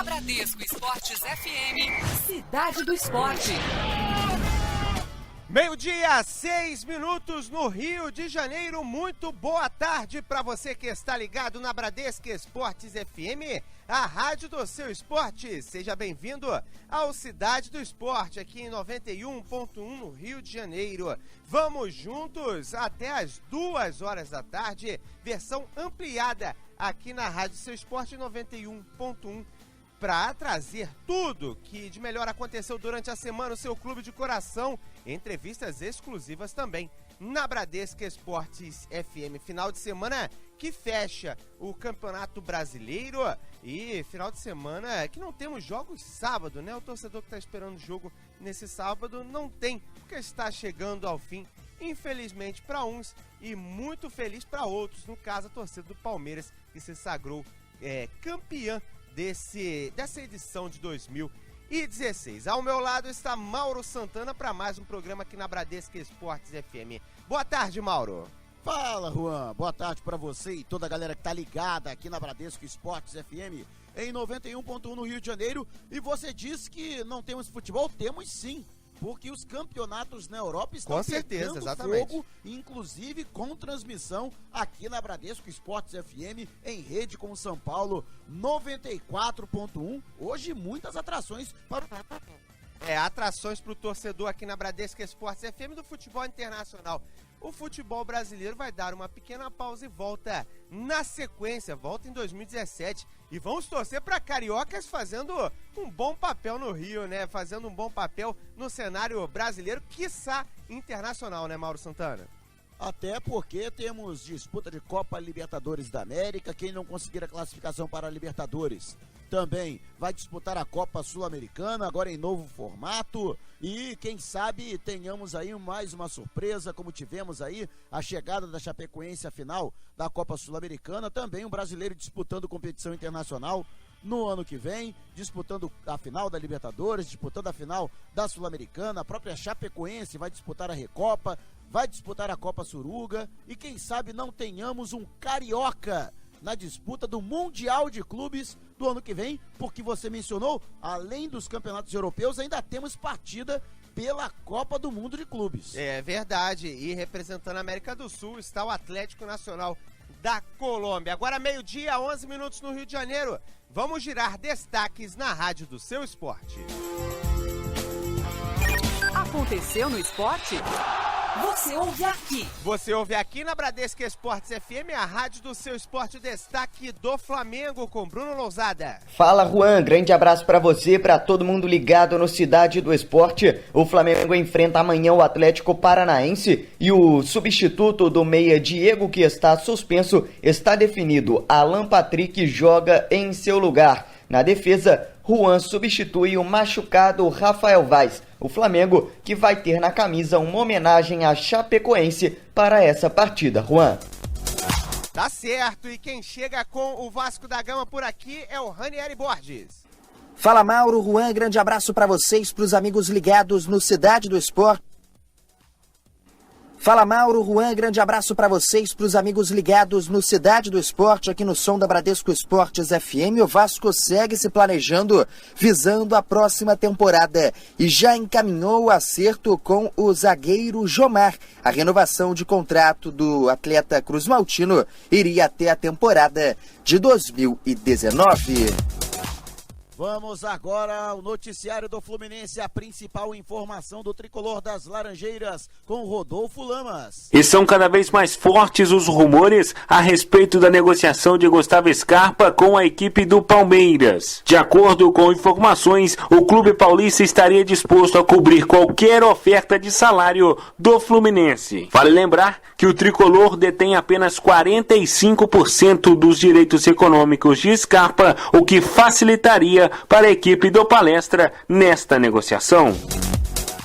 Na Bradesco Esportes FM, Cidade do Esporte. 12:06 no Rio de Janeiro. Muito boa tarde para você que está ligado na Bradesco Esportes FM, a rádio do seu esporte. Seja bem-vindo ao Cidade do Esporte, aqui em 91.1 no Rio de Janeiro. Vamos juntos até as 2 horas da tarde, versão ampliada aqui na rádio do seu esporte 91.1. Para trazer tudo que de melhor aconteceu durante a semana, o seu clube de coração, entrevistas exclusivas também na Bradesco Esportes FM. Final de semana que fecha o Campeonato Brasileiro e final de semana que não temos jogos sábado, né? O torcedor que está esperando o jogo nesse sábado não tem, porque está chegando ao fim, infelizmente para uns e muito feliz para outros. No caso, a torcida do Palmeiras, que se sagrou campeã dessa edição de 2016. Ao meu lado está Mauro Santana para mais um programa aqui na Bradesco Esportes FM. Boa tarde, Mauro. Fala, Juan. Boa tarde para você e toda a galera que tá ligada aqui na Bradesco Esportes FM em 91.1 no Rio de Janeiro. E você disse que não temos futebol? Temos sim, porque os campeonatos na Europa estão pegando fogo, inclusive com transmissão aqui na Bradesco Esportes FM, em rede com o São Paulo 94.1. Hoje muitas atrações para atrações para o torcedor aqui na Bradesco Esportes FM do futebol internacional. O futebol brasileiro vai dar uma pequena pausa e volta na sequência, volta em 2017. E vamos torcer para cariocas fazendo um bom papel no Rio, né? Fazendo um bom papel no cenário brasileiro, quiçá internacional, né, Mauro Santana? Até porque temos disputa de Copa Libertadores da América. Quem não conseguir a classificação para a Libertadores também vai disputar a Copa Sul-Americana, agora em novo formato. E quem sabe tenhamos aí mais uma surpresa, como tivemos aí a chegada da Chapecoense à final da Copa Sul-Americana. Também um brasileiro disputando competição internacional no ano que vem, disputando a final da Libertadores, disputando a final da Sul-Americana. A própria Chapecoense vai disputar a Recopa, vai disputar a Copa Suruga. E quem sabe não tenhamos um carioca na disputa do Mundial de Clubes do ano que vem, porque você mencionou, além dos campeonatos europeus, ainda temos partida pela Copa do Mundo de Clubes. É verdade, e representando a América do Sul está o Atlético Nacional da Colômbia. Agora 12:11 no Rio de Janeiro, vamos girar destaques na rádio do seu esporte. Aconteceu no esporte? Você ouve aqui. Você ouve aqui na Bradesco Esportes FM, a rádio do seu esporte. Destaque do Flamengo com Bruno Lousada. Fala, Juan, grande abraço pra você, pra todo mundo ligado no Cidade do Esporte. O Flamengo enfrenta amanhã o Atlético Paranaense e o substituto do meia Diego, que está suspenso, está definido. Alan Patrick joga em seu lugar. Na defesa, Juan substitui o machucado Rafael Vaz. O Flamengo que vai ter na camisa uma homenagem à Chapecoense para essa partida, Juan. Tá certo, e quem chega com o Vasco da Gama por aqui é o Ranieri Borges. Fala, Mauro, Juan, grande abraço para vocês, para os amigos ligados no Cidade do Esporte. Fala, Mauro, Juan, grande abraço para vocês, para os amigos ligados no Cidade do Esporte, aqui no som da Bradesco Esportes FM. O Vasco segue se planejando, visando a próxima temporada e já encaminhou o acerto com o zagueiro Jomar. A renovação de contrato do atleta Cruz Maltino iria até a temporada de 2019. Vamos agora ao noticiário do Fluminense, a principal informação do tricolor das Laranjeiras, com Rodolfo Lamas. E são cada vez mais fortes os rumores a respeito da negociação de Gustavo Scarpa com a equipe do Palmeiras. De acordo com informações, o clube paulista estaria disposto a cobrir qualquer oferta de salário do Fluminense. Vale lembrar que o tricolor detém apenas 45% dos direitos econômicos de Scarpa, o que facilitaria para a equipe do Palestra nesta negociação.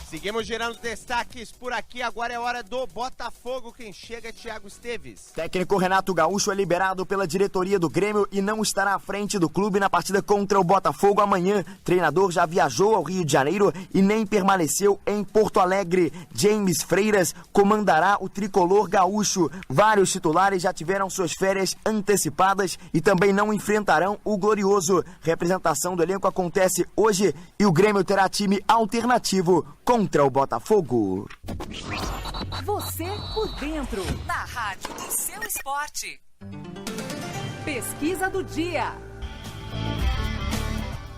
Seguimos gerando destaques por aqui, agora é hora do Botafogo, quem chega é Thiago Esteves. Técnico Renato Gaúcho é liberado pela diretoria do Grêmio e não estará à frente do clube na partida contra o Botafogo amanhã. Treinador já viajou ao Rio de Janeiro e nem permaneceu em Porto Alegre. James Freiras comandará o tricolor gaúcho. Vários titulares já tiveram suas férias antecipadas e também não enfrentarão o Glorioso. Representação do elenco acontece hoje e o Grêmio terá time alternativo contra o Botafogo. Você por dentro, na rádio do seu esporte. Pesquisa do dia.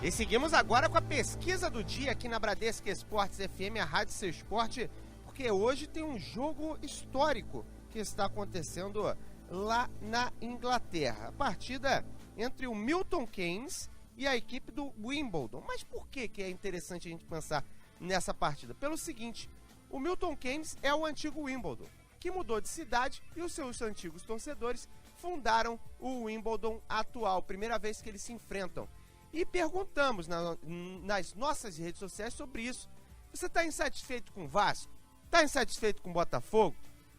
E seguimos agora com a pesquisa do dia aqui na Bradesco Esportes FM, a rádio seu esporte, porque hoje tem um jogo histórico que está acontecendo lá na Inglaterra. A partida entre o Milton Keynes e a equipe do Wimbledon. Mas por que é interessante a gente pensar nessa partida? Pelo seguinte, o Milton Keynes é o antigo Wimbledon, que mudou de cidade e os seus antigos torcedores fundaram o Wimbledon atual, primeira vez que eles se enfrentam. E perguntamos nas nossas redes sociais sobre isso. Você está insatisfeito com o Vasco? Está insatisfeito com o Botafogo?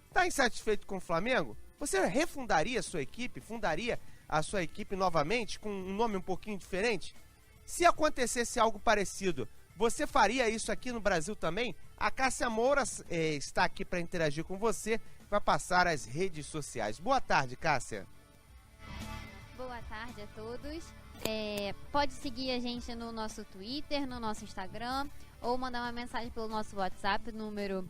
Está insatisfeito com o Flamengo? Você refundaria a sua equipe? Fundaria a sua equipe novamente com um nome um pouquinho diferente? Se acontecesse algo parecido, você faria isso aqui no Brasil também? A Cássia Moura está aqui para interagir com você, vai passar as redes sociais. Boa tarde, Cássia. Boa tarde a todos. Pode seguir a gente no nosso Twitter, no nosso Instagram, ou mandar uma mensagem pelo nosso WhatsApp, número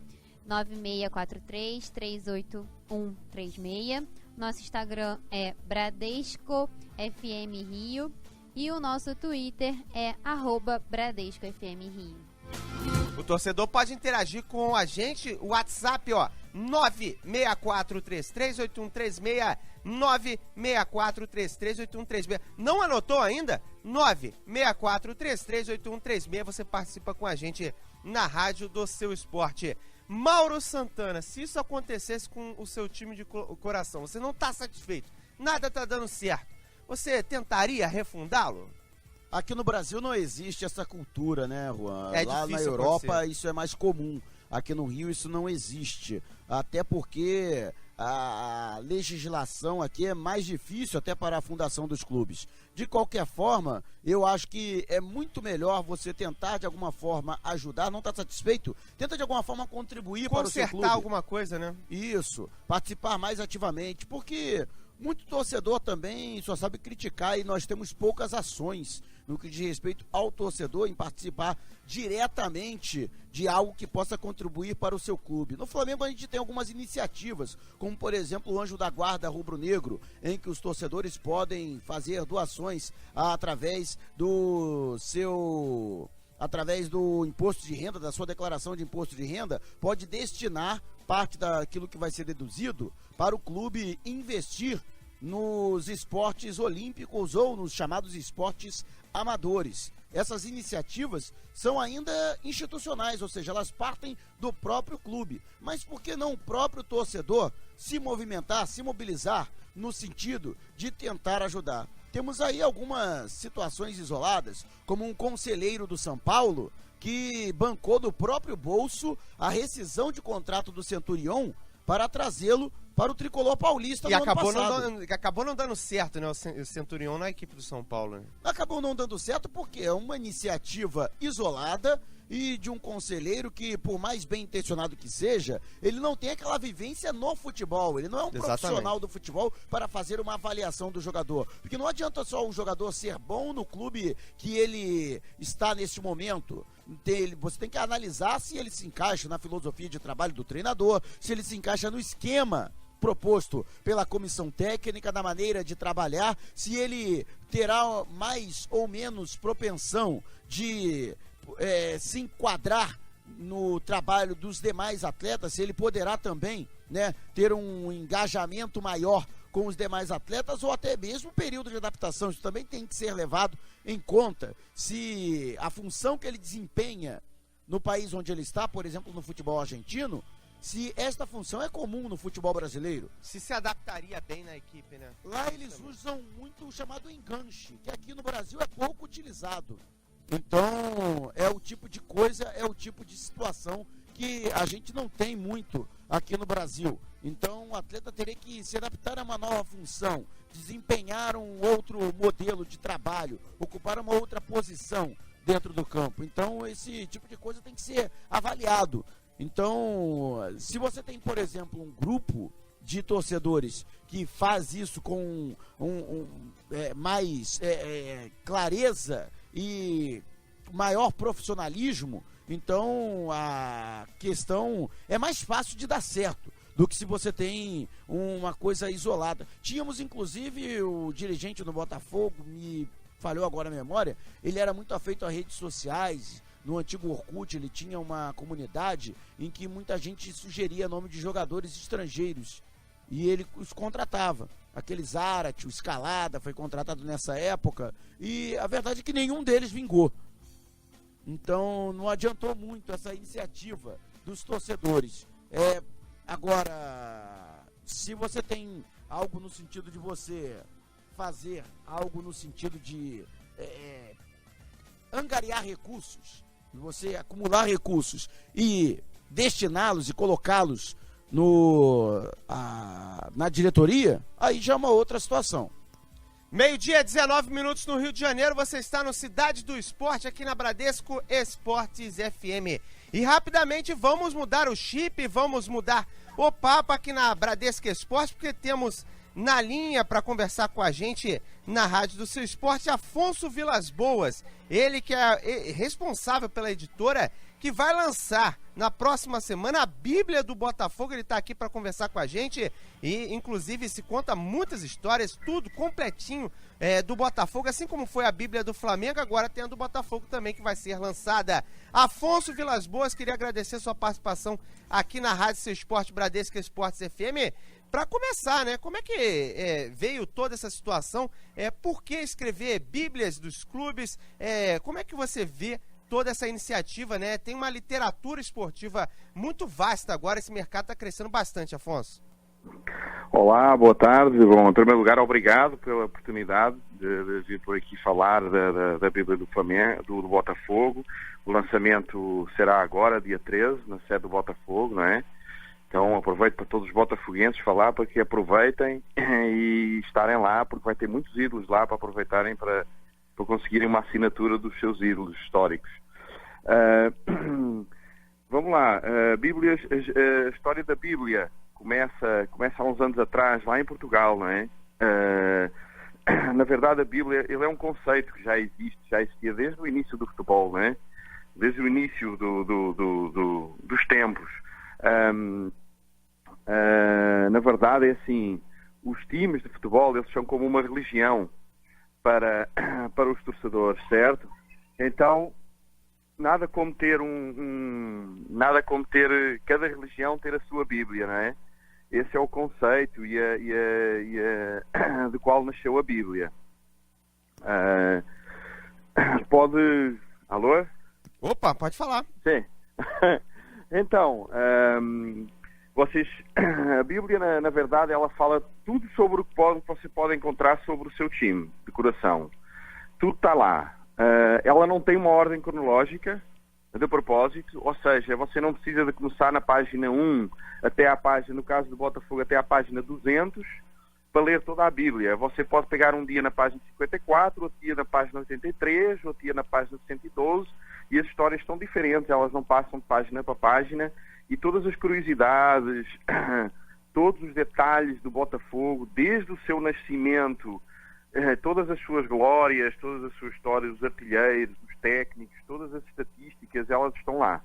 9643-38136. Nosso Instagram é Bradesco FM Rio e o nosso Twitter é @BradescoFMRio. O torcedor pode interagir com a gente, o WhatsApp, 964338136, 964338136. Não anotou ainda? 964338136. Você participa com a gente na rádio do seu esporte. Mauro Santana, se isso acontecesse com o seu time de coração, você não está satisfeito, nada está dando certo, você tentaria refundá-lo? Aqui no Brasil não existe essa cultura, né, Juan? Lá na difícil Europa acontecer. isso é mais comum. Aqui no Rio isso não existe. Até porque a legislação aqui é mais difícil até para a fundação dos clubes. De qualquer forma, eu acho que é muito melhor você tentar de alguma forma ajudar. Não está satisfeito? Tenta de alguma forma contribuir para o seu clube. Consertar alguma coisa, né? Isso, participar mais ativamente, porque muito torcedor também só sabe criticar e nós temos poucas ações no que diz respeito ao torcedor em participar diretamente de algo que possa contribuir para o seu clube. No Flamengo a gente tem algumas iniciativas, como por exemplo o Anjo da Guarda Rubro-Negro, em que os torcedores podem fazer doações através do imposto de renda, da sua declaração de imposto de renda, pode destinar parte daquilo que vai ser deduzido para o clube investir nos esportes olímpicos ou nos chamados esportes amadores. Essas iniciativas são ainda institucionais, ou seja, elas partem do próprio clube. Mas por que não o próprio torcedor se movimentar, se mobilizar no sentido de tentar ajudar? Temos aí algumas situações isoladas, como um conselheiro do São Paulo que bancou do próprio bolso a rescisão de contrato do Centurion para trazê-lo para o tricolor paulista no ano passado. Acabou não dando certo, né, o Centurion na equipe do São Paulo, né? Acabou não dando certo porque é uma iniciativa isolada e de um conselheiro que, por mais bem intencionado que seja, ele não tem aquela vivência no futebol, ele não é um profissional do futebol para fazer uma avaliação do jogador, porque não adianta só o jogador ser bom no clube que ele está neste momento. Você tem que analisar se ele se encaixa na filosofia de trabalho do treinador, se ele se encaixa no esquema proposto pela comissão técnica, da maneira de trabalhar, se ele terá mais ou menos propensão de se enquadrar no trabalho dos demais atletas, se ele poderá também, né, ter um engajamento maior com os demais atletas ou até mesmo um período de adaptação. Isso também tem que ser levado em conta, se a função que ele desempenha no país onde ele está, por exemplo, no futebol argentino, se esta função é comum no futebol brasileiro. Se adaptaria bem na equipe, né? Lá eles usam muito o chamado enganche, que aqui no Brasil é pouco utilizado. Então, é o tipo de coisa, é o tipo de situação que a gente não tem muito aqui no Brasil. Então, o atleta teria que se adaptar a uma nova função, desempenhar um outro modelo de trabalho, ocupar uma outra posição dentro do campo. Então, esse tipo de coisa tem que ser avaliado. Então, se você tem, por exemplo, um grupo de torcedores que faz isso com mais clareza e maior profissionalismo, então a questão é mais fácil de dar certo do que se você tem uma coisa isolada. Tínhamos, inclusive, o dirigente do Botafogo, me falhou agora a memória, ele era muito afeito a redes sociais. No antigo Orkut, ele tinha uma comunidade em que muita gente sugeria nome de jogadores estrangeiros e ele os contratava. Aquele Zarate, o Escalada foi contratado nessa época e a verdade é que nenhum deles vingou. Então não adiantou muito essa iniciativa dos torcedores. Agora, se você tem algo no sentido de você fazer algo no sentido de angariar recursos, você acumular recursos e destiná-los e colocá-los na diretoria, aí já é uma outra situação. 12:19 no Rio de Janeiro, você está no Cidade do Esporte, aqui na Bradesco Esportes FM. E rapidamente vamos mudar o chip, vamos mudar o papo aqui na Bradesco Esporte, porque temos na linha para conversar com a gente na Rádio do Seu Esporte, Afonso Vilas Boas, ele que é responsável pela editora que vai lançar na próxima semana a Bíblia do Botafogo. Ele está aqui para conversar com a gente e, inclusive, se conta muitas histórias, tudo completinho do Botafogo, assim como foi a Bíblia do Flamengo, agora tem a do Botafogo também que vai ser lançada. Afonso Vilas Boas, queria agradecer sua participação aqui na Rádio Seu Esporte, Bradesco Esportes FM. Para começar, né? Como é que veio toda essa situação? Por que escrever Bíblias dos clubes? Como é que você vê toda essa iniciativa, né? Tem uma literatura esportiva muito vasta agora, esse mercado está crescendo bastante, Afonso. Olá, boa tarde. Bom, em primeiro lugar, obrigado pela oportunidade de vir por aqui falar da Bíblia do Flamengo, do Botafogo. O lançamento será agora, dia 13, na sede do Botafogo, não é? Então aproveito para todos os botafoguenses falar para que aproveitem e estarem lá, porque vai ter muitos ídolos lá para aproveitarem para conseguirem uma assinatura dos seus ídolos históricos. Vamos lá, a história da Bíblia começa há uns anos atrás, lá em Portugal, não é? Na verdade, a Bíblia ele é um conceito que já existia desde o início do futebol, não é? Desde o início dos tempos. Na verdade, é assim, os times de futebol, eles são como uma religião para os torcedores, certo? Então, nada como ter cada religião ter a sua Bíblia, não é? Esse é o conceito de qual nasceu a Bíblia. Alô? Opa, pode falar. Sim. Então, a Bíblia, na verdade, ela fala tudo sobre o que você pode encontrar sobre o seu time de coração. Tudo está lá. Ela não tem uma ordem cronológica, de propósito, ou seja, você não precisa de começar na página 1 até à página, no caso do Botafogo, até à página 200 para ler toda a Bíblia. Você pode pegar um dia na página 54, outro dia na página 83, outro dia na página 112, e as histórias estão diferentes, elas não passam de página para página, e todas as curiosidades, todos os detalhes do Botafogo, desde o seu nascimento, todas as suas glórias, todas as suas histórias, os artilheiros, os técnicos, todas as estatísticas, elas estão lá.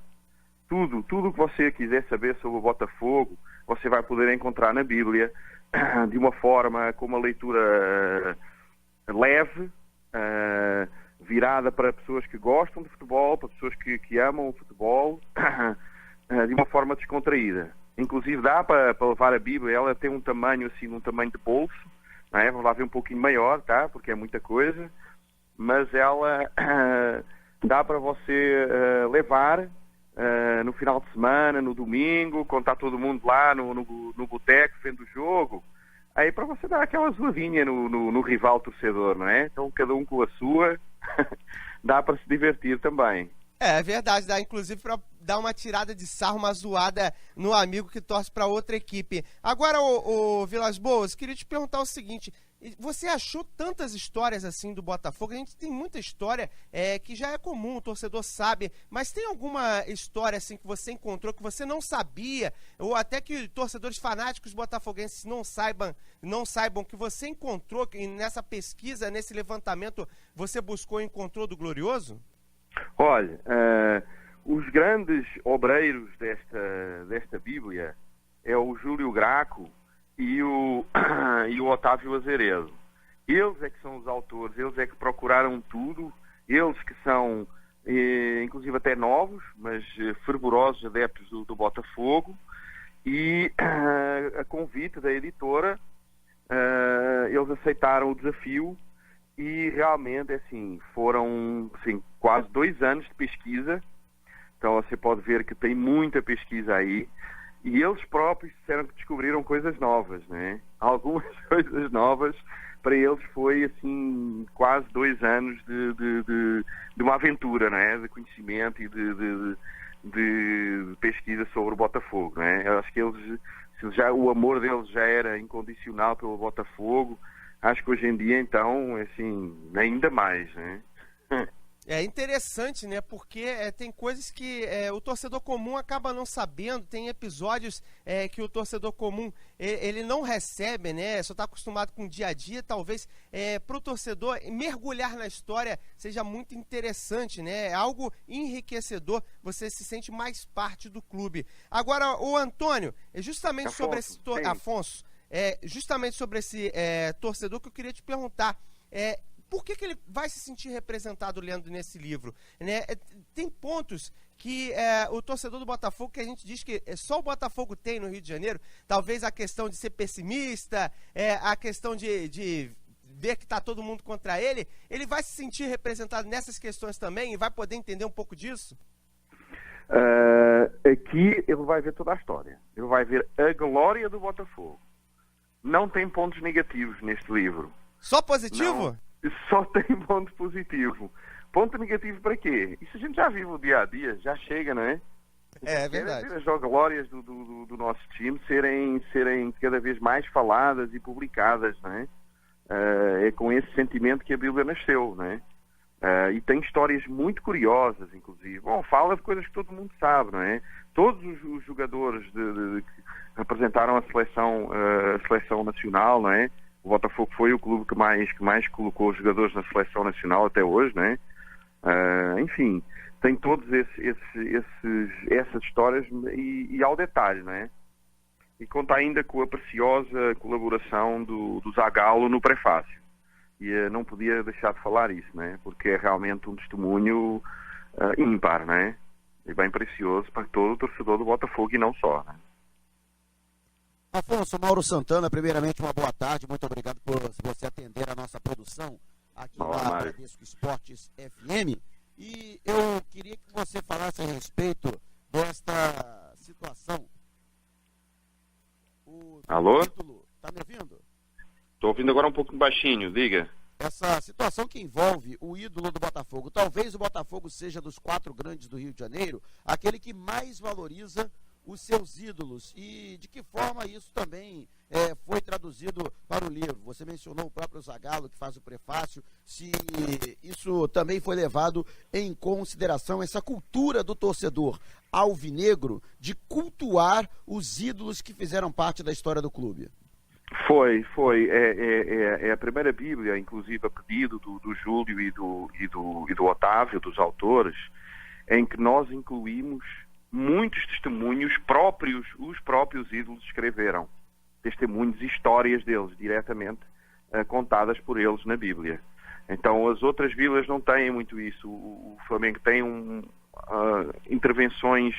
Tudo o que você quiser saber sobre o Botafogo, você vai poder encontrar na Bíblia, de uma forma, com uma leitura leve, virada para pessoas que gostam de futebol, para pessoas que amam o futebol, de uma forma descontraída. Inclusive dá para levar a Bíblia, ela tem um tamanho assim, um tamanho de bolso, não é? Vamos lá ver um pouquinho maior, tá? Porque é muita coisa, mas ela dá para você levar no final de semana, no domingo, quando está todo mundo lá no boteco vendo o jogo, aí para você dar aquela zoadinha no rival torcedor, não é? Então cada um com a sua, dá para se divertir também. É verdade, dá inclusive para dar uma tirada de sarro, uma zoada no amigo que torce para outra equipe. Agora, o Vilas Boas, queria te perguntar o seguinte: você achou tantas histórias assim do Botafogo? A gente tem muita história que já é comum, o torcedor sabe, mas tem alguma história assim que você encontrou que você não sabia, ou até que torcedores fanáticos botafoguenses não saibam que você encontrou, que nessa pesquisa, nesse levantamento, você buscou e encontrou do Glorioso? Olha, os grandes obreiros desta Bíblia é o Júlio Graco e o Otávio Azeredo. Eles é que são os autores, eles é que procuraram tudo, eles que são, inclusive até novos, mas fervorosos adeptos do Botafogo, e a convite da editora, eles aceitaram o desafio. E realmente, assim, foram quase 2 anos de pesquisa. Então você pode ver que tem muita pesquisa aí. E eles próprios disseram que descobriram coisas novas, né? Algumas coisas novas. Para eles foi, assim, quase 2 anos de uma aventura, né? De conhecimento e de pesquisa sobre o Botafogo, né? Eu acho que o amor deles já era incondicional pelo Botafogo. Acho que hoje em dia, então, assim, ainda mais, né? É interessante, né? Porque tem coisas que o torcedor comum acaba não sabendo. Tem episódios que o torcedor comum ele não recebe, né? Só está acostumado com o dia a dia. Talvez para o torcedor mergulhar na história seja muito interessante, né? É algo enriquecedor. Você se sente mais parte do clube. Agora, o Antônio, justamente sobre esse Afonso. Justamente sobre esse torcedor que eu queria te perguntar. Por que ele vai se sentir representado lendo nesse livro? Né? Tem pontos que o torcedor do Botafogo, que a gente diz que só o Botafogo tem no Rio de Janeiro, talvez a questão de ser pessimista, a questão de ver que está todo mundo contra ele vai se sentir representado nessas questões também e vai poder entender um pouco disso? Aqui ele vai ver toda a história. Ele vai ver a glória do Botafogo. Não tem pontos negativos neste livro. Só positivo? Não, só tem ponto positivo. Ponto negativo para quê? Isso a gente já vive no dia a dia, já chega, não é? É verdade. As glórias do nosso time serem cada vez mais faladas e publicadas, não é? É com esse sentimento que a Bíblia nasceu, não é? E tem histórias muito curiosas, inclusive. Bom, fala de coisas que todo mundo sabe, não é? Todos os jogadores que representaram a seleção nacional, não é? O Botafogo foi o clube que mais colocou os jogadores na seleção nacional até hoje, não é? Enfim, tem todas essas histórias e ao detalhe, não é? E conta ainda com a preciosa colaboração do Zagallo no prefácio. E não podia deixar de falar isso, né? Porque é realmente um testemunho ímpar, né? E bem precioso para todo o torcedor do Botafogo e não só, né? Afonso, Mauro Santana, primeiramente uma boa tarde, muito obrigado por você atender a nossa produção aqui na Bradesco Esportes FM. E eu queria que você falasse a respeito desta situação. Alô? Tá me ouvindo? Estou ouvindo agora um pouco baixinho, diga. Essa situação que envolve o ídolo do Botafogo. Talvez o Botafogo seja dos 4 grandes do Rio de Janeiro aquele que mais valoriza os seus ídolos. E de que forma isso também foi traduzido para o livro? Você mencionou o próprio Zagallo, que faz o prefácio. Se isso também foi levado em consideração, essa cultura do torcedor alvinegro de cultuar os ídolos que fizeram parte da história do clube. Foi. É a primeira Bíblia, inclusive a pedido do Júlio e do Otávio, dos autores, em que nós incluímos muitos testemunhos os próprios ídolos escreveram. Testemunhos e histórias deles, diretamente contadas por eles na Bíblia. Então as outras Bíblias não têm muito isso. O Flamengo tem intervenções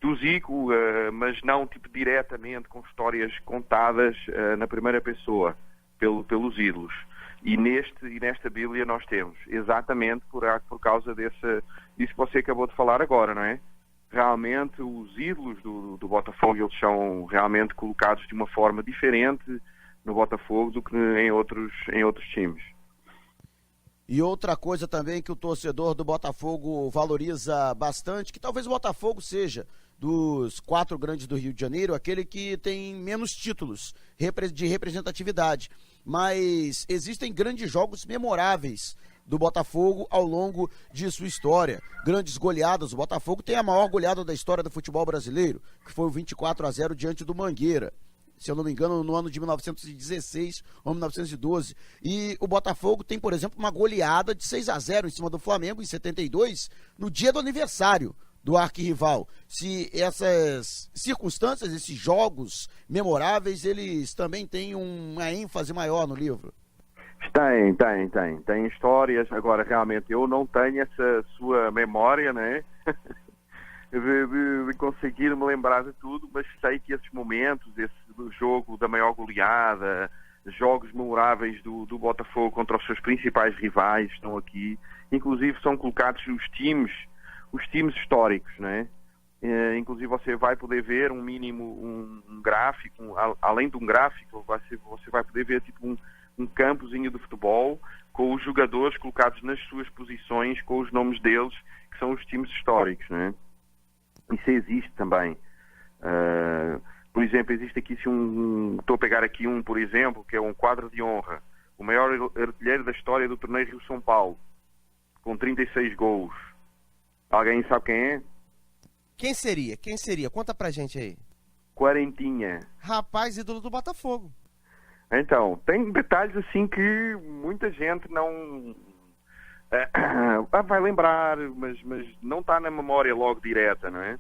do Zico, mas não diretamente com histórias contadas na primeira pessoa pelos ídolos. E nesta Bíblia nós temos, exatamente por causa disso que você acabou de falar agora, não é? Realmente os ídolos do Botafogo, eles são realmente colocados de uma forma diferente no Botafogo do que em outros times. E outra coisa também que o torcedor do Botafogo valoriza bastante, que talvez o Botafogo seja, dos 4 grandes do Rio de Janeiro, aquele que tem menos títulos de representatividade. Mas existem grandes jogos memoráveis do Botafogo ao longo de sua história. Grandes goleadas. O Botafogo tem a maior goleada da história do futebol brasileiro, que foi o 24-0 diante do Mangueira. Se eu não me engano, no ano de 1916 ou 1912. E o Botafogo tem, por exemplo, uma goleada de 6-0 em cima do Flamengo em 72, no dia do aniversário do arquirrival. Se essas circunstâncias, esses jogos memoráveis, eles também têm uma ênfase maior no livro? Tem histórias. Agora, realmente, eu não tenho essa sua memória, né? de conseguir me lembrar de tudo, mas sei que esses momentos, do jogo da maior goleada, jogos memoráveis do Botafogo contra os seus principais rivais estão aqui. Inclusive são colocados os times históricos, né? Inclusive você vai poder ver um gráfico, além de um gráfico, você vai poder ver tipo um campozinho de futebol com os jogadores colocados nas suas posições, com os nomes deles, que são os times históricos, né? Isso existe também. Por exemplo, existe aqui, estou a pegar aqui por exemplo, que é um quadro de honra. O maior artilheiro da história do torneio Rio-São Paulo, com 36 gols. Alguém sabe quem é? Quem seria? Conta pra gente aí. Quarentinha. Rapaz, ídolo do Botafogo. Então, tem detalhes assim que muita gente não... vai lembrar, mas não está na memória logo direta, não é?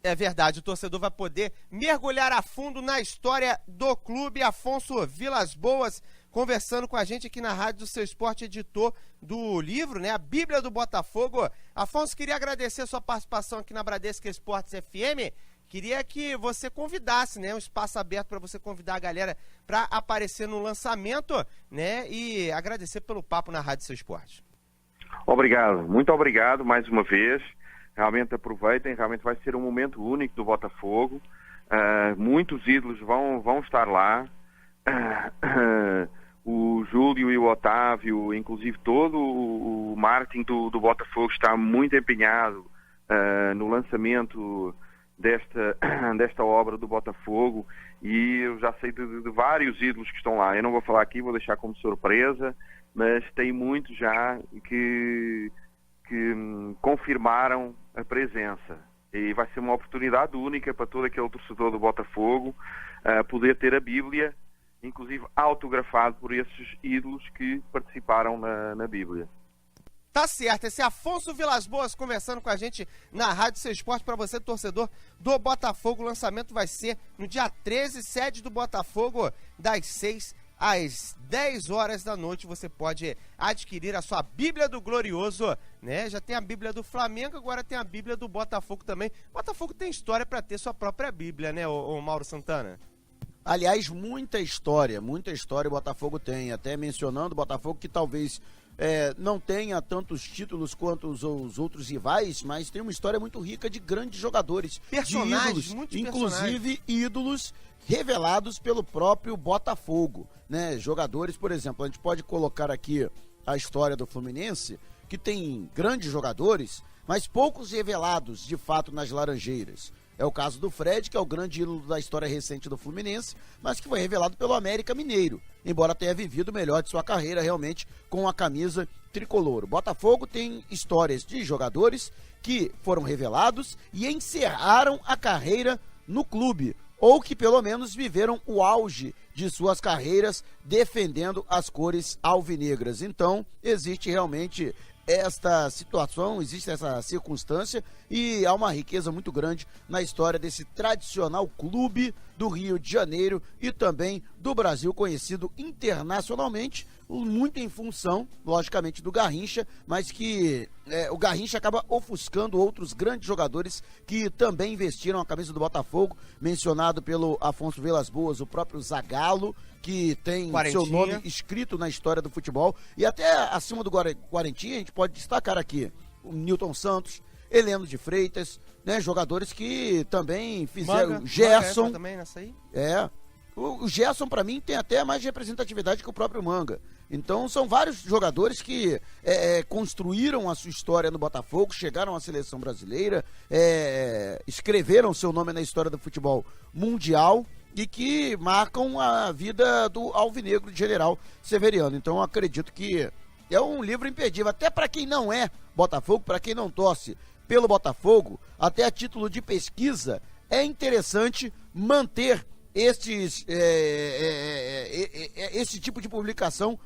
É verdade, o torcedor vai poder mergulhar a fundo na história do clube. Afonso Vilas Boas conversando com a gente aqui na Rádio do Seu Esporte, editor do livro, né? A Bíblia do Botafogo. Afonso, queria agradecer a sua participação aqui na Bradesco Esportes FM. Queria que você convidasse, né? Um espaço aberto para você convidar a galera para aparecer no lançamento, né? E agradecer pelo papo na Rádio do Seu Esporte. Obrigado, muito obrigado mais uma vez. Realmente aproveitem, realmente vai ser um momento único do Botafogo. Muitos ídolos vão estar lá. O Júlio e o Otávio, inclusive todo o marketing do Botafogo está muito empenhado no lançamento desta obra do Botafogo, e eu já sei de vários ídolos que estão lá. Eu não vou falar aqui, vou deixar como surpresa, mas tem muitos já que confirmaram a presença, e vai ser uma oportunidade única para todo aquele torcedor do Botafogo poder ter a Bíblia, inclusive autografado por esses ídolos que participaram na Bíblia. Tá certo, esse é Afonso Vilas Boas conversando com a gente na Rádio Seu Esporte. Para você, torcedor do Botafogo, o lançamento vai ser no dia 13, sede do Botafogo, das 6 às 10 horas da noite. Você pode adquirir a sua Bíblia do Glorioso, né? Já tem a Bíblia do Flamengo, agora tem a Bíblia do Botafogo também. O Botafogo tem história para ter sua própria Bíblia, né, o Mauro Santana? Aliás, muita história o Botafogo tem. Até mencionando o Botafogo, que talvez não tenha tantos títulos quanto os outros rivais, mas tem uma história muito rica de grandes jogadores, personagens, de ídolos, inclusive ídolos revelados pelo próprio Botafogo, né? Jogadores, por exemplo, a gente pode colocar aqui a história do Fluminense, que tem grandes jogadores, mas poucos revelados de fato nas Laranjeiras. É o caso do Fred, que é o grande ídolo da história recente do Fluminense, mas que foi revelado pelo América Mineiro, embora tenha vivido o melhor de sua carreira realmente com a camisa tricolor. O Botafogo tem histórias de jogadores que foram revelados e encerraram a carreira no clube, ou que pelo menos viveram o auge de suas carreiras defendendo as cores alvinegras. Então, existe realmente esta situação, existe essa circunstância, e há uma riqueza muito grande na história desse tradicional clube do Rio de Janeiro e também do Brasil, conhecido internacionalmente, muito em função, logicamente, do Garrincha, mas que o Garrincha acaba ofuscando outros grandes jogadores que também investiram a camisa do Botafogo, mencionado pelo Afonso Vilas Boas, o próprio Zagallo, que tem seu nome escrito na história do futebol, e até acima do Quarentinha a gente pode destacar aqui o Nilton Santos, Heleno de Freitas, né, jogadores que também fizeram, Gerson também nessa aí? O Gerson, para mim, tem até mais representatividade que o próprio Manga. Então são vários jogadores que construíram a sua história no Botafogo, chegaram à seleção brasileira, escreveram seu nome na história do futebol mundial e que marcam a vida do alvinegro de General Severiano. Então eu acredito que é um livro imperdível, até para quem não é Botafogo, para quem não torce pelo Botafogo, até a título de pesquisa, é interessante manter esse tipo de publicação,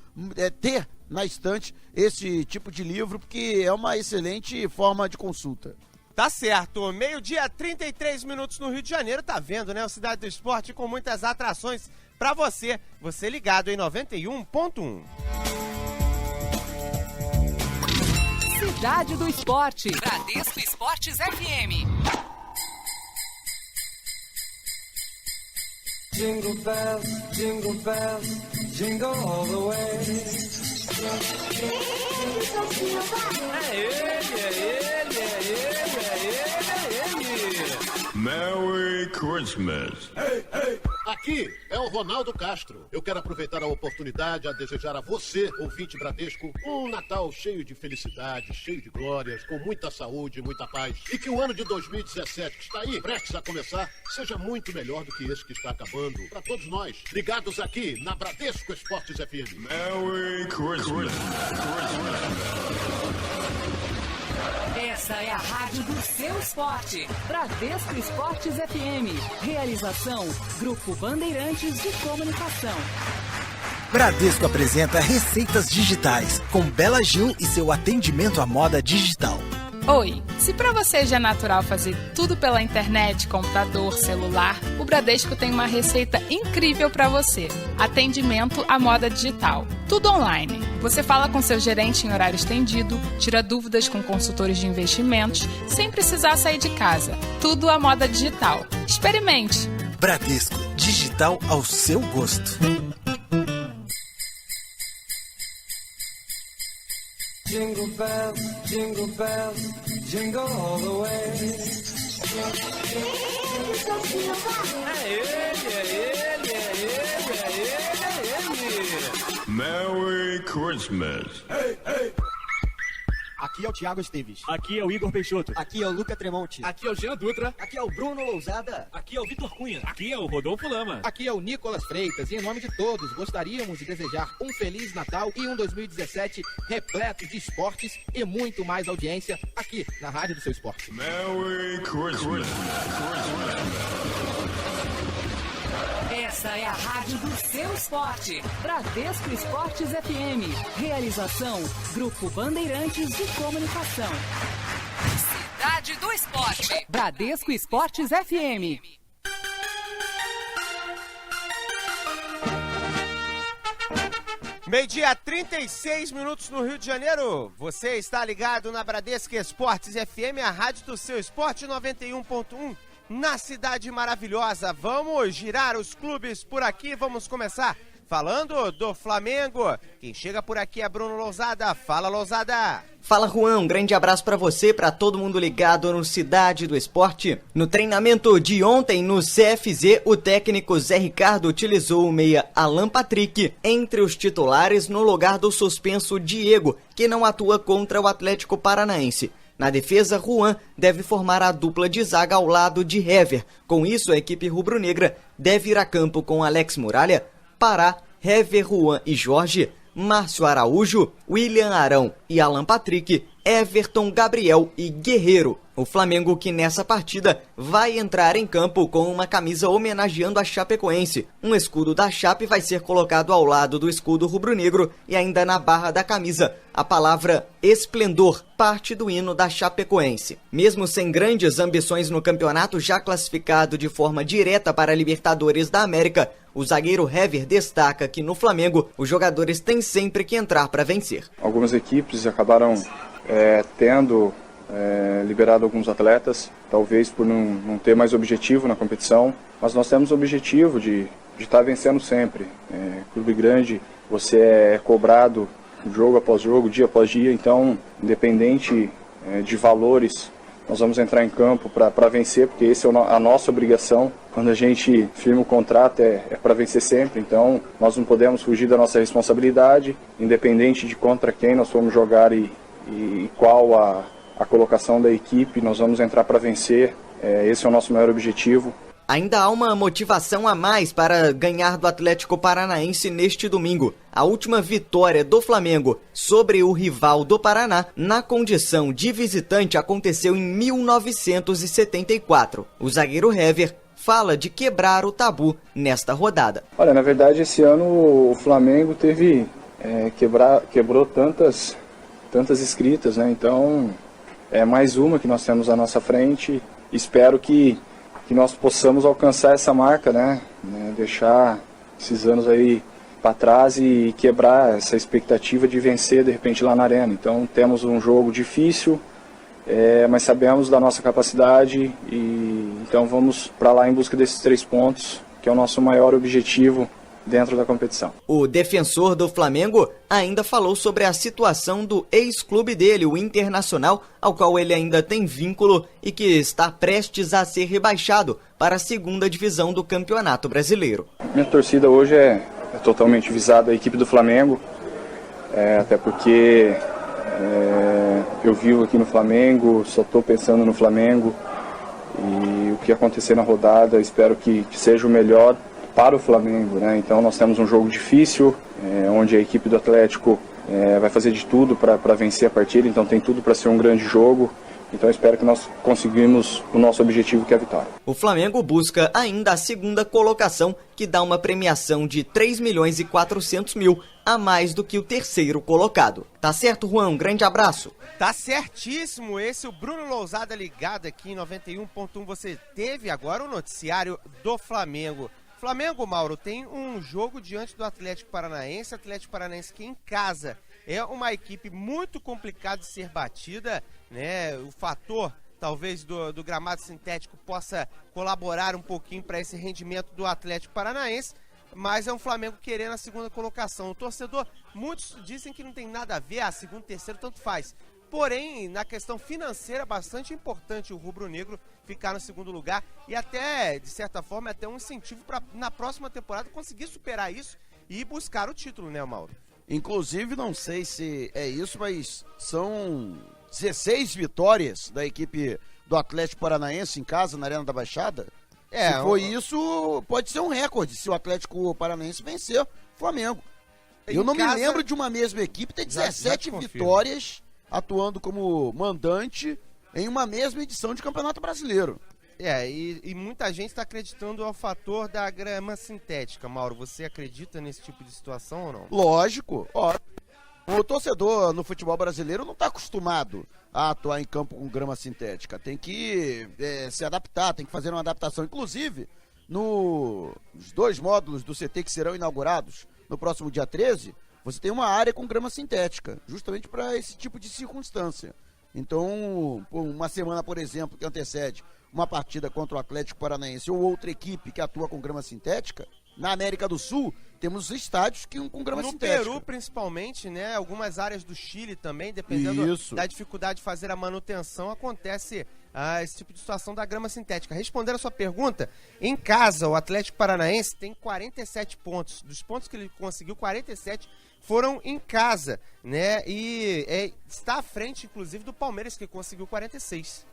ter na estante esse tipo de livro, porque é uma excelente forma de consulta. Tá certo, 12:33 no Rio de Janeiro, tá vendo, né? O Cidade do Esporte com muitas atrações pra você ligado em 91.1. Cidade do Esporte, Bradesco Esportes FM. Jingle bells, jingle all the way. É ele. Merry Christmas. Hey, hey. Aqui é o Ronaldo Castro. Eu quero aproveitar a oportunidade a desejar a você, ouvinte Bradesco, um Natal cheio de felicidade, cheio de glórias, com muita saúde e muita paz. E que o ano de 2017, que está aí, prestes a começar, seja muito melhor do que esse que está acabando. Para todos nós, ligados aqui na Bradesco Esportes FM. Merry Christmas. Essa é a rádio do seu esporte. Bradesco Esportes FM. Realização, Grupo Bandeirantes de Comunicação. Bradesco apresenta Receitas Digitais, com Bela Gil e seu atendimento à moda digital. Oi, se para você já é natural fazer tudo pela internet, computador, celular, o Bradesco tem uma receita incrível para você. Atendimento à moda digital. Tudo online. Você fala com seu gerente em horário estendido, tira dúvidas com consultores de investimentos, sem precisar sair de casa. Tudo à moda digital. Experimente! Bradesco. Digital ao seu gosto. Jingle bells, jingle all the way. É ele. Merry Christmas. Hey, hey. Aqui é o Thiago Esteves. Aqui é o Igor Peixoto. Aqui é o Luca Tremonti. Aqui é o Jean Dutra. Aqui é o Bruno Lousada. Aqui é o Vitor Cunha. Aqui é o Rodolfo Lama. Aqui é o Nicolas Freitas. E em nome de todos, gostaríamos de desejar um Feliz Natal e um 2017 repleto de esportes e muito mais audiência aqui na Rádio do Seu Esporte. Merry Christmas. Essa é a rádio do seu esporte. Bradesco Esportes FM. Realização, Grupo Bandeirantes de Comunicação. Cidade do Esporte. Bradesco Esportes FM. Meio-dia, 36 no Rio de Janeiro. Você está ligado na Bradesco Esportes FM, a rádio do seu esporte 91.1. Na cidade maravilhosa. Vamos girar os clubes por aqui, vamos começar falando do Flamengo. Quem chega por aqui é Bruno Lousada. Fala, Lousada. Fala, Juan, um grande abraço pra você, pra todo mundo ligado no Cidade do Esporte. No treinamento de ontem no CFZ, o técnico Zé Ricardo utilizou o meia Alan Patrick entre os titulares no lugar do suspenso Diego, que não atua contra o Atlético Paranaense. Na defesa, Juan deve formar a dupla de zaga ao lado de Hever. Com isso, a equipe rubro-negra deve ir a campo com Alex Muralha, Pará, Hever, Juan e Jorge, Márcio Araújo, William Arão e Alan Patrick, Everton, Gabriel e Guerreiro. O Flamengo, que nessa partida vai entrar em campo com uma camisa homenageando a Chapecoense. Um escudo da Chape vai ser colocado ao lado do escudo rubro-negro e ainda na barra da camisa a palavra Esplendor, parte do hino da Chapecoense. Mesmo sem grandes ambições no campeonato, já classificado de forma direta para a Libertadores da América, o zagueiro Hever destaca que no Flamengo os jogadores têm sempre que entrar para vencer. Algumas equipes acabaram tendo liberado alguns atletas, talvez por não ter mais objetivo na competição, mas nós temos o objetivo de estar vencendo sempre. Clube grande, você é cobrado jogo após jogo, dia após dia, então, independente de valores nós vamos entrar em campo para vencer, porque essa é a nossa obrigação. Quando a gente firma o contrato é para vencer sempre, então nós não podemos fugir da nossa responsabilidade, independente de contra quem nós formos jogar e qual a colocação da equipe, nós vamos entrar para vencer, esse é o nosso maior objetivo. Ainda há uma motivação a mais para ganhar do Atlético Paranaense neste domingo. A última vitória do Flamengo sobre o rival do Paraná na condição de visitante aconteceu em 1974. O zagueiro Hever fala de quebrar o tabu nesta rodada. Olha, na verdade esse ano o Flamengo quebrou tantas escritas, né? Então é mais uma que nós temos à nossa frente. Espero que nós possamos alcançar essa marca, né? Deixar esses anos aí para trás e quebrar essa expectativa de vencer de repente lá na Arena. Então temos um jogo difícil, mas sabemos da nossa capacidade e então vamos para lá em busca desses 3 pontos, que é o nosso maior objetivo dentro da competição. O defensor do Flamengo ainda falou sobre a situação do ex-clube dele, o Internacional, ao qual ele ainda tem vínculo e que está prestes a ser rebaixado para a 2ª divisão do Campeonato Brasileiro. Minha torcida hoje é totalmente visada à equipe do Flamengo, até porque eu vivo aqui no Flamengo, só estou pensando no Flamengo e o que acontecer na rodada, espero que seja o melhor para o Flamengo, né? Então nós temos um jogo difícil, onde a equipe do Atlético vai fazer de tudo para vencer a partida, então tem tudo para ser um grande jogo. Então espero que nós conseguimos o nosso objetivo, que é a vitória. O Flamengo busca ainda a 2ª colocação, que dá uma premiação de 3.400.000 a mais do que o 3º colocado. Tá certo, Juan? Um grande abraço. Tá certíssimo. Esse é o Bruno Lousada ligado aqui em 91.1. Você teve agora o noticiário do Flamengo. Flamengo, Mauro, tem um jogo diante do Atlético Paranaense que em casa é uma equipe muito complicada de ser batida, né? O fator, talvez, do gramado sintético possa colaborar um pouquinho para esse rendimento do Atlético Paranaense, mas é um Flamengo querendo a 2ª colocação. O torcedor, muitos dizem que não tem nada a ver, 2º, 3º, tanto faz. Porém, na questão financeira, bastante importante o rubro-negro ficar no 2º lugar e até, de certa forma, até um incentivo para na próxima temporada conseguir superar isso e buscar o título, né, Mauro? Inclusive, não sei se é isso, mas são 16 vitórias da equipe do Atlético Paranaense em casa, na Arena da Baixada. Se for isso, pode ser um recorde, se o Atlético Paranaense vencer o Flamengo. Eu não me lembro de uma mesma equipe ter 17 vitórias atuando como mandante em uma mesma edição de Campeonato Brasileiro. E muita gente está acreditando ao fator da grama sintética. Mauro, você acredita nesse tipo de situação ou não? Lógico. O torcedor no futebol brasileiro não está acostumado a atuar em campo com grama sintética. Tem que se adaptar, tem que fazer uma adaptação. Inclusive, nos 2 módulos do CT que serão inaugurados no próximo dia 13, você tem uma área com grama sintética, justamente para esse tipo de circunstância. Então, uma semana, por exemplo, que antecede uma partida contra o Atlético Paranaense ou outra equipe que atua com grama sintética, na América do Sul, temos estádios com grama sintética. No Peru, principalmente, né? Algumas áreas do Chile também, dependendo da dificuldade de fazer a manutenção, acontece esse tipo de situação da grama sintética. Respondendo a sua pergunta, em casa, o Atlético Paranaense tem 47 pontos. Dos pontos que ele conseguiu, 47 foram em casa, né? E está à frente, inclusive, do Palmeiras, que conseguiu 46.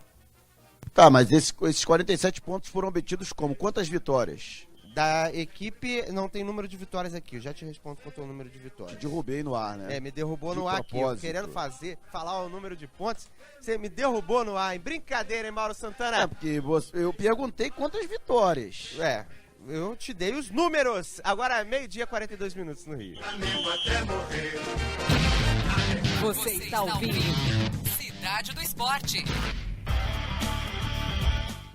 Tá, mas esses 47 pontos foram obtidos como? Quantas vitórias? Da equipe, não tem número de vitórias aqui, eu já te respondo quanto é o número de vitórias. Te derrubei no ar, né? Me derrubou no ar aqui, eu querendo falar o número de pontos, você me derrubou no ar, hein? Brincadeira, hein, Mauro Santana? Porque eu perguntei quantas vitórias. Eu te dei os números. Agora, 12h, 42 minutos no Rio. Você está ouvindo Cidade do Esporte.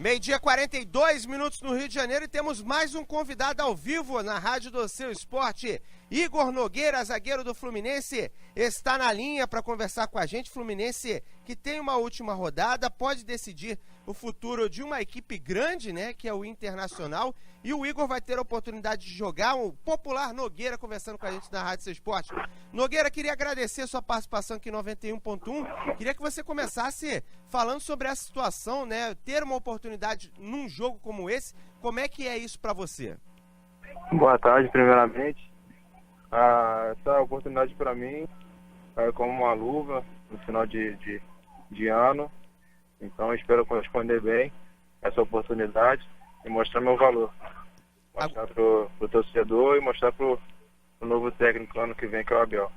12h, 42 minutos no Rio de Janeiro e temos mais um convidado ao vivo na Rádio do Seu Esporte. Igor Nogueira, zagueiro do Fluminense, está na linha para conversar com a gente. Fluminense que tem uma última rodada, pode decidir o futuro de uma equipe grande, né, que é o Internacional, e o Igor vai ter a oportunidade de jogar. O popular Nogueira conversando com a gente na Rádio Seu Esporte. Nogueira, queria agradecer sua participação aqui no 91.1. Queria que você começasse falando sobre essa situação, né, ter uma oportunidade num jogo como esse. Como é que é isso para você? Boa tarde, primeiramente. Essa oportunidade para mim é como uma luva no final de ano. Então, espero corresponder bem a essa oportunidade e mostrar meu valor. Mostrar pro torcedor e mostrar pro novo técnico ano que vem, que é o Abel.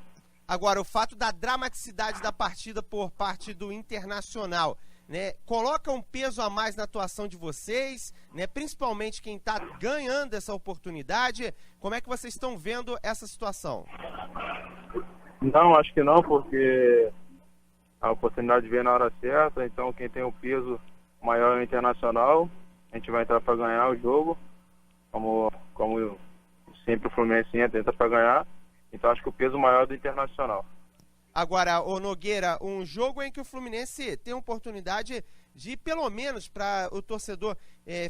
Agora, o fato da dramaticidade da partida por parte do Internacional, né, coloca um peso a mais na atuação de vocês, né, principalmente quem está ganhando essa oportunidade. Como é que vocês estão vendo essa situação? Não, acho que não, porque a oportunidade veio na hora certa. Então, quem tem o peso maior é o Internacional. A gente vai entrar para ganhar o jogo, como sempre o Fluminense entra para ganhar. Então, acho que o peso maior é do Internacional. Agora, ô Nogueira, um jogo em que o Fluminense tem a oportunidade de, pelo menos, para o torcedor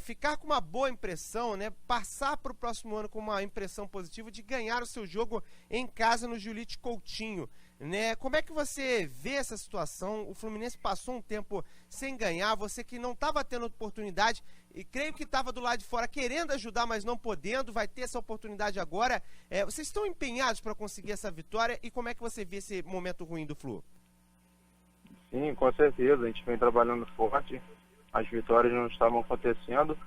ficar com uma boa impressão, né, passar para o próximo ano com uma impressão positiva de ganhar o seu jogo em casa no Julite Coutinho, né? Como é que você vê essa situação? O Fluminense passou um tempo sem ganhar, você que não estava tendo oportunidade e creio que estava do lado de fora querendo ajudar, mas não podendo, vai ter essa oportunidade agora. Vocês estão empenhados para conseguir essa vitória e como é que você vê esse momento ruim do Flu? Sim, com certeza. A gente vem trabalhando forte. As vitórias não estavam acontecendo,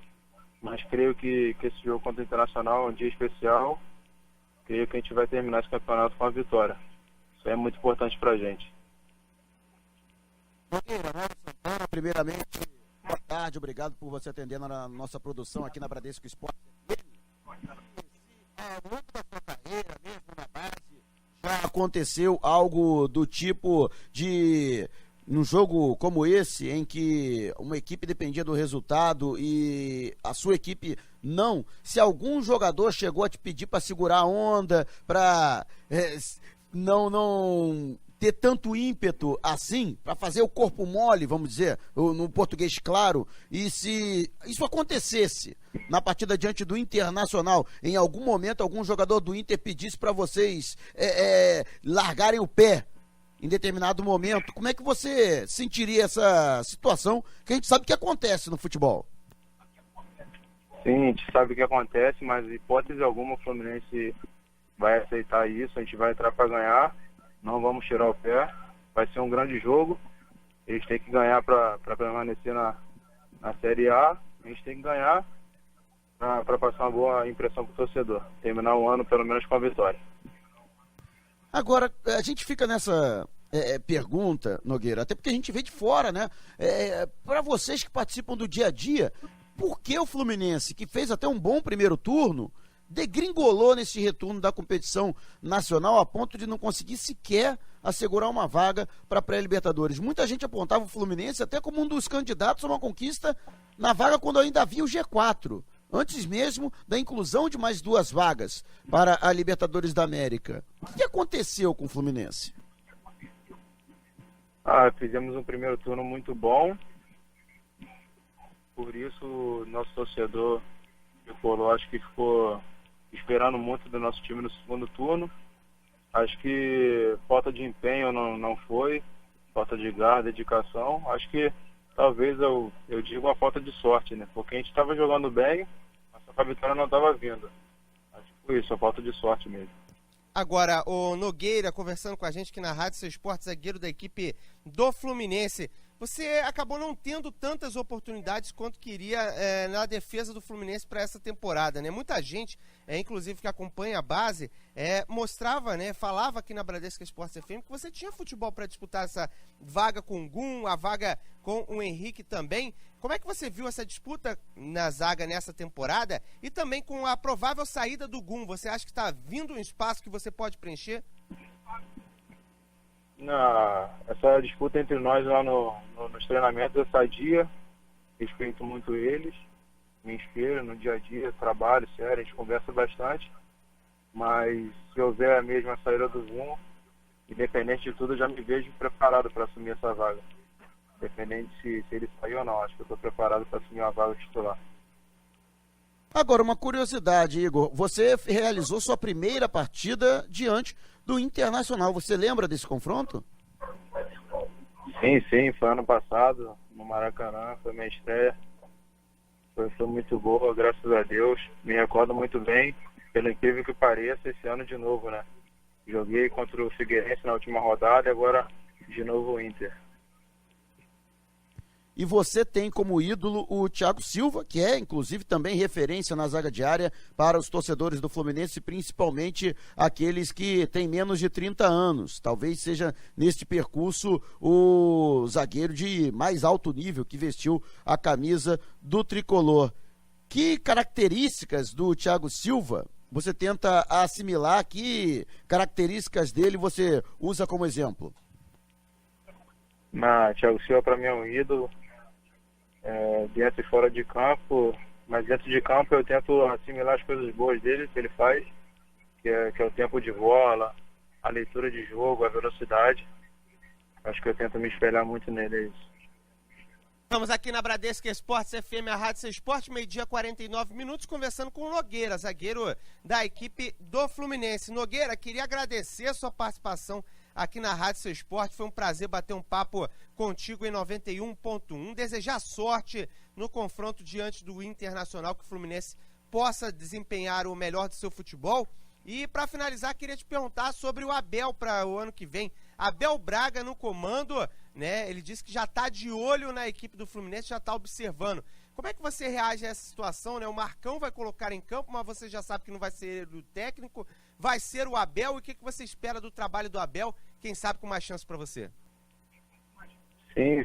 mas creio que esse jogo contra o Internacional é um dia especial. Creio que a gente vai terminar esse campeonato com a vitória. Isso é muito importante pra gente. Primeiramente, boa tarde, obrigado por você atender na nossa produção aqui na Bradesco Esporte. Ao longo da sua carreira, mesmo na base, já aconteceu algo do tipo de, num jogo como esse, em que uma equipe dependia do resultado e a sua equipe não, se algum jogador chegou a te pedir para segurar a onda, para não ter tanto ímpeto assim, para fazer o corpo mole, vamos dizer, no português claro, e se isso acontecesse na partida diante do Internacional, em algum momento algum jogador do Inter pedisse para vocês largarem o pé em determinado momento, como é que você sentiria essa situação que a gente sabe que acontece no futebol? Sim, a gente sabe o que acontece, mas em hipótese alguma o Fluminense vai aceitar isso. A gente vai entrar para ganhar, não vamos tirar o pé, vai ser um grande jogo. Eles têm que ganhar para permanecer na Série A, a gente tem que ganhar para passar uma boa impressão para o torcedor, terminar o ano pelo menos com a vitória. Agora, a gente fica nessa pergunta, Nogueira, até porque a gente vê de fora, né? Para vocês que participam do dia a dia, por que o Fluminense, que fez até um bom primeiro turno, degringolou nesse retorno da competição nacional a ponto de não conseguir sequer assegurar uma vaga para a pré-Libertadores? Muita gente apontava o Fluminense até como um dos candidatos a uma conquista na vaga quando ainda havia o G4, antes mesmo da inclusão de mais 2 vagas para a Libertadores da América. O que aconteceu com o Fluminense? Fizemos um primeiro turno muito bom, por isso o nosso torcedor acho que ficou esperando muito do nosso time no segundo turno. Acho que falta de empenho não foi, falta de garra, dedicação. Acho que talvez eu digo uma falta de sorte, né? Porque a gente estava jogando bem, mas a vitória não estava vindo. Acho que foi isso, a falta de sorte mesmo. Agora, o Nogueira conversando com a gente aqui na Rádio Seu Esporte, zagueiro da equipe do Fluminense. Você acabou não tendo tantas oportunidades quanto queria na defesa do Fluminense para essa temporada, né? Muita gente, inclusive que acompanha a base, mostrava, né, falava aqui na Bradesco Esporte FM que você tinha futebol para disputar essa vaga com o Gum, a vaga com o Henrique também. Como é que você viu essa disputa na zaga nessa temporada e também com a provável saída do Gum? Você acha que está vindo um espaço que você pode preencher? Essa disputa entre nós lá nos treinamentos é sadia, respeito muito eles, me inspiro no dia a dia, trabalho sério, a gente conversa bastante, mas se houver a mesma saída do Zoom, independente de tudo, eu já me vejo preparado para assumir essa vaga. Independente se ele sair ou não, acho que eu estou preparado para assumir uma vaga titular. Agora, uma curiosidade, Igor, você realizou sua primeira partida diante do Internacional, você lembra desse confronto? Sim, foi ano passado, no Maracanã, foi minha estreia. Foi muito boa, graças a Deus. Me recordo muito bem, pelo incrível que pareça, esse ano de novo, né? Joguei contra o Figueirense na última rodada e agora de novo o Inter. E você tem como ídolo o Thiago Silva, que é inclusive também referência na zaga de área para os torcedores do Fluminense, principalmente aqueles que têm menos de 30 anos. Talvez seja neste percurso o zagueiro de mais alto nível que vestiu a camisa do tricolor. Que características do Thiago Silva você tenta assimilar? Que características dele você usa como exemplo? Thiago Silva para mim é um ídolo. Dentro e fora de campo, mas dentro de campo eu tento assimilar as coisas boas dele, que ele faz, que é o tempo de bola, a leitura de jogo, a velocidade. Acho que eu tento me espelhar muito nele, é isso. Estamos aqui na Bradesco Esportes FM, a Rádio Seu Esporte, 12h49, conversando com o Nogueira, zagueiro da equipe do Fluminense. Nogueira, queria agradecer a sua participação aqui na Rádio Seu Esporte, foi um prazer bater um papo contigo em 91.1, desejar sorte no confronto diante do Internacional, que o Fluminense possa desempenhar o melhor do seu futebol. E para finalizar, queria te perguntar sobre o Abel para o ano que vem. Abel Braga no comando, né? Ele disse que já está de olho na equipe do Fluminense, já está observando. Como é que você reage a essa situação, né? O Marcão vai colocar em campo, mas você já sabe que não vai ser o técnico, vai ser o Abel. E o que você espera do trabalho do Abel? Quem sabe com mais chance para você?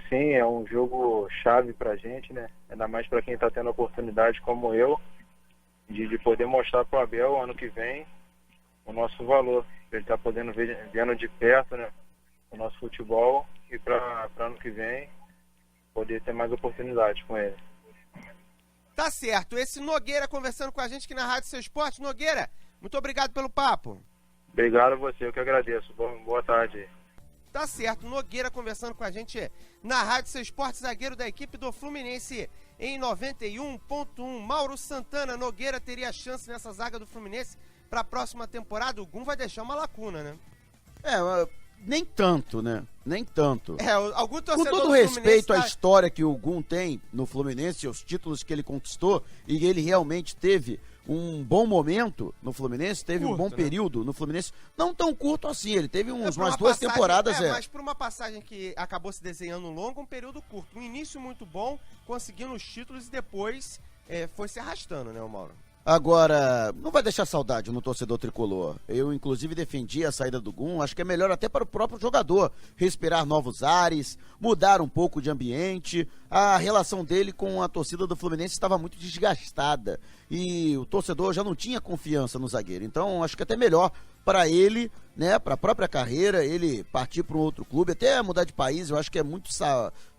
Sim, é um jogo chave pra gente, né? Ainda mais para quem está tendo a oportunidade como eu, de poder mostrar pro Abel ano que vem o nosso valor. Ele tá podendo vendo de perto, né, o nosso futebol, e para ano que vem poder ter mais oportunidades com ele. Tá certo, esse Nogueira conversando com a gente aqui na Rádio Seu Esporte. Nogueira, muito obrigado pelo papo. Obrigado a você, eu que agradeço. Boa tarde. Tá certo, Nogueira conversando com a gente na Rádio Seu Esporte, zagueiro da equipe do Fluminense em 91.1. Mauro Santana, Nogueira teria chance nessa zaga do Fluminense para a próxima temporada? O Gum vai deixar uma lacuna, né? Nem tanto, né? Nem tanto. Algum torcedor com todo respeito à história que o Gum tem no Fluminense, os títulos que ele conquistou, e ele realmente teve um bom momento no Fluminense, teve um bom período no Fluminense, não tão curto assim, ele teve umas 2 temporadas. Mas por uma passagem que acabou se desenhando longa, um período curto. Um início muito bom, conseguindo os títulos e depois foi se arrastando, né, o Mauro? Agora, não vai deixar saudade no torcedor tricolor. Eu, inclusive, defendi a saída do Gum. Acho que é melhor até para o próprio jogador respirar novos ares, mudar um pouco de ambiente. A relação dele com a torcida do Fluminense estava muito desgastada e o torcedor já não tinha confiança no zagueiro. Então, acho que até melhor para ele, né, para a própria carreira, ele partir para um outro clube, até mudar de país. Eu acho que é muito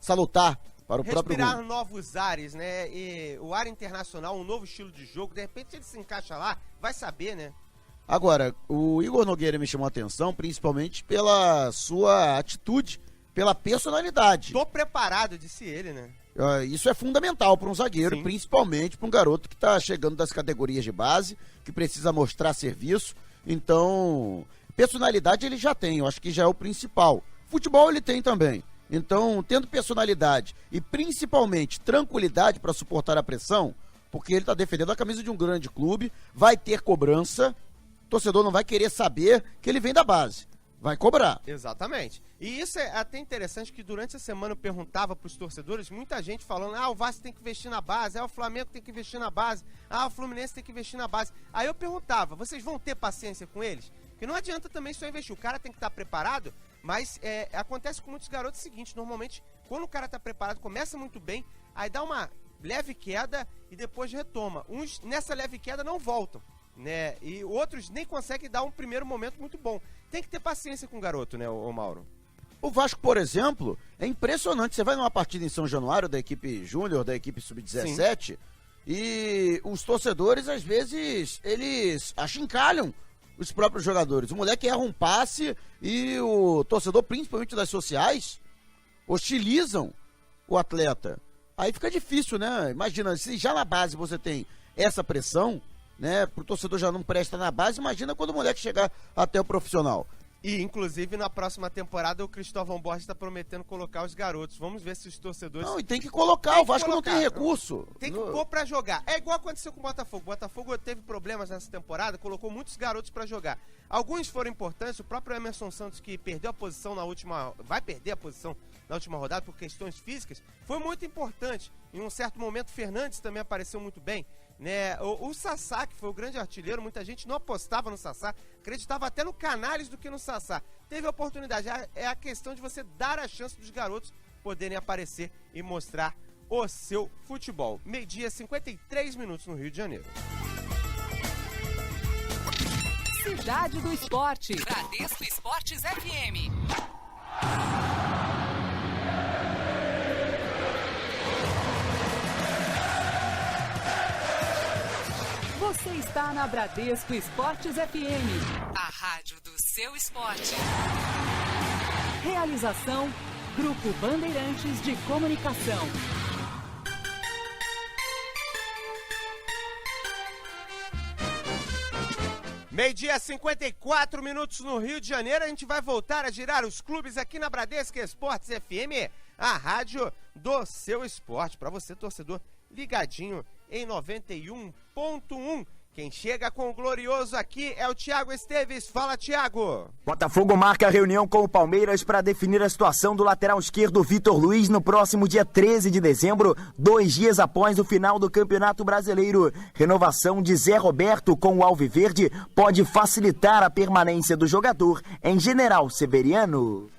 salutar para o próprio respirar novos ares, né? E o ar internacional, um novo estilo de jogo, de repente ele se encaixa lá, vai saber, né? Agora, o Igor Nogueira me chamou a atenção, principalmente pela sua atitude, pela personalidade. Tô preparado, disse ele, né? Isso é fundamental para um zagueiro, sim, principalmente para um garoto que está chegando das categorias de base, que precisa mostrar serviço. Então, personalidade ele já tem, eu acho que já é o principal. Futebol ele tem também. Então, tendo personalidade e principalmente tranquilidade para suportar a pressão, porque ele está defendendo a camisa de um grande clube, vai ter cobrança, o torcedor não vai querer saber que ele vem da base, vai cobrar. Exatamente. E isso é até interessante que durante a semana eu perguntava para os torcedores, muita gente falando, o Vasco tem que investir na base, o Flamengo tem que investir na base, o Fluminense tem que investir na base. Aí eu perguntava, vocês vão ter paciência com eles? Porque não adianta também só investir, o cara tem que estar preparado. Mas acontece com muitos garotos o seguinte, normalmente quando o cara tá preparado, começa muito bem, aí dá uma leve queda e depois retoma. Uns nessa leve queda não voltam, né? E outros nem conseguem dar um primeiro momento muito bom. Tem que ter paciência com o garoto, né, o Mauro? O Vasco, por exemplo, é impressionante. Você vai numa partida em São Januário da equipe júnior, da equipe sub-17, e os torcedores, às vezes, eles achincalham os próprios jogadores. O moleque erra um passe e o torcedor, principalmente das sociais, hostilizam o atleta. Aí fica difícil, né? Imagina, se já na base você tem essa pressão, né? Pro torcedor já não presta na base, imagina quando o moleque chegar até o profissional. E, inclusive, na próxima temporada, o Cristóvão Borges está prometendo colocar os garotos. Vamos ver se os torcedores... Não, e tem que colocar, o Vasco não tem recurso. Tem que pôr pra jogar. É igual aconteceu com o Botafogo. O Botafogo teve problemas nessa temporada, colocou muitos garotos pra jogar. Alguns foram importantes, o próprio Emerson Santos, que perdeu a posição na última... vai perder a posição na última rodada por questões físicas, foi muito importante. Em um certo momento, Fernandes também apareceu muito bem. Né? O Sassá, que foi o grande artilheiro, muita gente não apostava no Sassá, acreditava até no Canales do que no Sassá. Teve a oportunidade, é a questão de você dar a chance dos garotos poderem aparecer e mostrar o seu futebol. Meio-dia, 53 minutos no Rio de Janeiro. Cidade do Esporte, Bradesco Esportes FM. Você está na Bradesco Esportes FM, a rádio do seu esporte. Realização, Grupo Bandeirantes de Comunicação. Meio-dia, 54 minutos no Rio de Janeiro. A gente vai voltar a girar os clubes aqui na Bradesco Esportes FM, a rádio do seu esporte. Para você, torcedor, ligadinho em 91.1. Quem chega com o glorioso aqui é o Thiago Esteves. Fala, Thiago. Botafogo marca a reunião com o Palmeiras para definir a situação do lateral esquerdo Vitor Luiz no próximo dia 13 de dezembro, 2 dias após o final do Campeonato Brasileiro. Renovação de Zé Roberto com o Alviverde pode facilitar a permanência do jogador em General Severiano.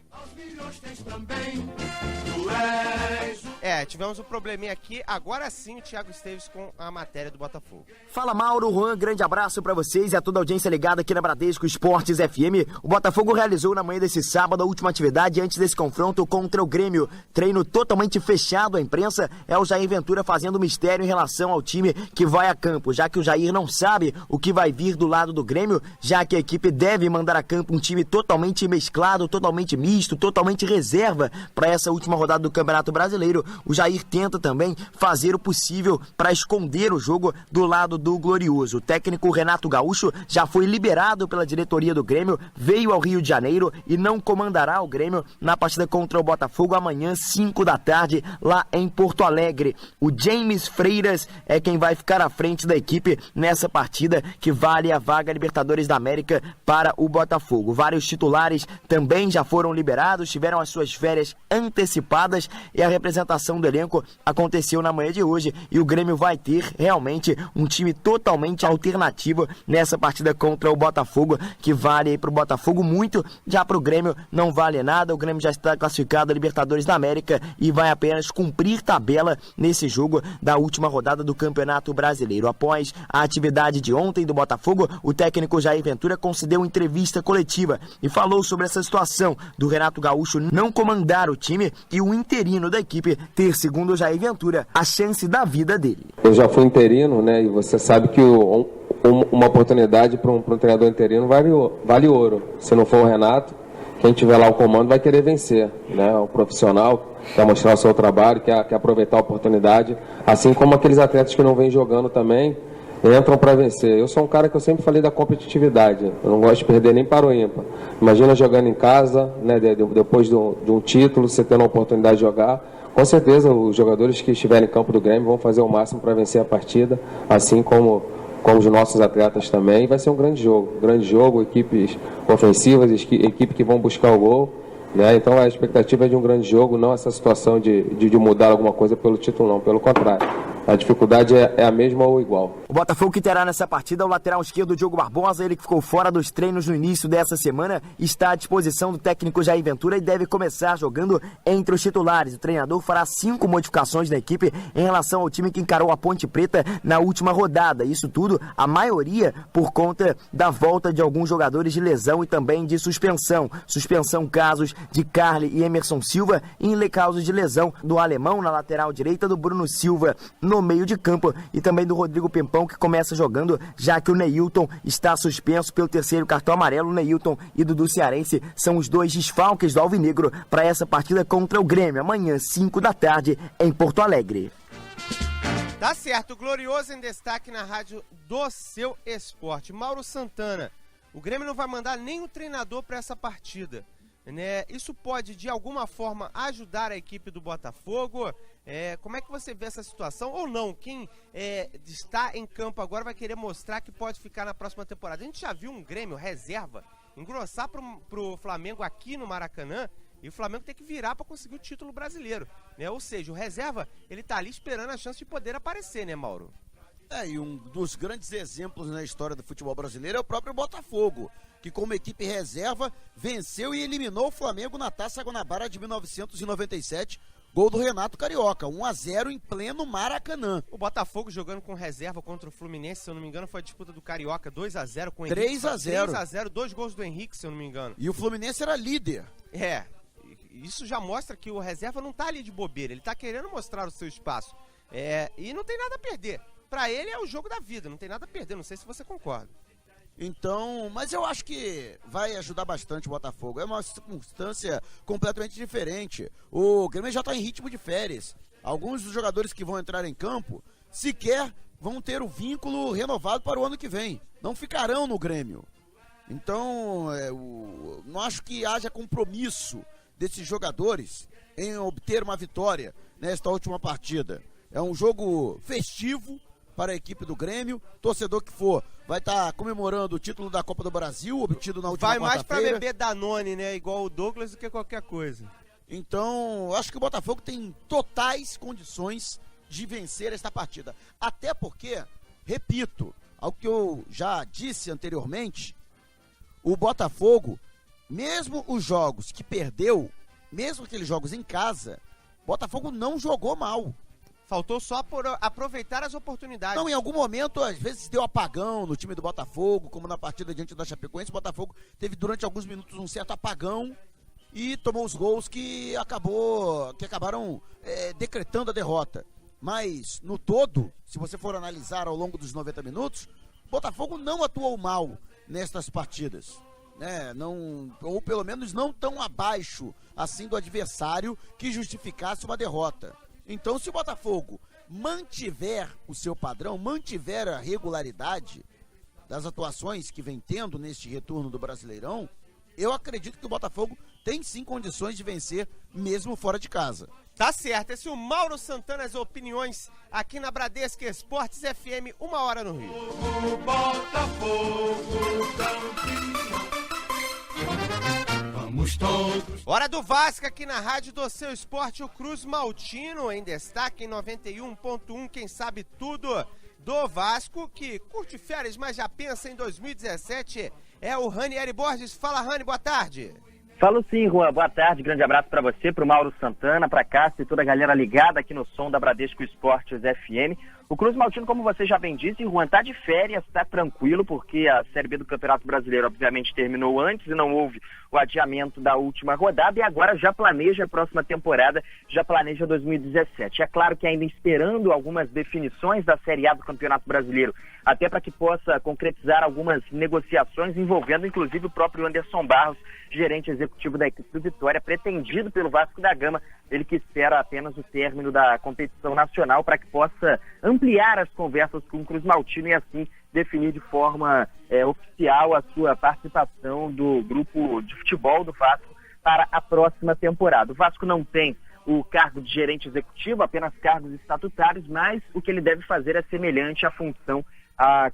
Tivemos um probleminha aqui. Agora sim o Thiago Esteves com a matéria do Botafogo. Fala, Mauro, Juan, grande abraço pra vocês e a toda a audiência ligada aqui na Bradesco Esportes FM. O Botafogo realizou na manhã desse sábado a última atividade antes desse confronto contra o Grêmio. Treino totalmente fechado à imprensa. É o Jair Ventura fazendo mistério em relação ao time que vai a campo, já que o Jair não sabe o que vai vir do lado do Grêmio, já que a equipe deve mandar a campo um time totalmente mesclado, totalmente misto, totalmente reserva para essa última rodada do Campeonato Brasileiro. O Jair tenta também fazer o possível para esconder o jogo do lado do Glorioso. O técnico Renato Gaúcho já foi liberado pela diretoria do Grêmio, veio ao Rio de Janeiro e não comandará o Grêmio na partida contra o Botafogo amanhã, 5 da tarde, lá em Porto Alegre. O James Freiras é quem vai ficar à frente da equipe nessa partida que vale a vaga Libertadores da América para o Botafogo. Vários titulares também já foram liberados, tiveram as suas férias antecipadas e a representação do elenco aconteceu na manhã de hoje e o Grêmio vai ter realmente um time totalmente alternativo nessa partida contra o Botafogo, que vale para o Botafogo muito, já para o Grêmio não vale nada. O Grêmio já está classificado a Libertadores da América e vai apenas cumprir tabela nesse jogo da última rodada do Campeonato Brasileiro. Após a atividade de ontem do Botafogo, o técnico Jair Ventura concedeu entrevista coletiva e falou sobre essa situação do Renato Gaúcho não comandar o time e o interino da equipe ter, segundo o Jair Ventura, a chance da vida dele. Eu já fui interino, né, e você sabe que uma oportunidade para um treinador interino vale ouro. Se não for o Renato, quem tiver lá o comando vai querer vencer, né, o profissional quer mostrar o seu trabalho, quer aproveitar a oportunidade, assim como aqueles atletas que não vêm jogando também, entram para vencer. Eu sou um cara que eu sempre falei da competitividade, eu não gosto de perder nem para o ímpar. Imagina jogando em casa, né, depois de um título, você tendo a oportunidade de jogar. Com certeza os jogadores que estiverem em campo do Grêmio vão fazer o máximo para vencer a partida, assim como os nossos atletas também. Vai ser um grande jogo, equipes ofensivas, equipe que vão buscar o gol, né? Então a expectativa é de um grande jogo, não essa situação de mudar alguma coisa pelo título, não, pelo contrário. A dificuldade é a mesma ou igual. O Botafogo que terá nessa partida o lateral esquerdo Diogo Barbosa, ele que ficou fora dos treinos no início dessa semana, está à disposição do técnico Jair Ventura e deve começar jogando entre os titulares. O treinador fará 5 modificações na equipe em relação ao time que encarou a Ponte Preta na última rodada. Isso tudo, a maioria, por conta da volta de alguns jogadores de lesão e também de suspensão. Suspensão casos de Carly e Emerson Silva e casos de lesão do alemão na lateral direita, do Bruno Silva no no meio de campo, e também do Rodrigo Pimpão, que começa jogando, já que o Neilton está suspenso pelo terceiro cartão amarelo. O Neilton e Dudu Cearense são os dois desfalques do Alvinegro para essa partida contra o Grêmio, amanhã, 5 da tarde, em Porto Alegre. Tá certo, Glorioso em destaque na rádio do Seu Esporte. Mauro Santana, o Grêmio não vai mandar nem o treinador para essa partida, né? Isso pode, de alguma forma, ajudar a equipe do Botafogo? Como é que você vê essa situação? Ou não? Quem está em campo agora vai querer mostrar que pode ficar na próxima temporada. A gente já viu um Grêmio reserva engrossar pro Flamengo aqui no Maracanã, e o Flamengo tem que virar para conseguir o título brasileiro, né? Ou seja, o reserva, ele tá ali esperando a chance de poder aparecer, né, Mauro? E um dos grandes exemplos na história do futebol brasileiro é o próprio Botafogo, que como equipe reserva venceu e eliminou o Flamengo na Taça Guanabara de 1997, gol do Renato Carioca, 1-0 em pleno Maracanã. O Botafogo jogando com reserva contra o Fluminense, se eu não me engano, foi a disputa do Carioca, 2-0 com o Henrique. 3-0, 2 gols do Henrique, se eu não me engano. E o Fluminense era líder. Isso já mostra que o reserva não tá ali de bobeira, ele tá querendo mostrar o seu espaço. E não tem nada a perder. Pra ele é o jogo da vida, não tem nada a perder, não sei se você concorda. Então, mas eu acho que vai ajudar bastante o Botafogo. É uma circunstância completamente diferente. O Grêmio já está em ritmo de férias. Alguns dos jogadores que vão entrar em campo sequer vão ter o vínculo renovado para o ano que vem. Não ficarão no Grêmio. Então, não acho que haja compromisso desses jogadores em obter uma vitória nesta última partida. É um jogo festivo para a equipe do Grêmio. Torcedor que for vai estar comemorando o título da Copa do Brasil, obtido na última quarta-feira. Vai mais para beber Danone, né? Igual o Douglas, do que qualquer coisa. Então, acho que o Botafogo tem totais condições de vencer esta partida. Até porque, repito, ao que eu já disse anteriormente, o Botafogo, mesmo os jogos que perdeu, mesmo aqueles jogos em casa, o Botafogo não jogou mal. Faltou só aproveitar as oportunidades. Não, em algum momento, às vezes deu apagão no time do Botafogo, como na partida diante da Chapecoense. O Botafogo teve durante alguns minutos um certo apagão e tomou os gols que acabaram decretando a derrota. Mas, no todo, se você for analisar ao longo dos 90 minutos, o Botafogo não atuou mal nestas partidas, né? Ou pelo menos não tão abaixo assim do adversário que justificasse uma derrota. Então, se o Botafogo mantiver o seu padrão, mantiver a regularidade das atuações que vem tendo neste retorno do Brasileirão, eu acredito que o Botafogo tem sim condições de vencer, mesmo fora de casa. Tá certo, esse é o Mauro Santana, as opiniões aqui na Bradesco Esportes FM, 1h no Rio. O Botafogo campeão. Vamos todos. Hora do Vasco aqui na rádio do Seu Esporte, o Cruz Maltino em destaque em 91.1, quem sabe tudo do Vasco, que curte férias, mas já pensa em 2017, é o Ranieri Borges. Fala, Rani, boa tarde. Falo sim, Juan, boa tarde, grande abraço para você, para o Mauro Santana, para Cássio e toda a galera ligada aqui no som da Bradesco Esportes FM. O Cruz Maltino, como você já bem disse, Juan, tá de férias, tá tranquilo, porque a Série B do Campeonato Brasileiro obviamente terminou antes e não houve o adiamento da última rodada, e agora já planeja a próxima temporada, já planeja 2017. É claro que ainda esperando algumas definições da Série A do Campeonato Brasileiro, até para que possa concretizar algumas negociações envolvendo inclusive o próprio Anderson Barros, gerente executivo da equipe do Vitória, pretendido pelo Vasco da Gama, ele que espera apenas o término da competição nacional para que possa ampliar as conversas com o Cruz Maltino e assim definir de forma oficial a sua participação do grupo de futebol do Vasco para a próxima temporada. O Vasco não tem o cargo de gerente executivo, apenas cargos estatutários, mas o que ele deve fazer é semelhante à função a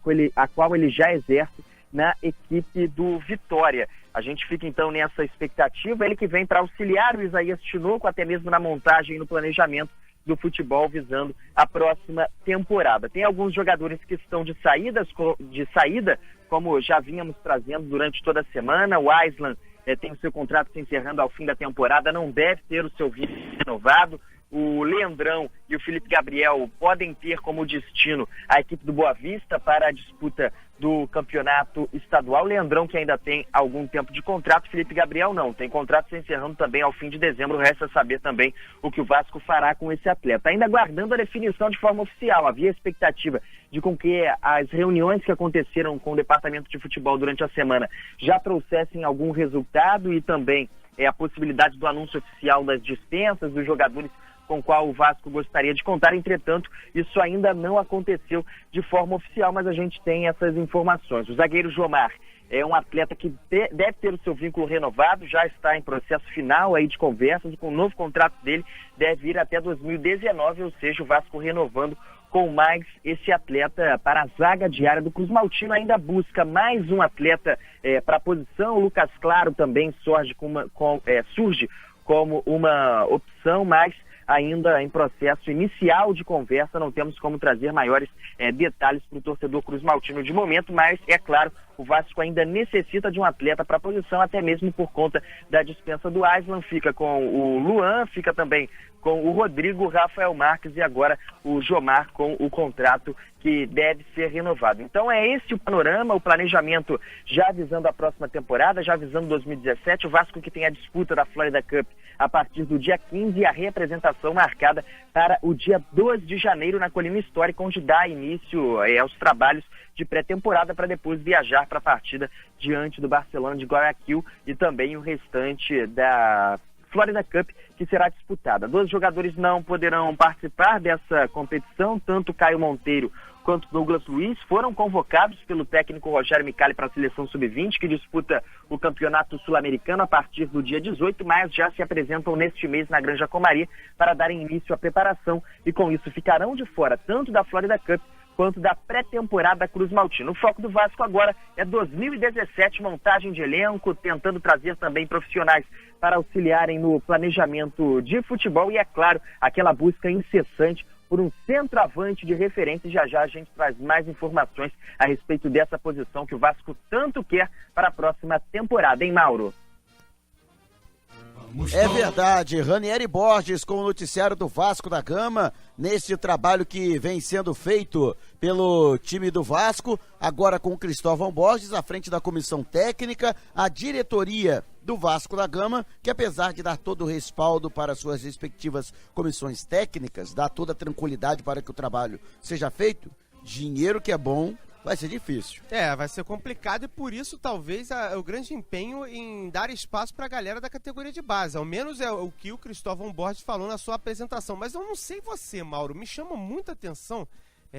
qual ele já exerce na equipe do Vitória. A gente fica então nessa expectativa, ele que vem para auxiliar o Isaías Tinoco, até mesmo na montagem e no planejamento do futebol visando a próxima temporada. Tem alguns jogadores que estão de saída, como já vínhamos trazendo durante toda a semana. O Aislan tem o seu contrato se encerrando ao fim da temporada, não deve ter o seu vínculo renovado. o Leandrão e o Felipe Gabriel podem ter como destino a equipe do Boa Vista para a disputa do campeonato estadual. Leandrão, que ainda tem algum tempo de contrato, Felipe Gabriel não, tem contrato se encerrando também ao fim de dezembro. Resta saber também o que o Vasco fará com esse atleta. Ainda aguardando a definição de forma oficial, havia expectativa de com que as reuniões que aconteceram com o departamento de futebol durante a semana já trouxessem algum resultado e também a possibilidade do anúncio oficial das dispensas dos jogadores com o qual o Vasco gostaria de contar. Entretanto, isso ainda não aconteceu de forma oficial, mas a gente tem essas informações. O zagueiro Jomar é um atleta que deve ter o seu vínculo renovado, já está em processo final aí de conversas, e com o novo contrato dele deve ir até 2019, ou seja, o Vasco renovando com mais esse atleta para a zaga diária do Cruz Maltino. Ainda busca mais um atleta para a posição. O Lucas Claro também surge como uma opção, mas ainda em processo inicial de conversa, não temos como trazer maiores detalhes para o torcedor Cruz Maltino de momento, mas é claro, o Vasco ainda necessita de um atleta para a posição, até mesmo por conta da dispensa do Aislan. Fica com o Luan, fica também com o Rodrigo, o Rafael Marques e agora o Jomar com o contrato que deve ser renovado. Então é esse o panorama, o planejamento já visando a próxima temporada, já visando 2017, o Vasco que tem a disputa da Florida Cup a partir do dia 15 e a representação marcada para o dia 2 de janeiro na Colina Histórica, onde dá início aos trabalhos de pré-temporada para depois viajar para a partida diante do Barcelona de Guayaquil e também o restante da Florida Cup, que será disputada. 12 jogadores não poderão participar dessa competição, tanto Caio Monteiro quanto Douglas Luiz foram convocados pelo técnico Rogério Micali para a seleção sub-20, que disputa o campeonato sul-americano a partir do dia 18, mas já se apresentam neste mês na Granja Comari para darem início à preparação e com isso ficarão de fora tanto da Florida Cup quanto da pré-temporada Cruz Maltino. O foco do Vasco agora é 2017, montagem de elenco, tentando trazer também profissionais para auxiliarem no planejamento de futebol e, é claro, aquela busca incessante por um centroavante de referência. Já já a gente traz mais informações a respeito dessa posição que o Vasco tanto quer para a próxima temporada, hein, Mauro? É verdade, Ranieri Borges com o noticiário do Vasco da Gama, nesse trabalho que vem sendo feito pelo time do Vasco, agora com o Cristóvão Borges à frente da comissão técnica, a diretoria do Vasco da Gama, que apesar de dar todo o respaldo para suas respectivas comissões técnicas, dá toda a tranquilidade para que o trabalho seja feito, dinheiro que é bom, vai ser difícil. Vai ser complicado e por isso talvez o grande empenho em dar espaço para a galera da categoria de base. Ao menos é o que o Cristóvão Borges falou na sua apresentação. Mas eu não sei você, Mauro, me chama muita atenção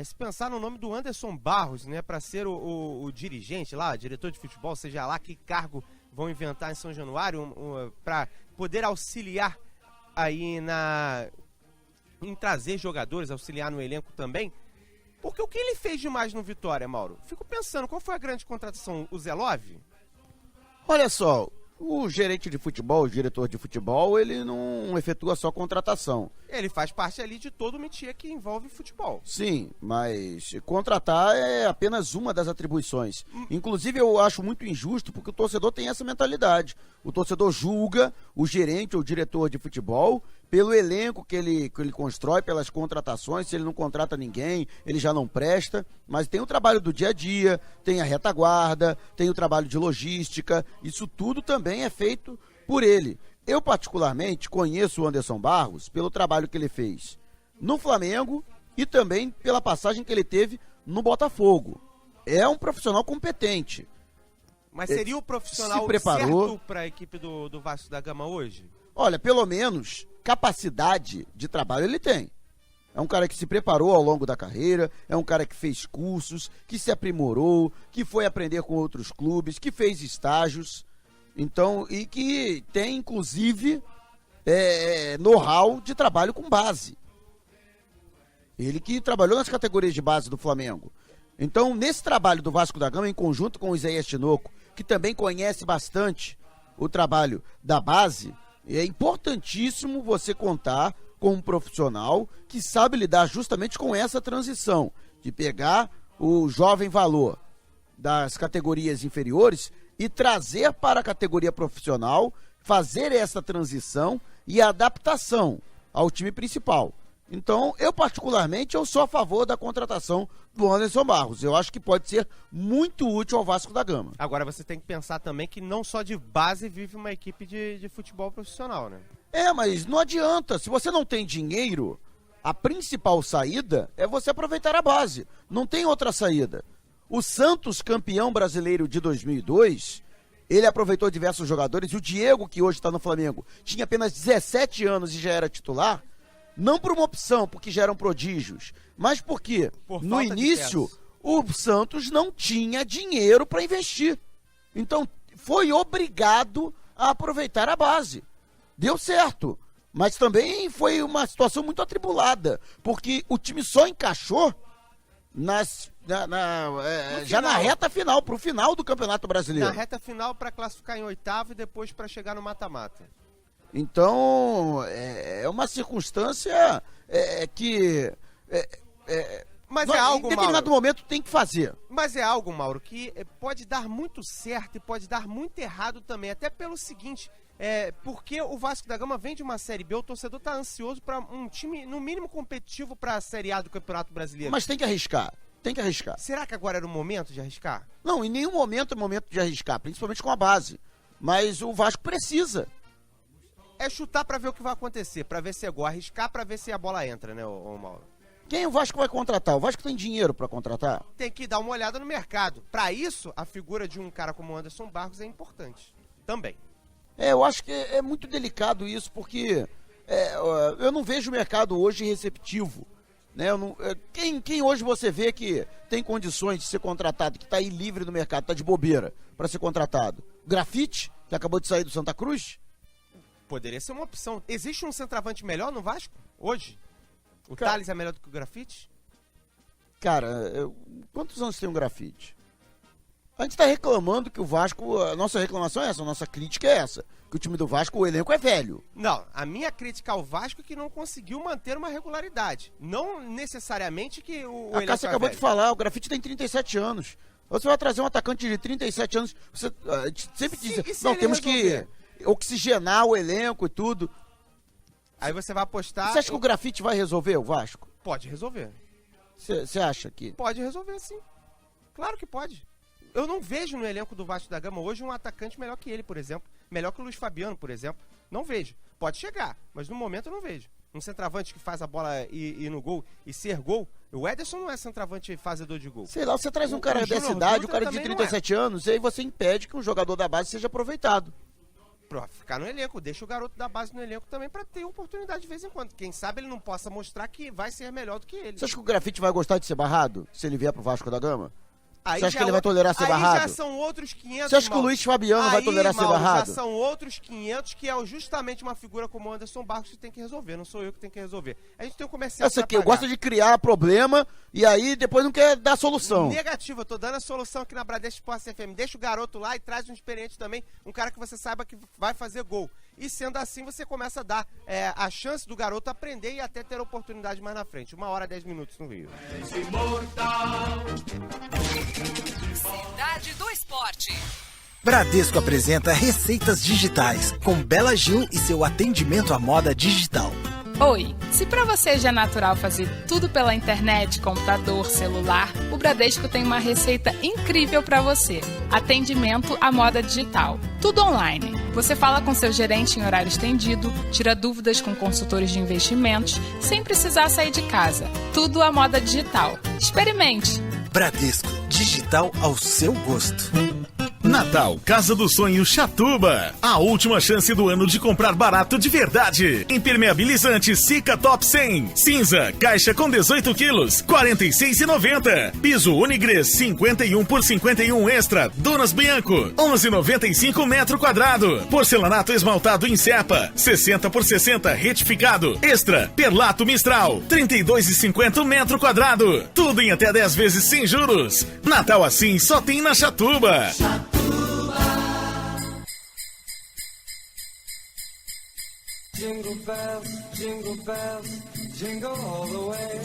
se pensar no nome do Anderson Barros, né, para ser o dirigente lá, diretor de futebol, seja lá que cargo vão inventar em São Januário, para poder auxiliar aí em trazer jogadores, auxiliar no elenco também. Porque o que ele fez demais no Vitória, Mauro? Fico pensando, qual foi a grande contratação? O Zelov? Olha só, o gerente de futebol, o diretor de futebol, ele não efetua só contratação. Ele faz parte ali de todo o métier que envolve futebol. Sim, mas contratar é apenas uma das atribuições. Inclusive eu acho muito injusto porque o torcedor tem essa mentalidade. O torcedor julga o gerente ou o diretor de futebol pelo elenco que ele constrói, pelas contratações. Se ele não contrata ninguém, ele já não presta. Mas tem o trabalho do dia a dia, tem a retaguarda, tem o trabalho de logística. Isso tudo também é feito por ele. Eu, particularmente, conheço o Anderson Barros pelo trabalho que ele fez no Flamengo e também pela passagem que ele teve no Botafogo. É um profissional competente. Mas seria o profissional certo para a equipe do Vasco da Gama hoje? Olha, pelo menos capacidade de trabalho ele tem. É um cara que se preparou ao longo da carreira, é um cara que fez cursos, que se aprimorou, que foi aprender com outros clubes, que fez estágios. Então, e que tem, inclusive, know-how de trabalho com base. Ele que trabalhou nas categorias de base do Flamengo. Então, nesse trabalho do Vasco da Gama, em conjunto com o Isaías Tinoco, que também conhece bastante o trabalho da base, é importantíssimo você contar com um profissional que sabe lidar justamente com essa transição, de pegar o jovem valor das categorias inferiores e trazer para a categoria profissional, fazer essa transição e adaptação ao time principal. Então, eu particularmente, eu sou a favor da contratação do Anderson Barros. Eu acho que pode ser muito útil ao Vasco da Gama. Agora você tem que pensar também que não só de base vive uma equipe de futebol profissional, né? Mas não adianta. Se você não tem dinheiro, a principal saída é você aproveitar a base. Não tem outra saída. O Santos, campeão brasileiro de 2002, ele aproveitou diversos jogadores. O Diego, que hoje está no Flamengo, tinha apenas 17 anos e já era titular. Não por uma opção, porque já eram prodígios, mas porque no início o Santos não tinha dinheiro para investir. Então foi obrigado a aproveitar a base. Deu certo, mas também foi uma situação muito atribulada, porque o time só encaixou já na reta final, pro final do Campeonato Brasileiro. Na reta final para classificar em oitavo e depois para chegar no mata-mata. Então, é uma circunstância Mas é algo, em determinado momento tem que fazer. Mas é algo, Mauro, que pode dar muito certo e pode dar muito errado também. Até pelo seguinte, porque o Vasco da Gama vem de uma Série B, o torcedor está ansioso para um time, no mínimo, competitivo para a Série A do Campeonato Brasileiro. Mas tem que arriscar. Tem que arriscar. Será que agora era o momento de arriscar? Não, em nenhum momento é momento de arriscar, principalmente com a base. Mas o Vasco precisa. É chutar pra ver o que vai acontecer, pra ver se é gol, arriscar pra ver se a bola entra, né, ô Mauro? Quem o Vasco vai contratar? O Vasco tem dinheiro pra contratar? Tem que dar uma olhada no mercado. Pra isso, a figura de um cara como o Anderson Barros é importante. Também. Eu acho que é muito delicado isso, porque eu não vejo o mercado hoje receptivo. Né? Quem hoje você vê que tem condições de ser contratado, que tá aí livre do mercado, tá de bobeira pra ser contratado? Grafite, que acabou de sair do Santa Cruz? Poderia ser uma opção. Existe um centroavante melhor no Vasco, hoje? O Thales é melhor do que o Grafite? Cara, quantos anos tem o Grafite? A gente tá reclamando que o Vasco, a nossa reclamação é essa, a nossa crítica é essa, que o time do Vasco, o elenco é velho. Não, a minha crítica ao Vasco é que não conseguiu manter uma regularidade. Não necessariamente que o elenco Cássia acabou de falar, o Grafite tem 37 anos. Você vai trazer um atacante de 37 anos, a gente sempre diz, não, temos que oxigenar o elenco e tudo. Aí você vai apostar... Você acha que o Grafite vai resolver o Vasco? Pode resolver. Você acha que... Pode resolver, sim. Claro que pode. Eu não vejo no elenco do Vasco da Gama hoje um atacante melhor que ele, por exemplo. Melhor que o Luiz Fabiano, por exemplo. Não vejo. Pode chegar, mas no momento eu não vejo. Um centroavante que faz a bola ir no gol e ser gol. O Ederson não é centroavante fazedor de gol. Sei lá, você traz um cara dessa idade, um cara de 37 anos, e aí você impede que um jogador da base seja aproveitado. Pra ficar no elenco, deixa o garoto da base no elenco também pra ter oportunidade de vez em quando. Quem sabe ele não possa mostrar que vai ser melhor do que ele. Você acha que o Grafite vai gostar de ser barrado, se ele vier pro Vasco da Gama? Aí você acha que ele vai tolerar ser barrado? Aí já são outros 500, Você acha que o Luiz Fabiano vai tolerar ser barrado? Já são outros 500 que é justamente uma figura como o Anderson Barros que tem que resolver. Não sou eu que tenho que resolver. A gente tem um comercial Essa aqui, gosta de criar problema e aí depois não quer dar solução. Negativo, eu tô dando a solução aqui na Bradesco Esportes FM. Deixa o garoto lá e traz um experiente também, um cara que você saiba que vai fazer gol. E sendo assim, você começa a dar a chance do garoto aprender e até ter oportunidade mais na frente. 1h10 no Rio. Cidade do Esporte. Bradesco apresenta Receitas Digitais, com Bela Gil e seu atendimento à moda digital. Oi, se pra você já é natural fazer tudo pela internet, computador, celular, o Bradesco tem uma receita incrível pra você. Atendimento à moda digital. Tudo online. Você fala com seu gerente em horário estendido, tira dúvidas com consultores de investimentos, sem precisar sair de casa. Tudo à moda digital. Experimente! Bradesco, digital ao seu gosto. Natal, Casa do Sonho Chatuba. A última chance do ano de comprar barato de verdade. Impermeabilizante Sica Top 100. Cinza, caixa com 18 quilos, R$ 46,90. Piso Unigres 51 por 51 extra, Donas Bianco, 11,95 metro quadrado. Porcelanato esmaltado em cepa, 60 por 60 retificado. Extra, Perlato Mistral, 32,50 metro quadrado. Tudo em até 10 vezes sem juros. Natal assim só tem na Chatuba. Jingle bells, jingle all the way.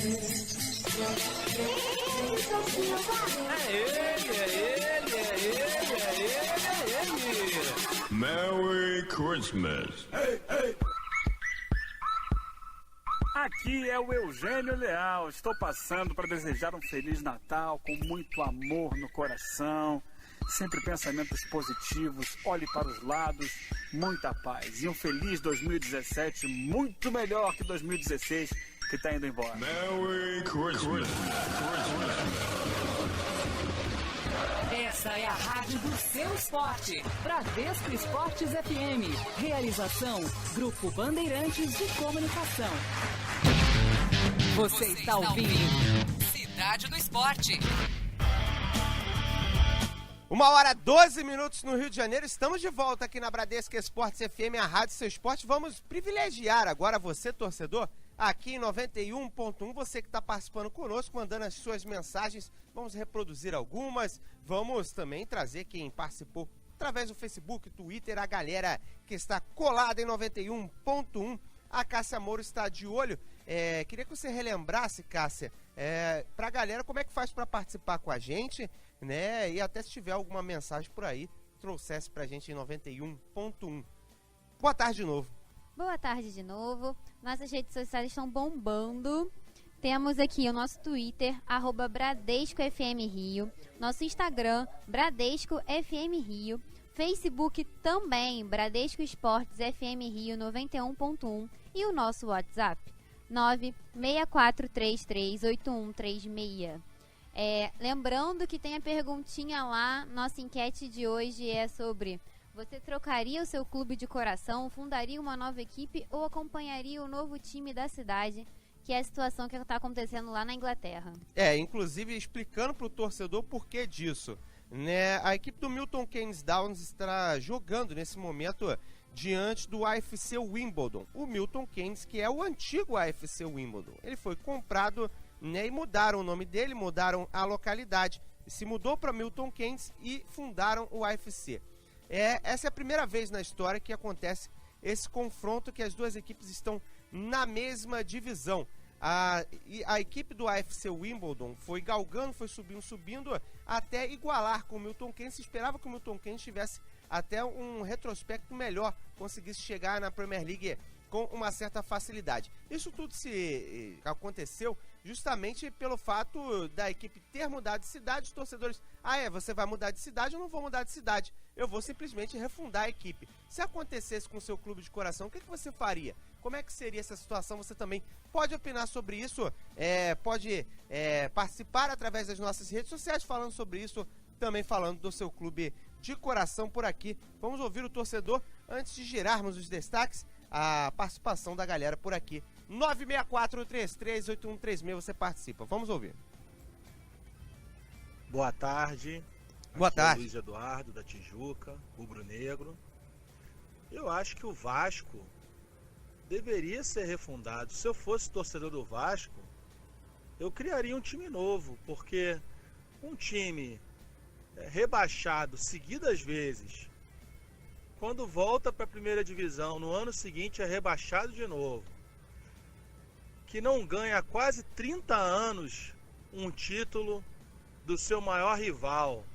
Merry Christmas. Hey, hey. Aqui é o Eugênio Leal. Estou passando para desejar um Feliz Natal com muito amor no coração, sempre pensamentos positivos, olhe para os lados, muita paz. E um feliz 2017, muito melhor que 2016, que está indo embora. Merry Christmas. Essa é a rádio do seu esporte. Bradesco Esportes FM. Realização, Grupo Bandeirantes de Comunicação. Você está ouvindo Cidade do Esporte. 1h12 no Rio de Janeiro, estamos de volta aqui na Bradesco Esportes FM, a Rádio Seu Esporte. Vamos privilegiar agora você, torcedor, aqui em 91.1, você que está participando conosco, mandando as suas mensagens, vamos reproduzir algumas, vamos também trazer quem participou através do Facebook, Twitter, a galera que está colada em 91.1, a Cássia Moura está de olho. Queria que você relembrasse, Cássia, pra galera como é que faz para participar com a gente, né? E até se tiver alguma mensagem por aí, trouxesse pra gente em 91.1. Boa tarde de novo. Boa tarde de novo. Nossas redes sociais estão bombando. Temos aqui o nosso Twitter, @BradescoFMRio, nosso Instagram, Bradesco FM Rio, Facebook também, Bradesco Esportes FM Rio 91.1 e o nosso WhatsApp, 964338136. Lembrando que tem a perguntinha lá, nossa enquete de hoje é sobre: você trocaria o seu clube de coração, fundaria uma nova equipe ou acompanharia o novo time da cidade, que é a situação que está acontecendo lá na Inglaterra? Inclusive explicando para o torcedor o porquê disso, né? A equipe do Milton Keynes Downs está jogando nesse momento diante do AFC Wimbledon. O Milton Keynes, que é o antigo AFC Wimbledon, ele foi comprado, né, e mudaram o nome dele, mudaram a localidade, se mudou para Milton Keynes e fundaram o AFC. Essa é a primeira vez na história que acontece esse confronto, que as duas equipes estão na mesma divisão. A equipe do AFC Wimbledon foi galgando, foi subindo até igualar com o Milton Keynes. Se esperava que o Milton Keynes tivesse até um retrospecto melhor, conseguisse chegar na Premier League com uma certa facilidade. Isso tudo se aconteceu justamente pelo fato da equipe ter mudado de cidade. Os torcedores, você vai mudar de cidade? Eu não vou mudar de cidade, eu vou simplesmente refundar a equipe. Se acontecesse com o seu clube de coração, o que você faria? Como é que seria essa situação? Você também pode opinar sobre isso, pode participar através das nossas redes sociais falando sobre isso, também falando do seu clube de coração por aqui. Vamos ouvir o torcedor antes de girarmos os destaques, a participação da galera por aqui. 964-338136, você participa. Vamos ouvir. Boa tarde. Boa tarde. É Luiz Eduardo, da Tijuca, rubro-negro. Eu acho que o Vasco deveria ser refundado. Se eu fosse torcedor do Vasco, eu criaria um time novo, porque um time rebaixado seguidas vezes, quando volta para a primeira divisão, no ano seguinte é rebaixado de novo, que não ganha há quase 30 anos um título do seu maior rival,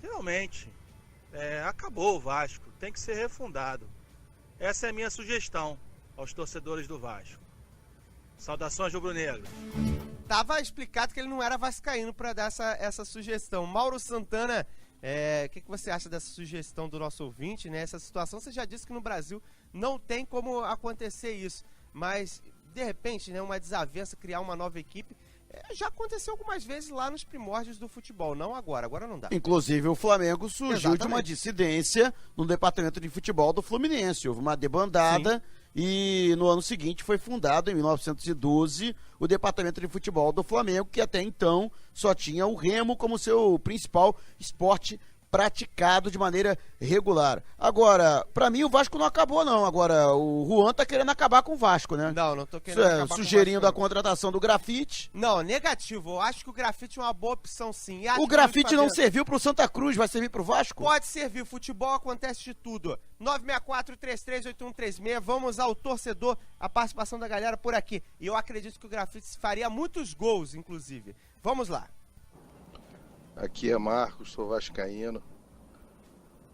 realmente acabou o Vasco, tem que ser refundado. Essa é a minha sugestão aos torcedores do Vasco. Saudações, rubro-negro. Tava explicado que ele não era vascaíno para dar essa sugestão. Mauro Santana, o que você acha dessa sugestão do nosso ouvinte, né? Essa situação, você já disse que no Brasil não tem como acontecer isso, mas de repente, né, uma desavença, criar uma nova equipe, já aconteceu algumas vezes lá nos primórdios do futebol, não agora não dá. Inclusive o Flamengo surgiu de uma dissidência no departamento de futebol do Fluminense, houve uma debandada. Sim. E no ano seguinte foi fundado, em 1912, o departamento de futebol do Flamengo, que até então só tinha o remo como seu principal esporte praticado de maneira regular. Agora, pra mim o Vasco não acabou não, agora o Juan tá querendo acabar com o Vasco, né? Não tô querendo acabar com o sugerindo Vasco, a contratação do Grafite. Não, negativo, eu acho que o Grafite é uma boa opção sim. O Grafite não serviu pro Santa Cruz, vai servir pro Vasco? Pode servir, futebol acontece de tudo. 964-338136, vamos ao torcedor, a participação da galera por aqui. E eu acredito que o Grafite faria muitos gols, inclusive. Vamos lá. Aqui é Marcos, sou vascaíno.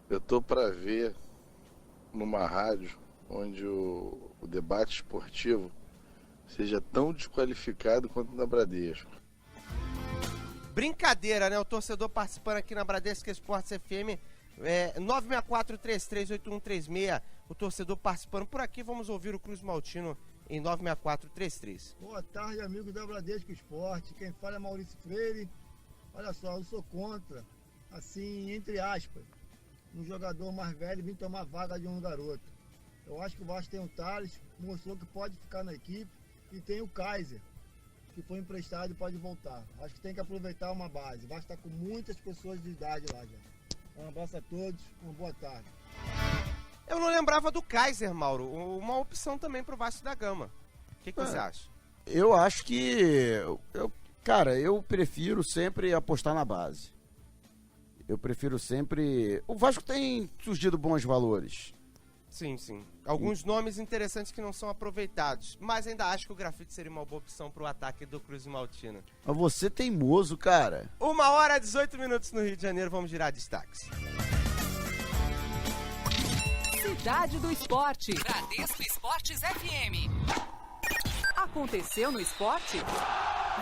Eu tô para ver numa rádio onde o debate esportivo seja tão desqualificado quanto na Bradesco. Brincadeira, né? O torcedor participando aqui na Bradesco Esportes FM, 964-338136. O torcedor participando por aqui. Vamos ouvir o Cruz Maltino em 96433. Boa tarde, amigo da Bradesco Esporte. Quem fala é Maurício Freire. Olha só, eu sou contra, assim, entre aspas, um jogador mais velho vir tomar vaga de um garoto. Eu acho que o Vasco tem o Thales, mostrou que pode ficar na equipe, e tem o Kaiser, que foi emprestado e pode voltar. Acho que tem que aproveitar uma base. O Vasco está com muitas pessoas de idade lá já. Um abraço a todos, uma boa tarde. Eu não lembrava do Kaiser, Mauro. Uma opção também pro Vasco da Gama. O que você acha? Eu acho que... eu prefiro sempre apostar na base. Eu prefiro sempre... O Vasco tem surgido bons valores. Sim, sim. Alguns nomes interessantes que não são aproveitados. Mas ainda acho que o Grafite seria uma boa opção pro ataque do Cruz Maltino. Mas você é teimoso, cara. 1h, 18 minutos no Rio de Janeiro. Vamos girar destaques. Cidade do Esporte. Bradesco Esportes FM. Aconteceu no esporte?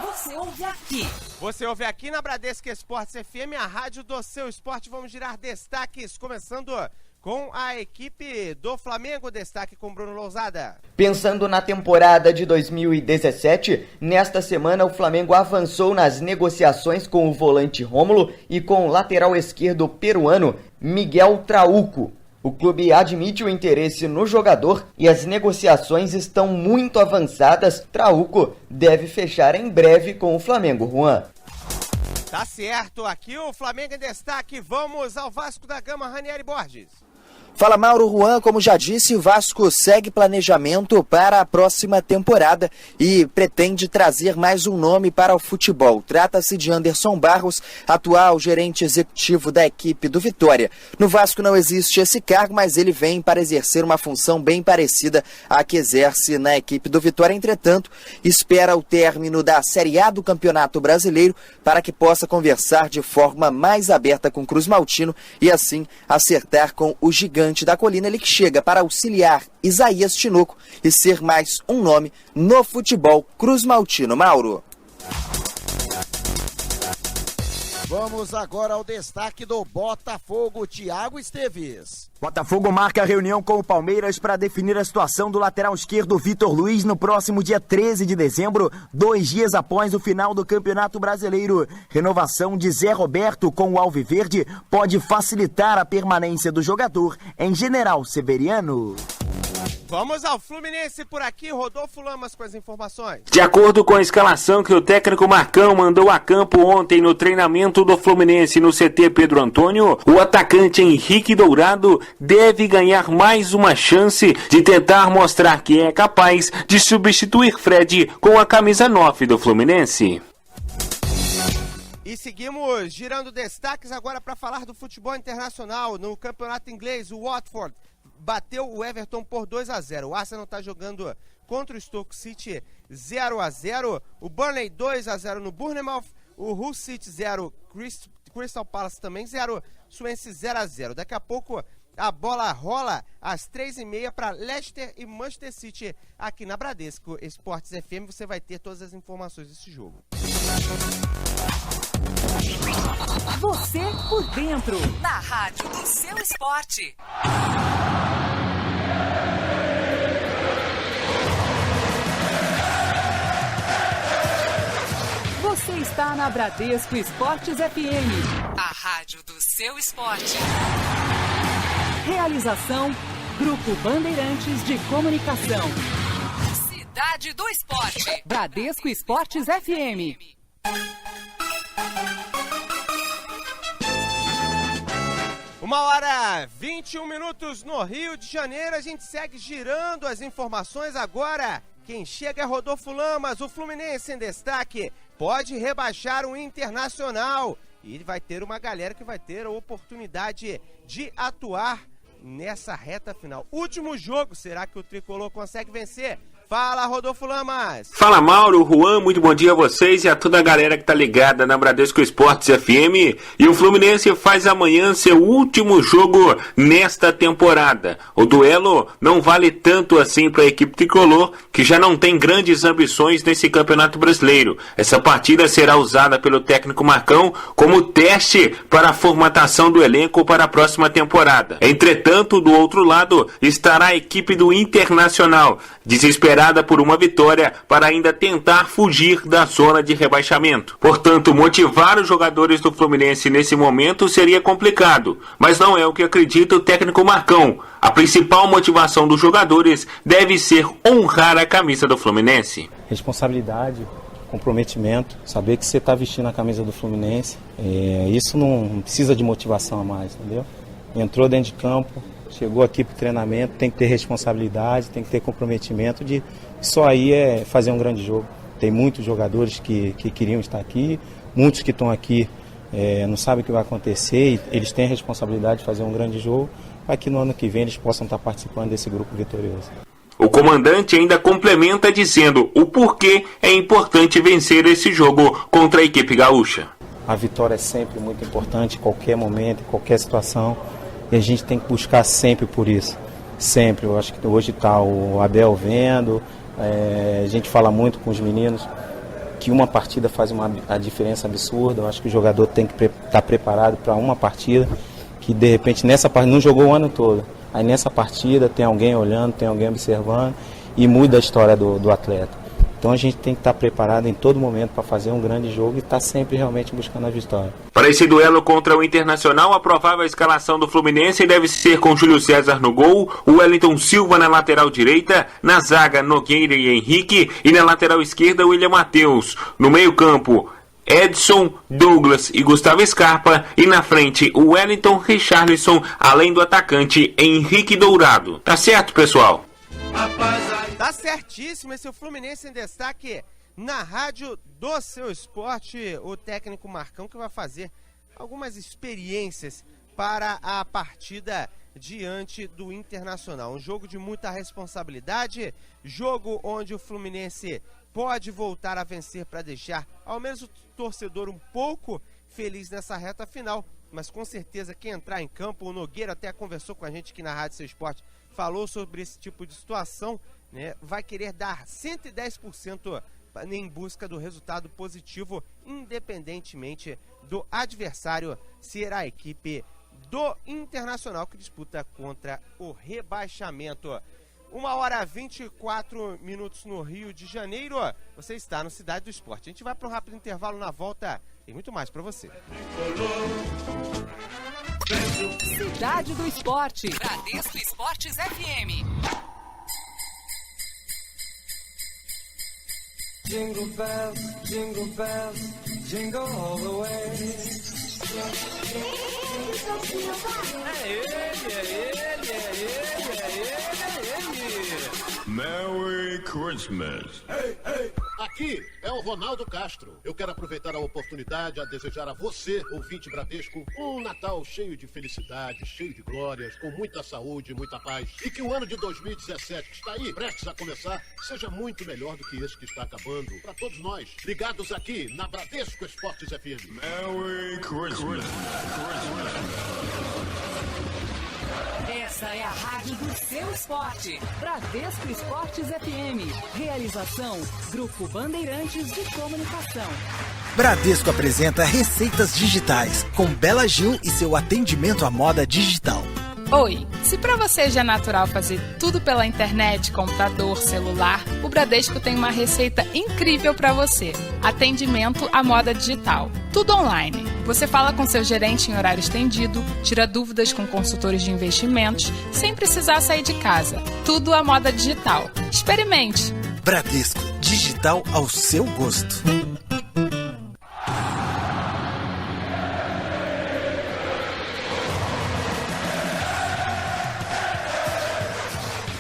Você ouve aqui. Você ouve aqui na Bradesco Esportes FM, a rádio do seu esporte. Vamos girar destaques, começando com a equipe do Flamengo. Destaque com Bruno Lousada. Pensando na temporada de 2017, nesta semana o Flamengo avançou nas negociações com o volante Rômulo e com o lateral esquerdo peruano Miguel Traúco. O clube admite o interesse no jogador e as negociações estão muito avançadas. Traúco deve fechar em breve com o Flamengo, Juan. Tá certo, aqui o Flamengo em destaque. Vamos ao Vasco da Gama, Ranieri Borges. Fala, Mauro. Juan, como já disse, o Vasco segue planejamento para a próxima temporada e pretende trazer mais um nome para o futebol. Trata-se de Anderson Barros, atual gerente executivo da equipe do Vitória. No Vasco não existe esse cargo, mas ele vem para exercer uma função bem parecida à que exerce na equipe do Vitória. Entretanto, espera o término da Série A do Campeonato Brasileiro para que possa conversar de forma mais aberta com Cruz Maltino e assim acertar com o gigante da colina, ele que chega para auxiliar Isaías Tinoco e ser mais um nome no futebol Cruz Maltino. Mauro. Vamos agora ao destaque do Botafogo, Thiago Esteves. Botafogo marca a reunião com o Palmeiras para definir a situação do lateral esquerdo Vitor Luiz no próximo dia 13 de dezembro, 2 dias após o final do Campeonato Brasileiro. Renovação de Zé Roberto com o Alviverde pode facilitar a permanência do jogador em General Severiano. Vamos ao Fluminense por aqui, Rodolfo Lamas com as informações. De acordo com a escalação que o técnico Marcão mandou a campo ontem no treinamento do Fluminense no CT Pedro Antônio, o atacante Henrique Dourado deve ganhar mais uma chance de tentar mostrar que é capaz de substituir Fred com a camisa 9 do Fluminense. E seguimos girando destaques agora para falar do futebol internacional. No campeonato inglês, o Watford bateu o Everton por 2-0. O Arsenal está jogando contra o Stoke City 0-0. O Burnley 2-0 no Bournemouth. O Hull City 0. Crystal Palace também 0. Swansea 0-0. Daqui a pouco a bola rola às 3h30 para Leicester e Manchester City aqui na Bradesco Esportes FM. Você vai ter todas as informações desse jogo. Você por dentro, na rádio do seu esporte. Você está na Bradesco Esportes FM, a rádio do seu esporte. Realização, Grupo Bandeirantes de Comunicação. Cidade do Esporte, Bradesco Esportes FM. 1h21 no Rio de Janeiro. A gente segue girando as informações agora. Quem chega é Rodolfo Lamas. O Fluminense em destaque pode rebaixar o Internacional. E vai ter uma galera que vai ter a oportunidade de atuar nessa reta final. Último jogo, será que o Tricolor consegue vencer? Fala, Rodolfo Lamas. Fala, Mauro, Juan, muito bom dia a vocês e a toda a galera que tá ligada na Bradesco Esportes FM. E o Fluminense faz amanhã seu último jogo nesta temporada. O duelo não vale tanto assim para a equipe tricolor, que já não tem grandes ambições nesse Campeonato Brasileiro. Essa partida será usada pelo técnico Marcão como teste para a formatação do elenco para a próxima temporada. Entretanto, do outro lado estará a equipe do Internacional, desesperada por uma vitória para ainda tentar fugir da zona de rebaixamento. Portanto, motivar os jogadores do Fluminense nesse momento seria complicado, mas não é o que acredita o técnico Marcão. A principal motivação dos jogadores deve ser honrar a camisa do Fluminense. Responsabilidade, comprometimento, saber que você está vestindo a camisa do Fluminense, isso não precisa de motivação a mais, entendeu? Entrou dentro de campo, chegou aqui para o treinamento, tem que ter responsabilidade, tem que ter comprometimento de só aí é fazer um grande jogo. Tem muitos jogadores que queriam estar aqui, muitos que estão aqui não sabem o que vai acontecer e eles têm a responsabilidade de fazer um grande jogo para que no ano que vem eles possam estar participando desse grupo vitorioso. O comandante ainda complementa dizendo o porquê é importante vencer esse jogo contra a equipe gaúcha. A vitória é sempre muito importante, em qualquer momento, em qualquer situação. E a gente tem que buscar sempre por isso. Sempre. Eu acho que hoje está o Abel vendo. A gente fala muito com os meninos que uma partida faz a diferença absurda. Eu acho que o jogador tem que estar preparado para uma partida que de repente nessa partida não jogou o ano todo. Aí nessa partida tem alguém olhando, tem alguém observando e muda a história do atleta. Então a gente tem que estar preparado em todo momento para fazer um grande jogo e estar sempre realmente buscando a vitória. Para esse duelo contra o Internacional, a provável escalação do Fluminense deve ser com Júlio César no gol, o Wellington Silva na lateral direita, na zaga Nogueira e Henrique e na lateral esquerda William Matheus. No meio-campo, Edson, Douglas e Gustavo Scarpa e na frente o Wellington, Richarlison, além do atacante Henrique Dourado. Tá certo, pessoal? Tá certíssimo, esse é o Fluminense em destaque na rádio do Seu Esporte, o técnico Marcão que vai fazer algumas experiências para a partida diante do Internacional. Um jogo de muita responsabilidade, jogo onde o Fluminense pode voltar a vencer para deixar ao menos o torcedor um pouco feliz nessa reta final, mas com certeza quem entrar em campo, o Nogueira até conversou com a gente aqui na Rádio Seu Esporte, falou sobre esse tipo de situação, né? Vai querer dar 110% em busca do resultado positivo, independentemente do adversário ser a equipe do Internacional que disputa contra o rebaixamento. 1h24 no Rio de Janeiro. Você está no Cidade do Esporte. A gente vai para um rápido intervalo, na volta tem muito mais para você. Cidade do Esporte. Bradesco Esportes FM. Jingle bells, jingle all the way. É ele. Merry Christmas. Hey, hey. Aqui é o Ronaldo Castro. Eu quero aproveitar a oportunidade a desejar a você, ouvinte Bradesco, um Natal cheio de felicidade, cheio de glórias, com muita saúde e muita paz. E que o ano de 2017, que está aí, prestes a começar, seja muito melhor do que esse que está acabando. Para todos nós, ligados aqui na Bradesco Esportes FM. Merry Christmas. Essa é a rádio do Seu Esporte. Bradesco Esportes FM. Realização, Grupo Bandeirantes de Comunicação. Bradesco apresenta Receitas Digitais, com Bela Gil e seu atendimento à moda digital. Oi, se para você já é natural fazer tudo pela internet, computador, celular, o Bradesco tem uma receita incrível para você. Atendimento à moda digital. Tudo online. Você fala com seu gerente em horário estendido, tira dúvidas com consultores de investimentos, sem precisar sair de casa. Tudo à moda digital. Experimente! Bradesco, digital ao seu gosto.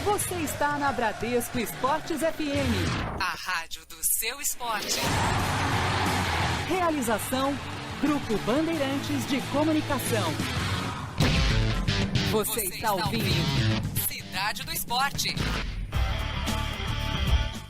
Você está na Bradesco Esportes FM, a rádio do seu esporte. Realização, Grupo Bandeirantes de Comunicação. Você está ouvindo Cidade do Esporte.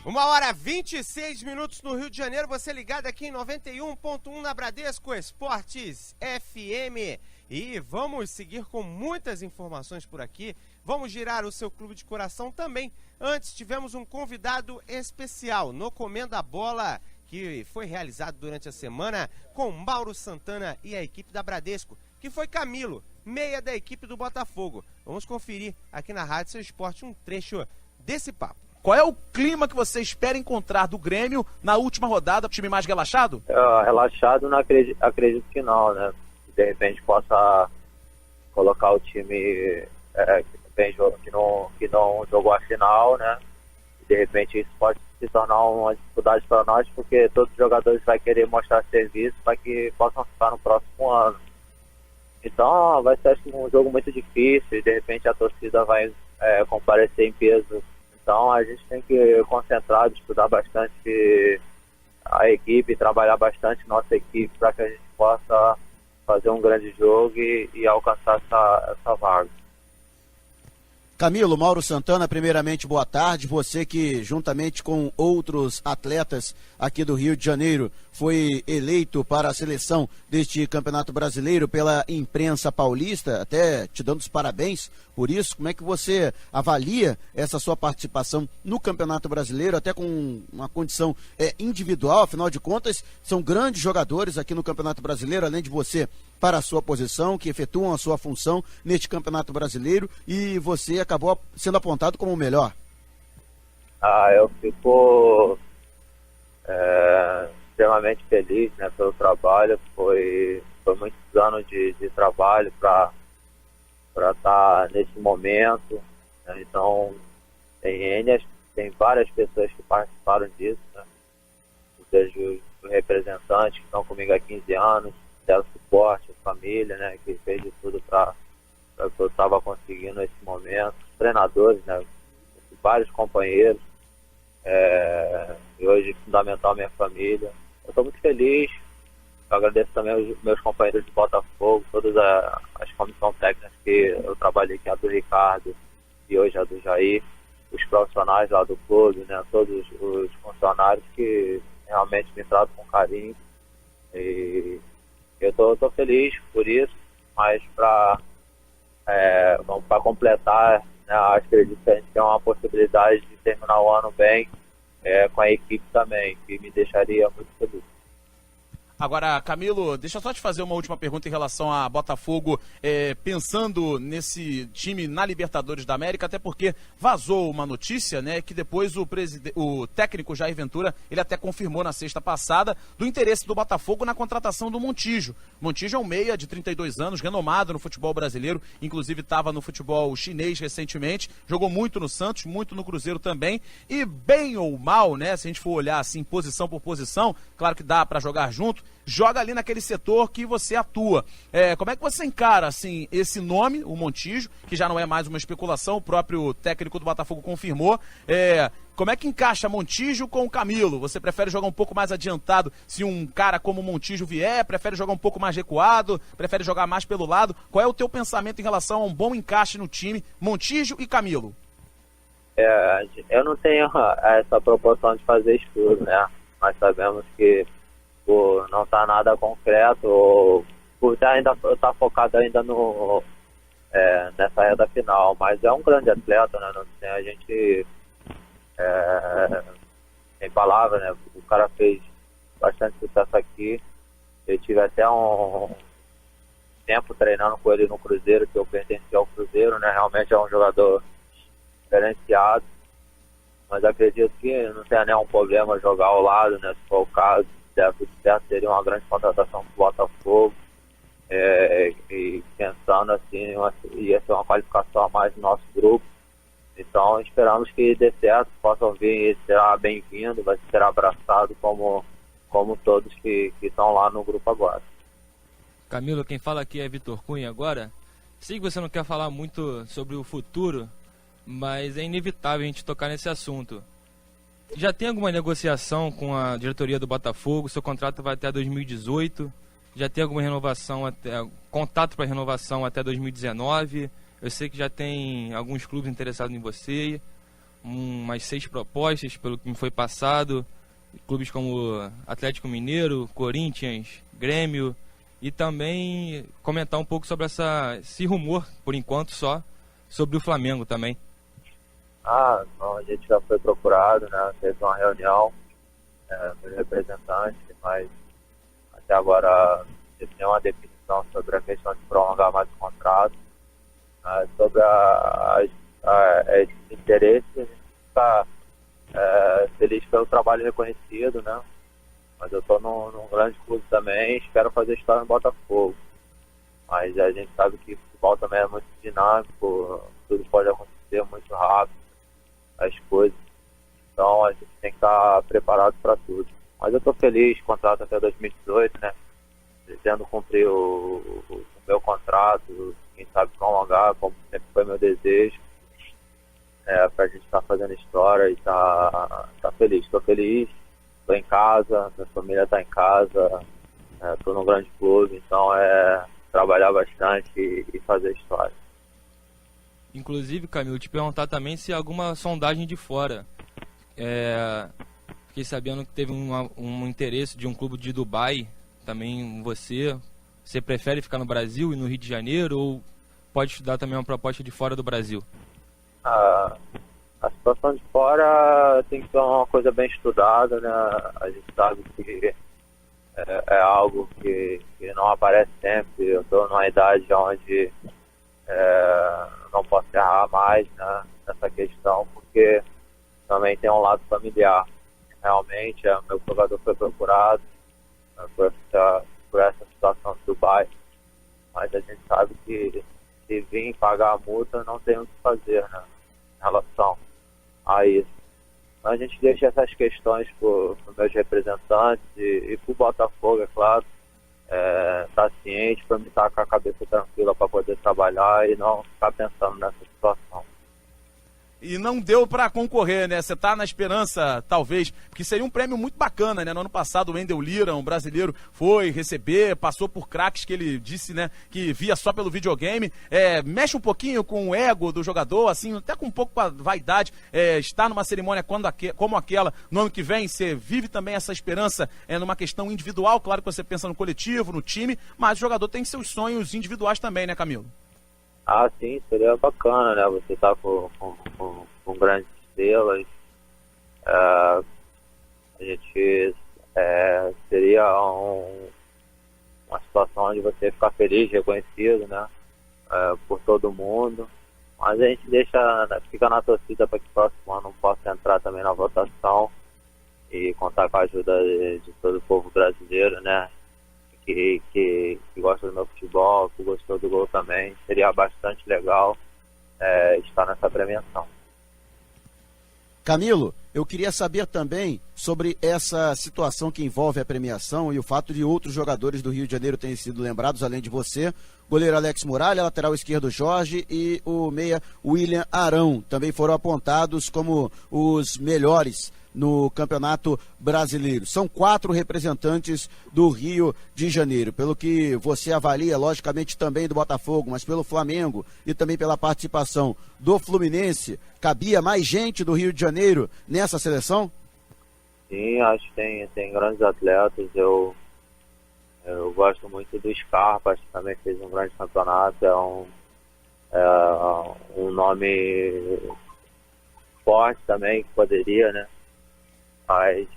1h26 no Rio de Janeiro, você ligado aqui em 91.1 na Bradesco Esportes FM. E vamos seguir com muitas informações por aqui. Vamos girar o seu clube de coração também. Antes, tivemos um convidado especial no Comendo a Bola, que foi realizado durante a semana com Mauro Santana e a equipe da Bradesco, que foi Camilo, meia da equipe do Botafogo. Vamos conferir aqui na Rádio Seu Esporte um trecho desse papo. Qual é o clima que você espera encontrar do Grêmio na última rodada? Time mais relaxado? Relaxado, não acredito que não, né? De repente possa colocar o time que não jogou a final, né? De repente isso pode se tornar uma dificuldade para nós, porque todos os jogadores vão querer mostrar serviço para que possam ficar no próximo ano. Então vai ser um jogo muito difícil e de repente a torcida vai comparecer em peso. Então a gente tem que concentrar, estudar bastante a equipe, trabalhar bastante nossa equipe para que a gente possa fazer um grande jogo e alcançar essa vaga. Camilo, Mauro Santana, primeiramente boa tarde. Você que, juntamente com outros atletas aqui do Rio de Janeiro, foi eleito para a seleção deste Campeonato Brasileiro pela imprensa paulista, até te dando os parabéns por isso. Como é que você avalia essa sua participação no Campeonato Brasileiro, até com uma condição individual? Afinal de contas, são grandes jogadores aqui no Campeonato Brasileiro, além de você, para a sua posição, que efetuam a sua função neste Campeonato Brasileiro, e você acabou sendo apontado como o melhor. Eu fico extremamente feliz, né, pelo trabalho. Foi muitos anos de trabalho para estar nesse momento, né? Então tem várias pessoas que participaram disso, né? Desde os representantes que estão comigo há 15 anos, deram suporte, a família, né, que fez de tudo para que eu estava conseguindo esse momento, os treinadores, né, vários companheiros, e hoje fundamental a minha família. Eu estou muito feliz, eu agradeço também aos meus companheiros de Botafogo, todas as comissões técnicas que eu trabalhei, que é a do Ricardo e hoje a do Jair, os profissionais lá do clube, né, todos os funcionários que realmente me tratam com carinho, e eu tô feliz por isso, mas para completar, né, acredito que a gente tem uma possibilidade de terminar o ano bem, com a equipe também, que me deixaria muito feliz. Agora, Camilo, deixa eu só te fazer uma última pergunta em relação a Botafogo, pensando nesse time na Libertadores da América, até porque vazou uma notícia, né, que depois o técnico Jair Ventura, ele até confirmou na sexta passada, do interesse do Botafogo na contratação do Montijo. Montijo é um meia de 32 anos, renomado no futebol brasileiro, inclusive estava no futebol chinês recentemente, jogou muito no Santos, muito no Cruzeiro também, e bem ou mal, né, se a gente for olhar assim, posição por posição, claro que dá para jogar junto, joga ali naquele setor que você atua. Como é que você encara, assim, esse nome, o Montijo, que já não é mais uma especulação, o próprio técnico do Botafogo confirmou. Como é que encaixa Montijo com o Camilo? Você prefere jogar um pouco mais adiantado se um cara como o Montijo vier? Prefere jogar um pouco mais recuado? Prefere jogar mais pelo lado? Qual é o teu pensamento em relação a um bom encaixe no time, Montijo e Camilo? Eu não tenho essa proporção de fazer estudo, né? Nós sabemos que por não estar nada concreto, ou por estar focado ainda nessa reta final, mas é um grande atleta, né? Não tem, a gente tem palavra, né? O cara fez bastante sucesso aqui. Eu tive até um tempo treinando com ele no Cruzeiro, que eu pertenci ao Cruzeiro, né? Realmente é um jogador diferenciado, mas acredito que não tenha nenhum problema jogar ao lado, né? Se for o caso, certo, seria uma grande contratação para o Botafogo, e pensando assim, ia ser uma qualificação a mais do nosso grupo. Então esperamos que dê certo, possam vir, e será bem-vindo, vai ser abraçado como todos que estão lá no grupo agora. Camilo, quem fala aqui é Vitor Cunha agora. Sei que você não quer falar muito sobre o futuro, mas é inevitável a gente tocar nesse assunto. Já tem alguma negociação com a diretoria do Botafogo? Seu contrato vai até 2018. Já tem alguma renovação, contato para renovação até 2019? Eu sei que já tem alguns clubes interessados em você, umas 6 propostas pelo que me foi passado. Clubes como Atlético Mineiro, Corinthians, Grêmio. E também comentar um pouco sobre esse rumor, por enquanto só, sobre o Flamengo também. Não, a gente já foi procurado, né? Teve uma reunião com os representantes, mas até agora não tem uma definição sobre a questão de prolongar mais o contrato. Sobre esse interesse, a gente está feliz pelo trabalho reconhecido, né? Mas eu estou num grande clube também, espero fazer história no Botafogo. Mas a gente sabe que o futebol também é muito dinâmico, tudo pode acontecer muito rápido, as coisas. Então a gente tem que estar preparado para tudo. Mas eu estou feliz, contrato até 2018, né? Pretendo cumprir o meu contrato, quem sabe prolongar, como sempre foi meu desejo. Para a gente estar fazendo história e tá feliz. Estou feliz, estou em casa, minha família está em casa, estou num grande clube, então trabalhar bastante e fazer história. Inclusive, Camilo, te perguntar também se há alguma sondagem de fora. Fiquei sabendo que teve um interesse de um clube de Dubai, também você prefere ficar no Brasil e no Rio de Janeiro, ou pode estudar também uma proposta de fora do Brasil? A situação de fora tem que ser uma coisa bem estudada, né? A gente sabe que é algo que não aparece sempre. Eu estou numa idade onde não posso errar mais, né, nessa questão, porque também tem um lado familiar. Realmente, meu jogador foi procurado por essa situação do Dubai, mas a gente sabe que se vir pagar a multa não tem o que fazer, né, em relação a isso. Então a gente deixa essas questões para os meus representantes e para o Botafogo, é claro, estar ciente, para me estar com a cabeça tranquila para poder trabalhar e não ficar pensando nessa situação. E não deu pra concorrer, né? Você tá na esperança, talvez, porque seria um prêmio muito bacana, né? No ano passado o Wendel Lira, um brasileiro, foi receber, passou por craques que ele disse, né, que via só pelo videogame. Mexe um pouquinho com o ego do jogador, assim, até com um pouco com a vaidade. Estar numa cerimônia como aquela no ano que vem, você vive também essa esperança numa questão individual. Claro que você pensa no coletivo, no time, mas o jogador tem seus sonhos individuais também, né, Camilo? Sim, seria bacana, né? Você tá com grandes estrelas. A gente seria uma situação onde você ficar feliz, reconhecido, né? Por todo mundo. Mas a gente fica na torcida para que o próximo ano possa entrar também na votação e contar com a ajuda de todo o povo brasileiro, né? Que gosta do meu futebol, que gostou do gol também. Seria bastante legal estar nessa premiação. Camilo, eu queria saber também sobre essa situação que envolve a premiação e o fato de outros jogadores do Rio de Janeiro terem sido lembrados, além de você. Goleiro Alex Muralha, lateral esquerdo Jorge e o meia William Arão também foram apontados como os melhores no Campeonato Brasileiro. São 4 representantes do Rio de Janeiro. Pelo que você avalia, logicamente também do Botafogo, mas pelo Flamengo e também pela participação do Fluminense, cabia mais gente do Rio de Janeiro nessa seleção? Sim, acho que tem grandes atletas. Eu gosto muito do Scarpa, acho que também fez um grande campeonato. Um nome forte também, que poderia, né? Mas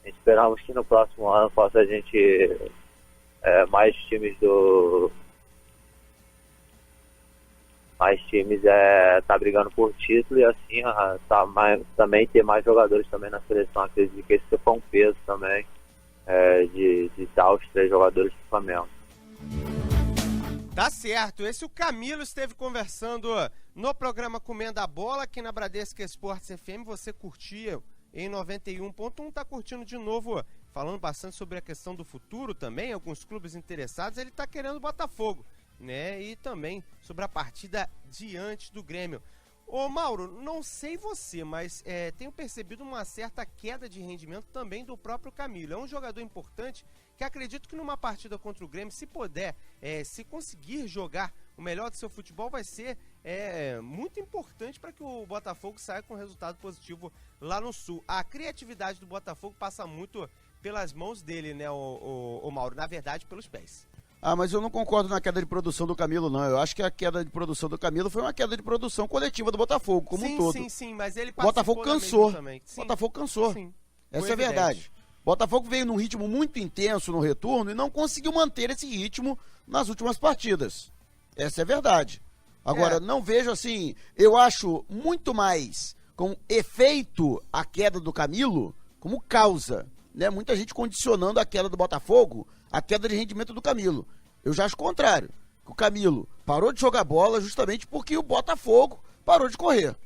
esperamos que no próximo ano possa a gente mais times tá brigando por título e assim também ter mais jogadores também na seleção. Acredito que esse foi um peso também de dar os 3 jogadores do Flamengo. Tá certo, esse o Camilo esteve conversando no programa Comendo a Bola aqui na Bradesco Esportes FM. Você curtia em 91.1, tá curtindo de novo, falando bastante sobre a questão do futuro também, alguns clubes interessados. Ele tá querendo o Botafogo, né? E também sobre a partida diante do Grêmio. Ô Mauro, não sei você, mas tenho percebido uma certa queda de rendimento também do próprio Camilo. É um jogador importante que acredito que numa partida contra o Grêmio, se puder, se conseguir jogar o melhor do seu futebol, vai ser muito importante para que o Botafogo saia com resultado positivo lá no Sul. A criatividade do Botafogo passa muito pelas mãos dele, né, o Mauro? Na verdade, pelos pés. Mas eu não concordo na queda de produção do Camilo, não. Eu acho que a queda de produção do Camilo foi uma queda de produção coletiva do Botafogo, como um todo. Sim, mas ele o Botafogo cansou. Sim. Botafogo cansou. Sim. Essa é a verdade. Botafogo veio num ritmo muito intenso no retorno e não conseguiu manter esse ritmo nas últimas partidas. Essa é a verdade. Agora, não vejo assim, eu acho muito mais com efeito a queda do Camilo como causa, né? Muita gente condicionando a queda do Botafogo, a queda de rendimento do Camilo. Eu já acho o contrário. O Camilo parou de jogar bola justamente porque o Botafogo parou de correr.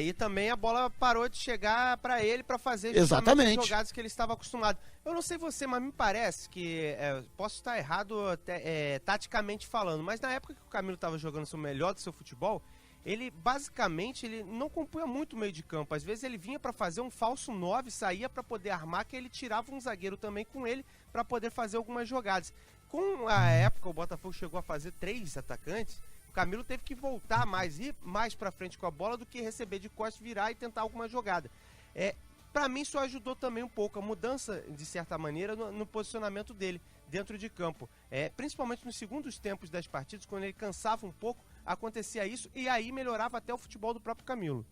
E também a bola parou de chegar para ele para fazer justamente as jogadas que ele estava acostumado. Eu não sei você, mas me parece que, posso estar errado taticamente falando, mas na época que o Camilo estava jogando o melhor do seu futebol, ele basicamente não compunha muito o meio de campo. Às vezes ele vinha para fazer um falso 9, saía para poder armar, que ele tirava um zagueiro também com ele para poder fazer algumas jogadas. Com a época, o Botafogo chegou a fazer 3 atacantes. O Camilo teve que voltar mais, ir mais pra frente com a bola do que receber de costas, virar e tentar alguma jogada. Pra mim isso ajudou também um pouco, a mudança, de certa maneira, no posicionamento dele dentro de campo. Principalmente nos segundos tempos das partidas, quando ele cansava um pouco, acontecia isso e aí melhorava até o futebol do próprio Camilo.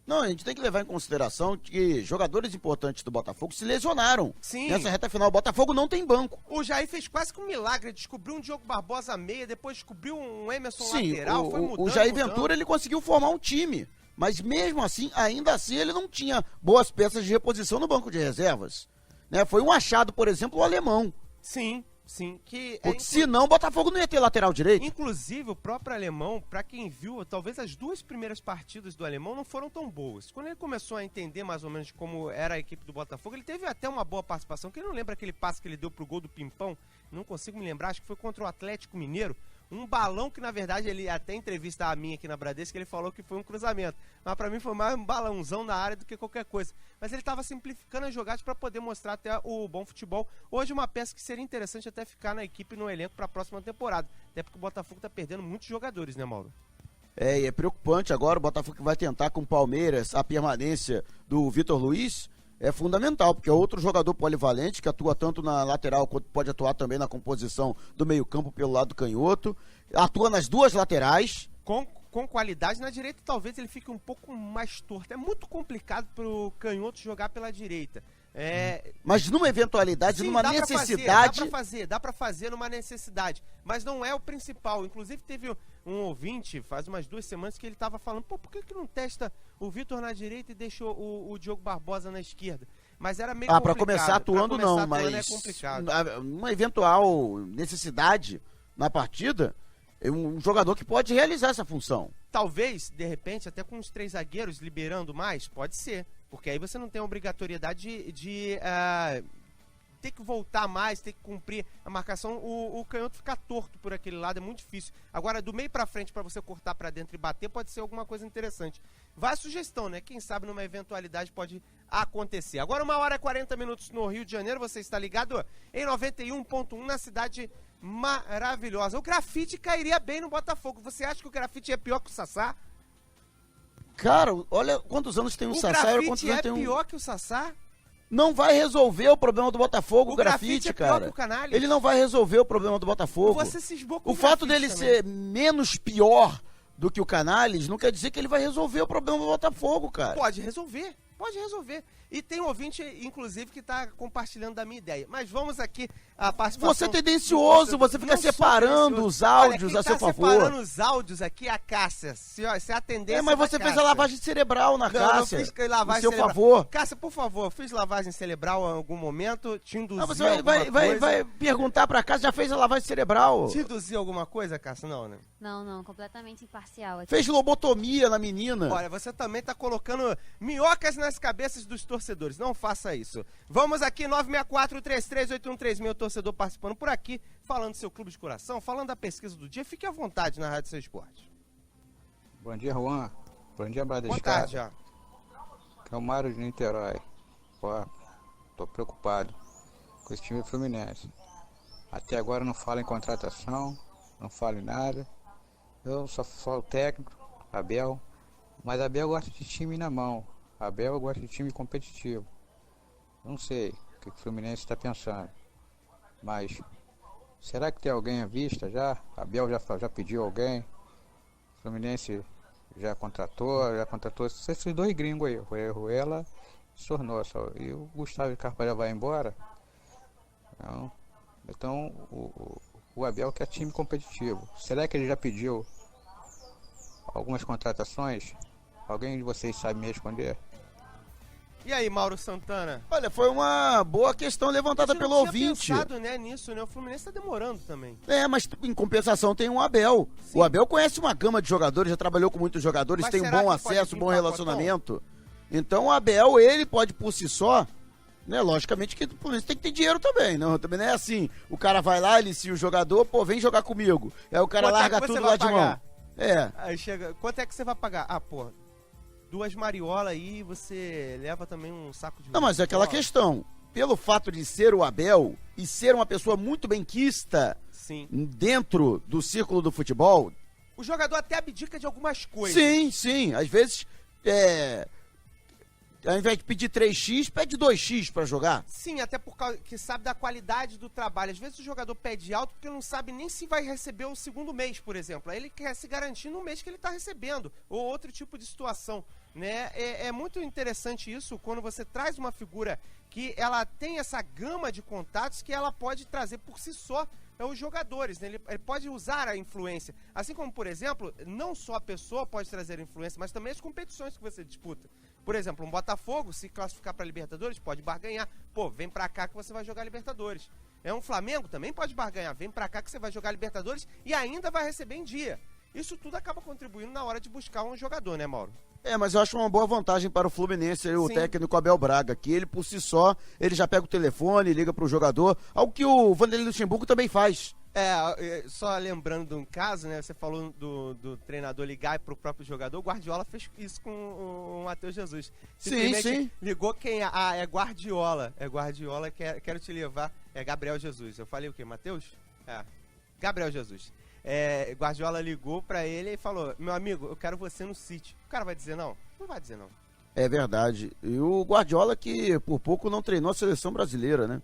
Não, a gente tem que levar em consideração que jogadores importantes do Botafogo se lesionaram. Sim. Nessa reta final, o Botafogo não tem banco. O Jair fez quase que um milagre, descobriu um Diogo Barbosa meia, depois descobriu um Emerson Sim, lateral, foi mudando. O Jair Ventura, ele conseguiu formar um time, mas mesmo assim, ainda assim, ele não tinha boas peças de reposição no banco de reservas. Né? Foi um achado, por exemplo, o alemão. Sim. Que senão o Botafogo não ia ter lateral direito. Inclusive, o próprio alemão, pra quem viu, talvez as 2 primeiras partidas do alemão não foram tão boas. Quando ele começou a entender mais ou menos como era a equipe do Botafogo, ele teve até uma boa participação. Quem não lembra aquele passe que ele deu pro gol do Pimpão? Não consigo me lembrar, acho que foi contra o Atlético Mineiro. Um balão que, na verdade, ele até entrevista a minha aqui na Bradesco, ele falou que foi um cruzamento. Mas pra mim foi mais um balãozão na área do que qualquer coisa. Mas ele tava simplificando as jogadas para poder mostrar até o bom futebol. Hoje uma peça que seria interessante até ficar na equipe, no elenco para a próxima temporada. Até porque o Botafogo tá perdendo muitos jogadores, né, Mauro? E é preocupante agora, o Botafogo vai tentar com o Palmeiras a permanência do Vitor Luiz. É fundamental, porque é outro jogador polivalente que atua tanto na lateral quanto pode atuar também na composição do meio-campo pelo lado canhoto. Atua nas 2 laterais. Com qualidade na direita, talvez ele fique um pouco mais torto. É muito complicado pro canhoto jogar pela direita. Mas numa eventualidade, sim, numa necessidade... Dá pra fazer numa necessidade, mas não é o principal. Inclusive teve um ouvinte, faz umas 2 semanas, que ele tava falando, por que não testa o Vitor na direita e deixa o Diogo Barbosa na esquerda? Mas era meio complicado. Pra começar atuando não, mas é complicado. Uma eventual necessidade na partida, é um jogador que pode realizar essa função. Talvez, de repente, até com os 3 zagueiros liberando mais, pode ser. Porque aí você não tem a obrigatoriedade de ter que voltar mais, ter que cumprir a marcação. O canhoto ficar torto por aquele lado é muito difícil. Agora, do meio pra frente, pra você cortar pra dentro e bater, pode ser alguma coisa interessante. Vai a sugestão, né? Quem sabe numa eventualidade pode acontecer. Agora 1h40 no Rio de Janeiro, você está ligado em 91.1 na cidade maravilhosa. O Grafite cairia bem no Botafogo. Você acha que o Grafite é pior que o Sassá? Cara, olha quantos anos tem o Sassá. O Grafite é pior que o Sassá? Não vai resolver o problema do Botafogo, o Grafite, cara. Que ele não vai resolver o problema do Botafogo. Você se esbocou o fato dele também ser menos pior do que o Canales não quer dizer que ele vai resolver o problema do Botafogo, cara. Pode resolver. E tem um ouvinte, inclusive, que está compartilhando da minha ideia. Mas vamos aqui a participação... Você é tendencioso, você fica separando os áudios a seu favor. Separando os áudios aqui é a Cássia. Se a tendência mas você fez a lavagem cerebral na Cássia. Não fiz lavagem cerebral. Favor. Cássia, por favor, fiz lavagem cerebral em algum momento? Te induziu você vai perguntar pra Cássia, já fez a lavagem cerebral? Te induziu alguma coisa, Cássia? Não, né? Não, completamente imparcial. Aqui. Fez lobotomia na menina. Olha, você também tá colocando minhocas nas cabeças dos torcedores. Não faça isso. Vamos aqui, 964-338136, o torcedor participando por aqui, falando do seu clube de coração, falando da pesquisa do dia. Fique à vontade na Rádio Seu Esporte. Bom dia, Juan. Bom dia, Bradesco. Boa tarde, já. Que é o Mário de Niterói. Pô, tô preocupado com esse time do Fluminense. Até agora não fala em contratação, não fala em nada. Eu só falo técnico, Abel. Mas Abel gosta de time na mão. Abel gosta de time competitivo. Não sei o que o Fluminense está pensando. Mas será que tem alguém à vista já? Abel já pediu alguém? O Fluminense já contratou esses dois gringos aí, o Ruela e o Sornosa. E o Gustavo Carvalho vai embora? Então o Abel quer time competitivo. Será que ele já pediu algumas contratações? Alguém de vocês sabe me responder? E aí, Mauro Santana? Olha, foi uma boa questão levantada pelo ouvinte. Eu não tinha pensado, né, nisso, né? O Fluminense tá demorando também. Mas em compensação tem um Abel. Sim. O Abel conhece uma gama de jogadores, já trabalhou com muitos jogadores, mas tem um bom acesso, um bom relacionamento. Então o Abel, ele pode por si só, né? Logicamente que o Fluminense tem que ter dinheiro também, não? Também não é assim, o cara vai lá, alicia o jogador, pô, vem jogar comigo. Aí o cara larga tudo lá de mão. Aí chega, quanto é que você vai pagar? Ah, pô, 2 mariolas aí, você leva também um saco de... Não, mas é aquela questão, pelo fato de ser o Abel e ser uma pessoa muito benquista, sim, dentro do círculo do futebol... O jogador até abdica de algumas coisas. Sim, às vezes, ao invés de pedir 3x, pede 2x pra jogar. Sim, até por causa que sabe da qualidade do trabalho. Às vezes o jogador pede alto porque não sabe nem se vai receber o segundo mês, por exemplo. Aí ele quer se garantir no mês que ele tá recebendo, ou outro tipo de situação, né? É muito interessante isso, quando você traz uma figura que ela tem essa gama de contatos que ela pode trazer por si só os jogadores, né? Ele pode usar a influência. Assim como, por exemplo, não só a pessoa pode trazer influência, mas também as competições que você disputa. Por exemplo, um Botafogo, se classificar para Libertadores, pode barganhar. Pô, vem pra cá que você vai jogar Libertadores. Um Flamengo também pode barganhar. Vem pra cá que você vai jogar Libertadores e ainda vai receber em dia. Isso tudo acaba contribuindo na hora de buscar um jogador, né, Mauro? Mas eu acho uma boa vantagem para o Fluminense, o técnico Abel Braga, que ele, por si só, ele já pega o telefone, liga pro jogador, algo que o Vanderlei Luxemburgo também faz. Só lembrando de um caso, né, você falou do treinador ligar pro próprio jogador, o Guardiola fez isso com o Matheus Jesus. Sim. Ligou quem? É Guardiola. É Guardiola, quero te levar. É Gabriel Jesus. Eu falei o quê, Matheus? Gabriel Jesus. Guardiola ligou pra ele e falou, meu amigo, eu quero você no City. O cara vai dizer não? Não vai dizer não. É verdade. E o Guardiola que por pouco não treinou a seleção brasileira, né?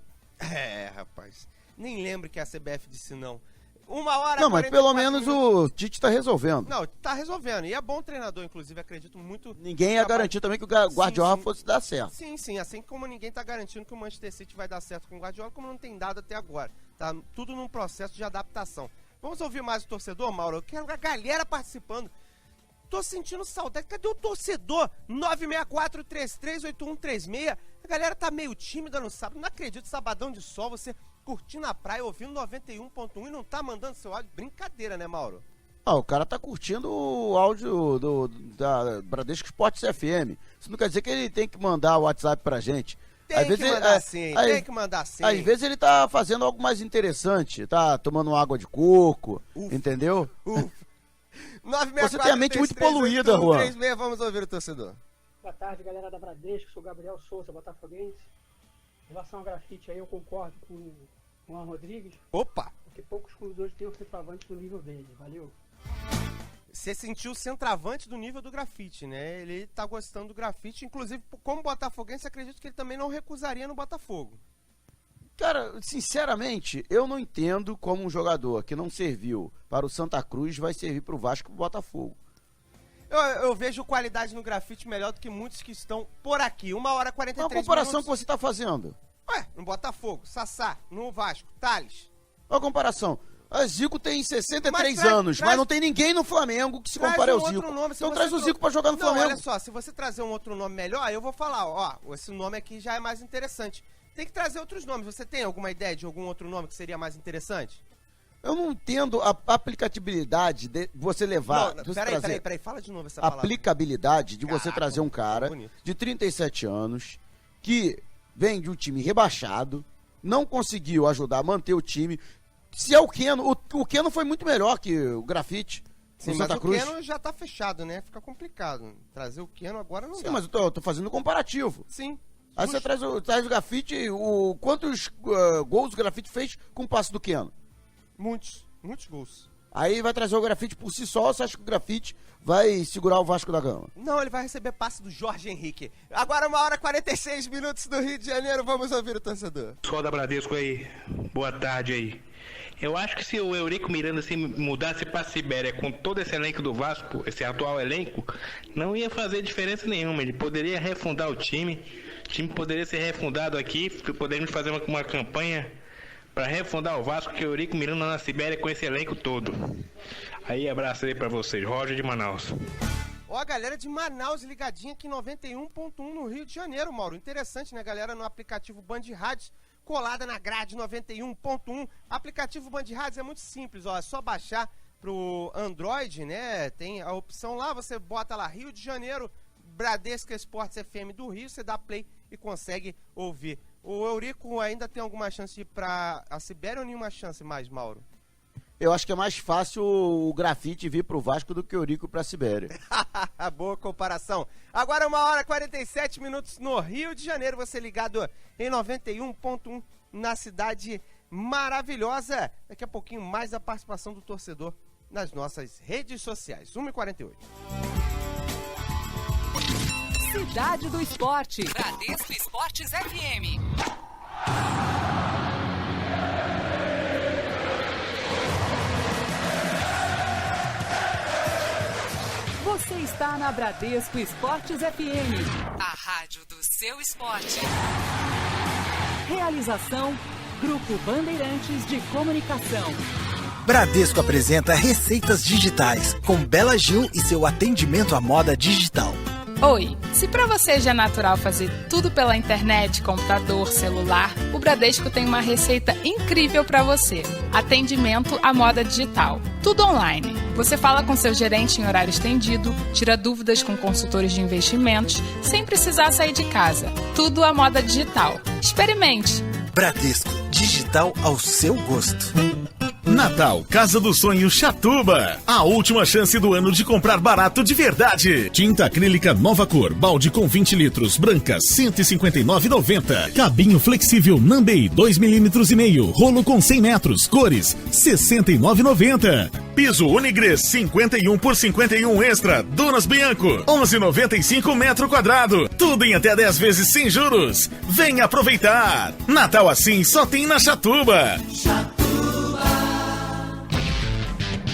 Rapaz. Nem lembro que a CBF disse não. 1h44. Não, mas pelo menos o Tite tá resolvendo. Não, tá resolvendo. E é bom treinador, inclusive, acredito muito. Ninguém ia garantir também que o Guardiola fosse dar certo. Sim. Assim como ninguém tá garantindo que o Manchester City vai dar certo com o Guardiola, como não tem dado até agora. Tá tudo num processo de adaptação. Vamos ouvir mais o torcedor, Mauro? Eu quero a galera participando. Tô sentindo saudade. Cadê o torcedor? 964-338136. A galera tá meio tímida no sábado. Não acredito, sabadão de sol, você curtindo a praia, ouvindo 91.1 e não tá mandando seu áudio. Brincadeira, né, Mauro? O cara tá curtindo o áudio da Bradesco Esportes FM. Isso não quer dizer que ele tem que mandar o WhatsApp pra gente. Tem que mandar sim. Às vezes ele tá fazendo algo mais interessante. Tá tomando água de coco, entendeu? 964, você tem a mente muito poluída, Juan. 36, vamos ouvir o torcedor. Boa tarde, galera da Bradesco. Sou Gabriel Souza, botafoguense. Em relação ao grafite aí, eu concordo com o Juan Rodrigues. Opa! Porque poucos clubes hoje têm um centroavante do nível dele. Valeu. Você sentiu o centroavante do nível do grafite, né? Ele tá gostando do grafite. Inclusive, como botafoguense, acredito que ele também não recusaria no Botafogo. Cara, sinceramente, eu não entendo como um jogador que não serviu para o Santa Cruz vai servir para o Vasco e para o Botafogo. Eu vejo qualidade no grafite melhor do que muitos que estão por aqui. 1h43 minutos. Uma comparação que você está fazendo. No Botafogo, Sassá, no Vasco, Thales. Uma comparação. A Zico tem 63 anos, mas não tem ninguém no Flamengo que se compare ao Zico. Então traz o Zico pra jogar no Flamengo. Olha só, se você trazer um outro nome melhor, eu vou falar, esse nome aqui já é mais interessante. Tem que trazer outros nomes. Você tem alguma ideia de algum outro nome que seria mais interessante? Eu não entendo a aplicabilidade de você levar... Peraí, fala de novo essa palavra. Aplicabilidade de você trazer um cara de 37 anos que vem de um time rebaixado, não conseguiu ajudar a manter o time... Se é o Keno, o Keno foi muito melhor que o grafite. Sim, mas o Keno já tá fechado, né? Fica complicado. Trazer o Keno agora não dá. Sim, mas eu tô fazendo um comparativo. Sim. Aí você traz o grafite, quantos gols o grafite fez com o passe do Keno? Muitos gols. Aí vai trazer o Grafite por si só, ou você acha que o Grafite vai segurar o Vasco da Gama? Não, ele vai receber passe do Jorge Henrique. Agora 1h46 do Rio de Janeiro, vamos ouvir o torcedor. Pessoal da Bradesco aí, boa tarde aí. Eu acho que se o Eurico Miranda se mudasse para a Sibéria com todo esse elenco do Vasco, esse atual elenco, não ia fazer diferença nenhuma. Ele poderia refundar o time poderia ser refundado aqui, poderíamos fazer uma campanha para refundar o Vasco, que o Eurico Miranda na Sibéria com esse elenco todo. Aí, abraço aí para vocês, Roger de Manaus. Ó, a galera de Manaus ligadinha aqui em 91.1 no Rio de Janeiro, Mauro. Interessante, né, galera, no aplicativo Band Rádios, colada na grade 91.1. Aplicativo Band Rádios é muito simples, ó, é só baixar pro Android, né, tem a opção lá, você bota lá Rio de Janeiro, Bradesco Esportes FM do Rio, você dá play e consegue ouvir. O Eurico ainda tem alguma chance de ir pra a Sibéria ou nenhuma chance mais, Mauro? Eu acho que é mais fácil o Grafite vir pro Vasco do que o Eurico pra Sibéria. Boa comparação. Agora 1h47 no Rio de Janeiro, você ligado em 91.1 na cidade maravilhosa. Daqui a pouquinho mais a participação do torcedor nas nossas redes sociais. 1h48. Cidade do Esporte. Bradesco Esportes FM. Você está na Bradesco Esportes FM. A rádio do seu esporte. Realização: Grupo Bandeirantes de Comunicação. Bradesco apresenta Receitas Digitais, com Bela Gil e seu atendimento à moda digital. Oi, se para você já é natural fazer tudo pela internet, computador, celular, o Bradesco tem uma receita incrível para você. Atendimento à moda digital. Tudo online. Você fala com seu gerente em horário estendido, tira dúvidas com consultores de investimentos, sem precisar sair de casa. Tudo à moda digital. Experimente! Bradesco, digital ao seu gosto. Natal, Casa do Sonho Chatuba. A última chance do ano de comprar barato de verdade. Tinta acrílica nova cor, balde com 20 litros, branca, R$ 159,90. Cabinho flexível Nambei, 2,5 mm, rolo com 100 metros, cores, R$ 69,90. Piso Unigres, 51 por 51 extra, Dunas Bianco, 11,95 metro quadrado. Tudo em até 10 vezes sem juros. Venha aproveitar. Natal assim só tem na Chatuba.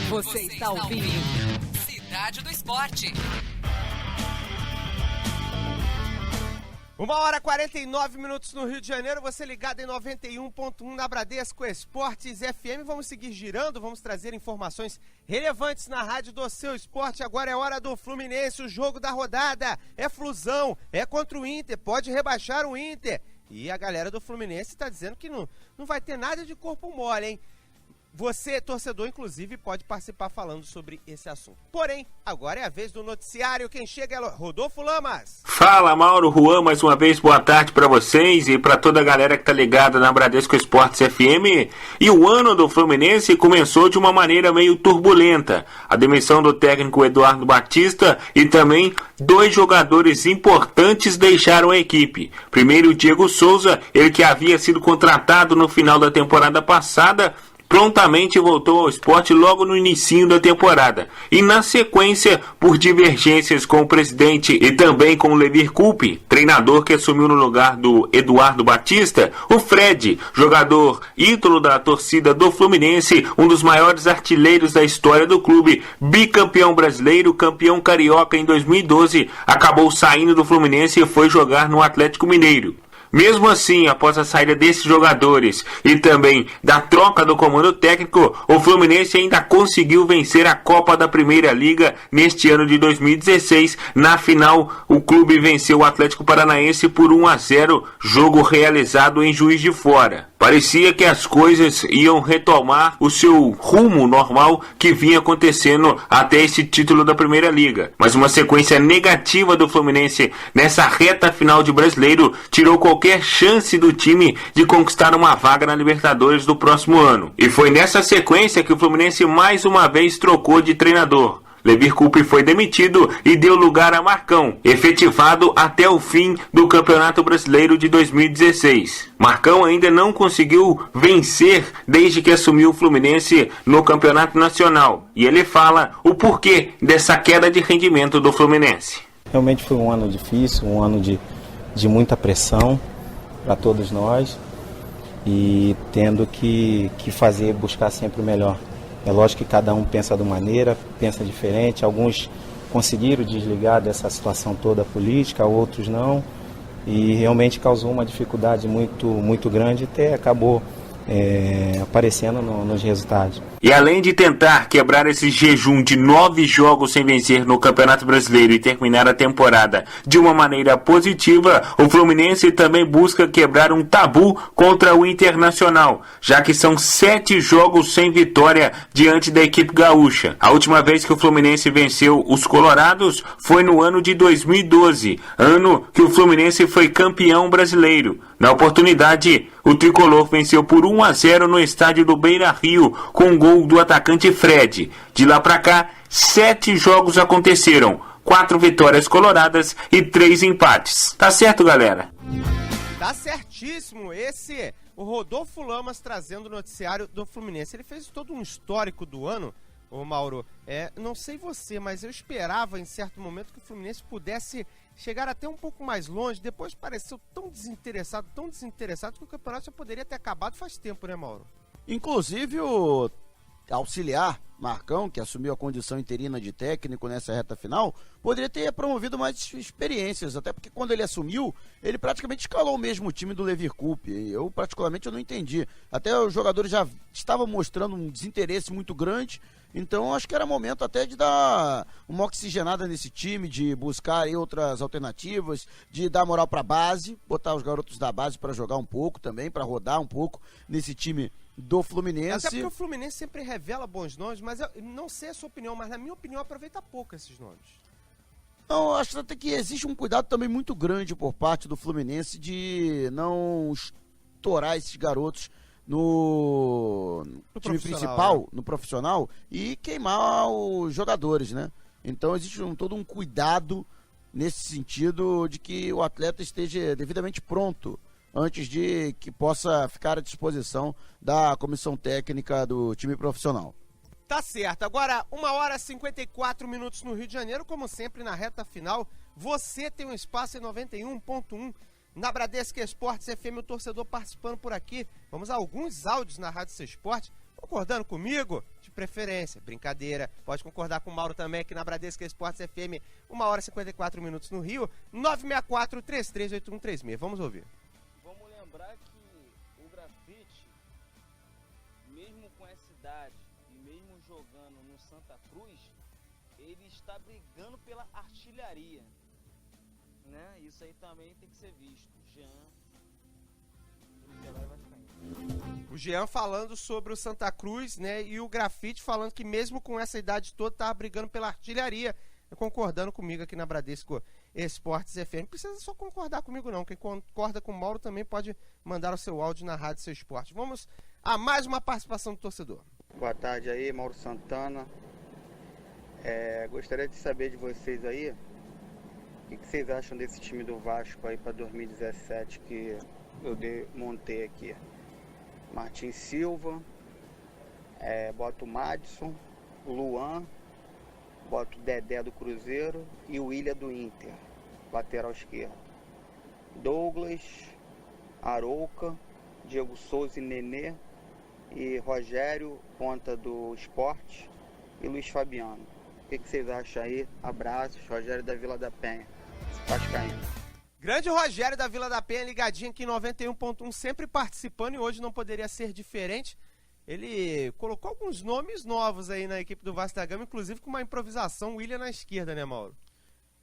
Você está ouvindo Cidade do Esporte. 1h49 no Rio de Janeiro, você ligado em 91.1 na Bradesco Esportes FM. Vamos seguir girando, vamos trazer informações relevantes na rádio do seu esporte. Agora é hora do Fluminense, o jogo da rodada. É Flusão, é contra o Inter, pode rebaixar o Inter. E a galera do Fluminense está dizendo que não vai ter nada de corpo mole, hein? Você, torcedor, inclusive, pode participar falando sobre esse assunto. Porém, agora é a vez do noticiário. Quem chega é Rodolfo Lamas. Fala, Mauro, Juan, mais uma vez, boa tarde para vocês e para toda a galera que tá ligada na Bradesco Esportes FM. E o ano do Fluminense começou de uma maneira meio turbulenta. A demissão do técnico Eduardo Batista e também 2 jogadores importantes deixaram a equipe. Primeiro, o Diego Souza, ele que havia sido contratado no final da temporada passada, prontamente voltou ao esporte logo no início da temporada. E na sequência, por divergências com o presidente e também com o Levir Coupe, treinador que assumiu no lugar do Eduardo Batista, o Fred, jogador ídolo da torcida do Fluminense, um dos maiores artilheiros da história do clube, bicampeão brasileiro, campeão carioca em 2012, acabou saindo do Fluminense e foi jogar no Atlético Mineiro. Mesmo assim, após a saída desses jogadores e também da troca do comando técnico, o Fluminense ainda conseguiu vencer a Copa da Primeira Liga neste ano de 2016. Na final, o clube venceu o Atlético Paranaense por 1-0, jogo realizado em Juiz de Fora. Parecia que as coisas iam retomar o seu rumo normal que vinha acontecendo até esse título da Primeira Liga. Mas uma sequência negativa do Fluminense nessa reta final de Brasileiro tirou qualquer chance do time de conquistar uma vaga na Libertadores do próximo ano. E foi nessa sequência que o Fluminense mais uma vez trocou de treinador. Levi Coupe foi demitido e deu lugar a Marcão, efetivado até o fim do Campeonato Brasileiro de 2016. Marcão ainda não conseguiu vencer desde que assumiu o Fluminense no Campeonato Nacional. E ele fala o porquê dessa queda de rendimento do Fluminense. Realmente foi um ano difícil, um ano de muita pressão para todos nós e tendo que buscar sempre o melhor. É lógico que cada um pensa de uma maneira, pensa diferente, alguns conseguiram desligar dessa situação toda política, outros não, e realmente causou uma dificuldade muito grande e até acabou aparecendo nos resultados. E além de tentar quebrar esse jejum de 9 jogos sem vencer no Campeonato Brasileiro e terminar a temporada de uma maneira positiva, o Fluminense também busca quebrar um tabu contra o Internacional, já que são 7 jogos sem vitória diante da equipe gaúcha. A última vez que o Fluminense venceu os colorados foi no ano de 2012, ano que o Fluminense foi campeão brasileiro. Na oportunidade, o tricolor venceu por 1-0 no estádio do Beira-Rio com um gol do atacante Fred. De lá pra cá, 7 jogos aconteceram, 4 vitórias coloradas e 3 empates. Tá certo, galera? Tá certíssimo. Esse, o Rodolfo Lamas trazendo o noticiário do Fluminense. Ele fez todo um histórico do ano, ô Mauro. Não sei você, mas eu esperava em certo momento que o Fluminense pudesse chegar até um pouco mais longe. Depois pareceu tão desinteressado que o campeonato já poderia ter acabado faz tempo, né, Mauro? Inclusive o auxiliar Marcão, que assumiu a condição interina de técnico nessa reta final, poderia ter promovido mais experiências, até porque quando ele assumiu, ele praticamente escalou o mesmo time do Levi Coupe. Eu particularmente não entendi. Até os jogadores já estavam mostrando um desinteresse muito grande, então acho que era momento até de dar uma oxigenada nesse time, de buscar aí outras alternativas, de dar moral para a base, botar os garotos da base para jogar um pouco também, para rodar um pouco nesse time do Fluminense. Até porque o Fluminense sempre revela bons nomes, mas eu não sei a sua opinião, mas na minha opinião aproveita pouco esses nomes. Não, acho até que existe um cuidado também muito grande por parte do Fluminense de não estourar esses garotos no time principal, né? No profissional, e queimar os jogadores, né? Então existe todo um cuidado nesse sentido de que o atleta esteja devidamente pronto antes de que possa ficar à disposição da comissão técnica do time profissional. Tá certo. Agora, 1h54 no Rio de Janeiro, como sempre na reta final, você tem um espaço em 91.1 na Bradesco Esportes FM, o torcedor participando por aqui. Vamos a alguns áudios na Rádio Seu Esporte, concordando comigo, de preferência, brincadeira. Pode concordar com o Mauro também aqui na Bradesco Esportes FM, 1h54 no Rio, 964-338136. Vamos ouvir. Vamos lembrar que o grafite, mesmo com essa idade e mesmo jogando no Santa Cruz, ele está brigando pela artilharia, né? Isso aí também tem que ser visto. O Jean falando sobre o Santa Cruz, né? E o grafite falando que mesmo com essa idade toda estava brigando pela artilharia. Concordando comigo aqui na Bradesco Esportes FM. Não precisa só concordar comigo não. Quem concorda com o Mauro também pode mandar o seu áudio na Rádio Seu Esporte. Vamos a mais uma participação do torcedor. Boa tarde aí, Mauro Santana. Gostaria de saber de vocês aí, o que vocês acham desse time do Vasco aí para 2017 que eu montei aqui? Martin Silva, boto o Madison, o Luan, boto o Dedé do Cruzeiro e o Willian do Inter, lateral esquerdo. Douglas, Arouca, Diego Souza e Nenê, e Rogério, ponta do Sport, e Luiz Fabiano. O que vocês acham aí? Abraços, Rogério da Vila da Penha, vascaíno. Grande Rogério da Vila da Penha, ligadinho aqui em 91.1, sempre participando, e hoje não poderia ser diferente. Ele colocou alguns nomes novos aí na equipe do Vasco da Gama, inclusive com uma improvisação, Willian na esquerda, né, Mauro?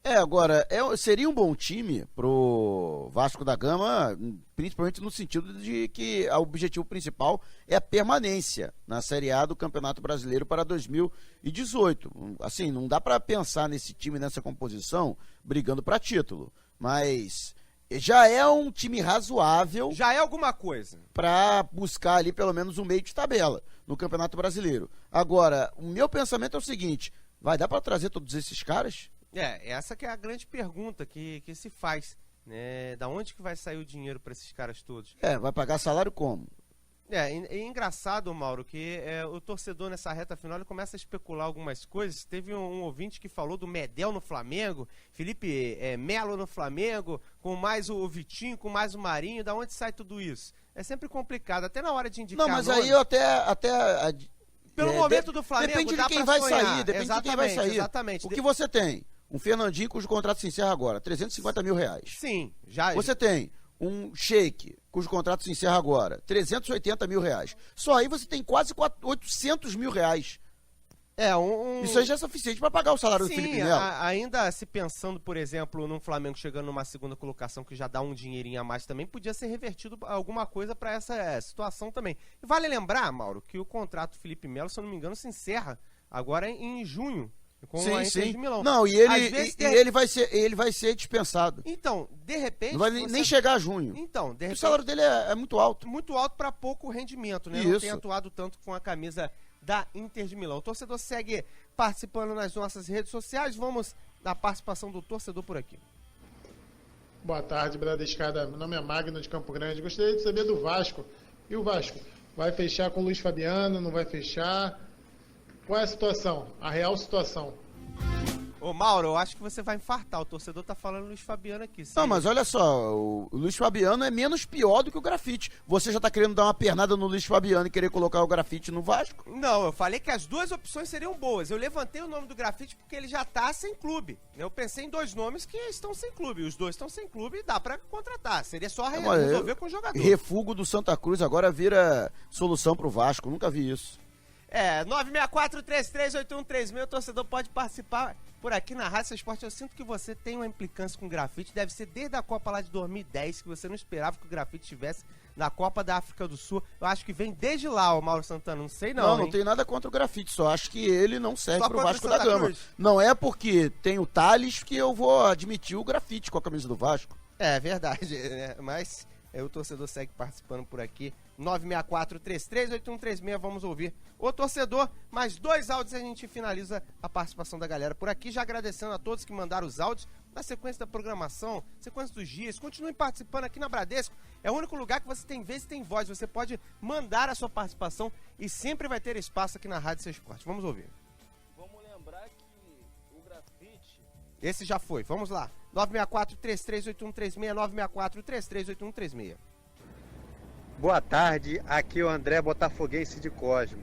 Agora, seria um bom time pro Vasco da Gama, principalmente no sentido de que o objetivo principal é a permanência na Série A do Campeonato Brasileiro para 2018. Assim, não dá para pensar nesse time, nessa composição, brigando para título, mas já é um time razoável. Já é alguma coisa. Para buscar ali pelo menos um meio de tabela no Campeonato Brasileiro. Agora, o meu pensamento é o seguinte: Vai dar para trazer todos esses caras? Essa que é a grande pergunta que se faz, né? Da onde que vai sair o dinheiro para esses caras todos? Vai pagar salário como? É engraçado, Mauro, que o torcedor nessa reta final ele começa a especular algumas coisas. Teve um ouvinte que falou do Medel no Flamengo, Felipe Melo no Flamengo, com mais o Vitinho, com mais o Marinho. Da onde sai tudo isso? É sempre complicado, até na hora de indicar. Não, mas aí eu até pelo momento do Flamengo, depende de quem vai sair, depende de quem vai sair. Exatamente. O que você tem? Um Fernandinho cujo contrato se encerra agora, R$350 mil. Sim, já. Você tem um Sheik, cujo contrato se encerra agora, R$380 mil. Só aí você tem quase R$800 mil. Isso aí já é suficiente para pagar o salário do Felipe Melo. Ainda se pensando, por exemplo, num Flamengo chegando numa segunda colocação que já dá um dinheirinho a mais também, podia ser revertido alguma coisa para essa situação também. E vale lembrar, Mauro, que o contrato do Felipe Melo, se eu não me engano, se encerra agora em junho. Com a Inter de Milão. Não, ele vai ser dispensado. Então, de repente... Não vai nem chegar a junho. Então, de repente... O salário dele é muito alto. Muito alto para pouco rendimento, né? Isso. Não tem atuado tanto com a camisa da Inter de Milão. O torcedor segue participando nas nossas redes sociais. Vamos na participação do torcedor por aqui. Boa tarde, Bradescada. Meu nome é Magno de Campo Grande. Gostaria de saber do Vasco. E o Vasco? Vai fechar com o Luiz Fabiano? Não vai fechar? Qual é a situação? A real situação. Ô Mauro, eu acho que você vai infartar. O torcedor tá falando Luiz Fabiano aqui. Não, mas olha só, o Luiz Fabiano é menos pior do que o Grafite. Você já tá querendo dar uma pernada no Luiz Fabiano e querer colocar o Grafite no Vasco? Não, eu falei que as duas opções seriam boas. Eu levantei o nome do Grafite porque ele já tá sem clube. Eu pensei em dois nomes que estão sem clube. Os dois estão sem clube e dá pra contratar. Seria só resolver com o jogador. Refugo do Santa Cruz agora vira solução pro Vasco. Nunca vi isso. 964-338136, o torcedor pode participar por aqui na Rádio Seu Esporte. Eu sinto que você tem uma implicância com o Grafite, deve ser desde a Copa lá de 2010, que você não esperava que o Grafite estivesse na Copa da África do Sul. Eu acho que vem desde lá o Mauro Santana, não sei não. Não tem nada contra o Grafite, só acho que ele não serve pro Vasco da Gama. Não é porque tem o Thales que eu vou admitir o Grafite com a camisa do Vasco. É verdade, né? Mas o torcedor segue participando por aqui. 964-338136, vamos ouvir o torcedor. Mais 2 áudios e a gente finaliza a participação da galera por aqui. Já agradecendo a todos que mandaram os áudios na sequência da programação, sequência dos dias. Continuem participando aqui na Bradesco. É o único lugar que você tem vez e tem voz. Você pode mandar a sua participação e sempre vai ter espaço aqui na Rádio Seu Esporte. Vamos ouvir. Vamos lembrar que o Grafite... Esse já foi, vamos lá. 964-338136, 964-338136. Boa tarde, aqui é o André Botafoguense de Cosmo.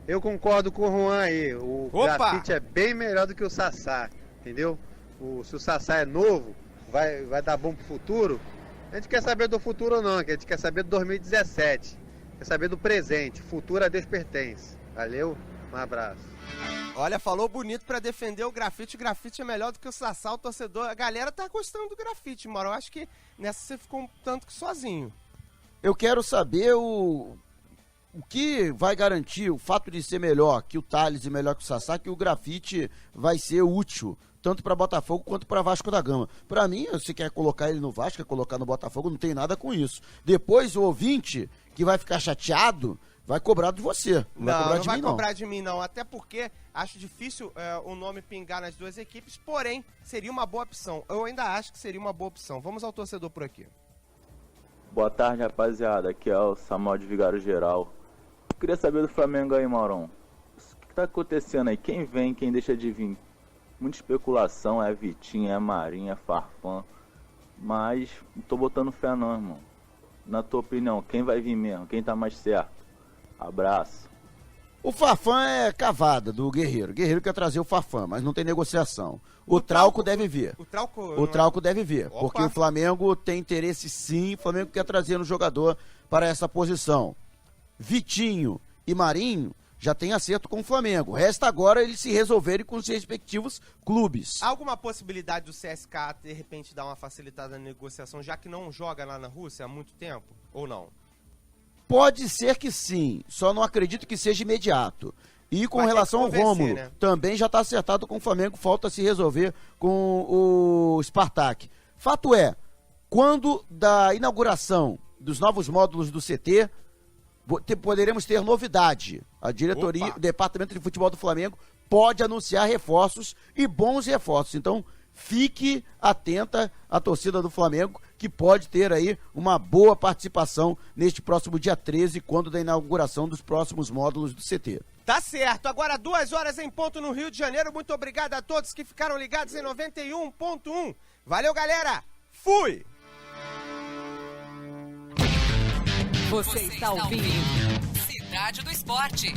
Eu concordo com o Juan aí, o Grafite é bem melhor do que o Sassá, entendeu? Se o Sassá é novo, vai dar bom pro futuro. A gente quer saber do futuro ou não, a gente quer saber do 2017, quer saber do presente, futuro a Deus pertence. Valeu, um abraço. Olha, falou bonito pra defender o Grafite é melhor do que o Sassá, o torcedor, a galera tá gostando do Grafite, Mauro, eu acho que nessa você ficou um tanto que sozinho. Eu quero saber o que vai garantir o fato de ser melhor que o Thales e melhor que o Sassá, que o Grafite vai ser útil, tanto para Botafogo quanto para Vasco da Gama. Para mim, se quer colocar ele no Vasco, quer colocar no Botafogo, não tem nada com isso. Depois o ouvinte, que vai ficar chateado, vai cobrar de você. Não vai cobrar de mim, não. Até porque acho difícil o nome pingar nas duas equipes, porém, seria uma boa opção. Eu ainda acho que seria uma boa opção. Vamos ao torcedor por aqui. Boa tarde, rapaziada. Aqui é o Samuel de Vigário Geral. Eu queria saber do Flamengo aí, Maurão. O que tá acontecendo aí? Quem vem, quem deixa de vir? Muita especulação, é Vitinho, é Marinho, é Farfã. Mas não tô botando fé não, irmão. Na tua opinião, quem vai vir mesmo? Quem tá mais certo? Abraço. O Farfã é cavada do Guerreiro. O Guerreiro quer trazer o Farfã, mas não tem negociação. O Trauco deve vir. O Trauco deve vir, porque o Flamengo tem interesse sim, o Flamengo quer trazer um jogador para essa posição. Vitinho e Marinho já tem acerto com o Flamengo. Resta agora eles se resolverem com os respectivos clubes. Há alguma possibilidade do CSK, de repente, dar uma facilitada na negociação, já que não joga lá na Rússia há muito tempo? Ou não? Pode ser que sim, só não acredito que seja imediato. E com relação ao Rômulo, né? Também já está acertado com o Flamengo, falta se resolver com o Spartak. Fato é, quando da inauguração dos novos módulos do CT, poderemos ter novidade. A diretoria, o departamento de futebol do Flamengo pode anunciar reforços e bons reforços. Então, fique atenta à torcida do Flamengo, que pode ter aí uma boa participação neste próximo dia 13, quando da inauguração dos próximos módulos do CT. Tá certo, agora 2h em ponto no Rio de Janeiro. Muito obrigado a todos que ficaram ligados em 91.1. Valeu, galera! Fui! Você está ouvindo Cidade do Esporte.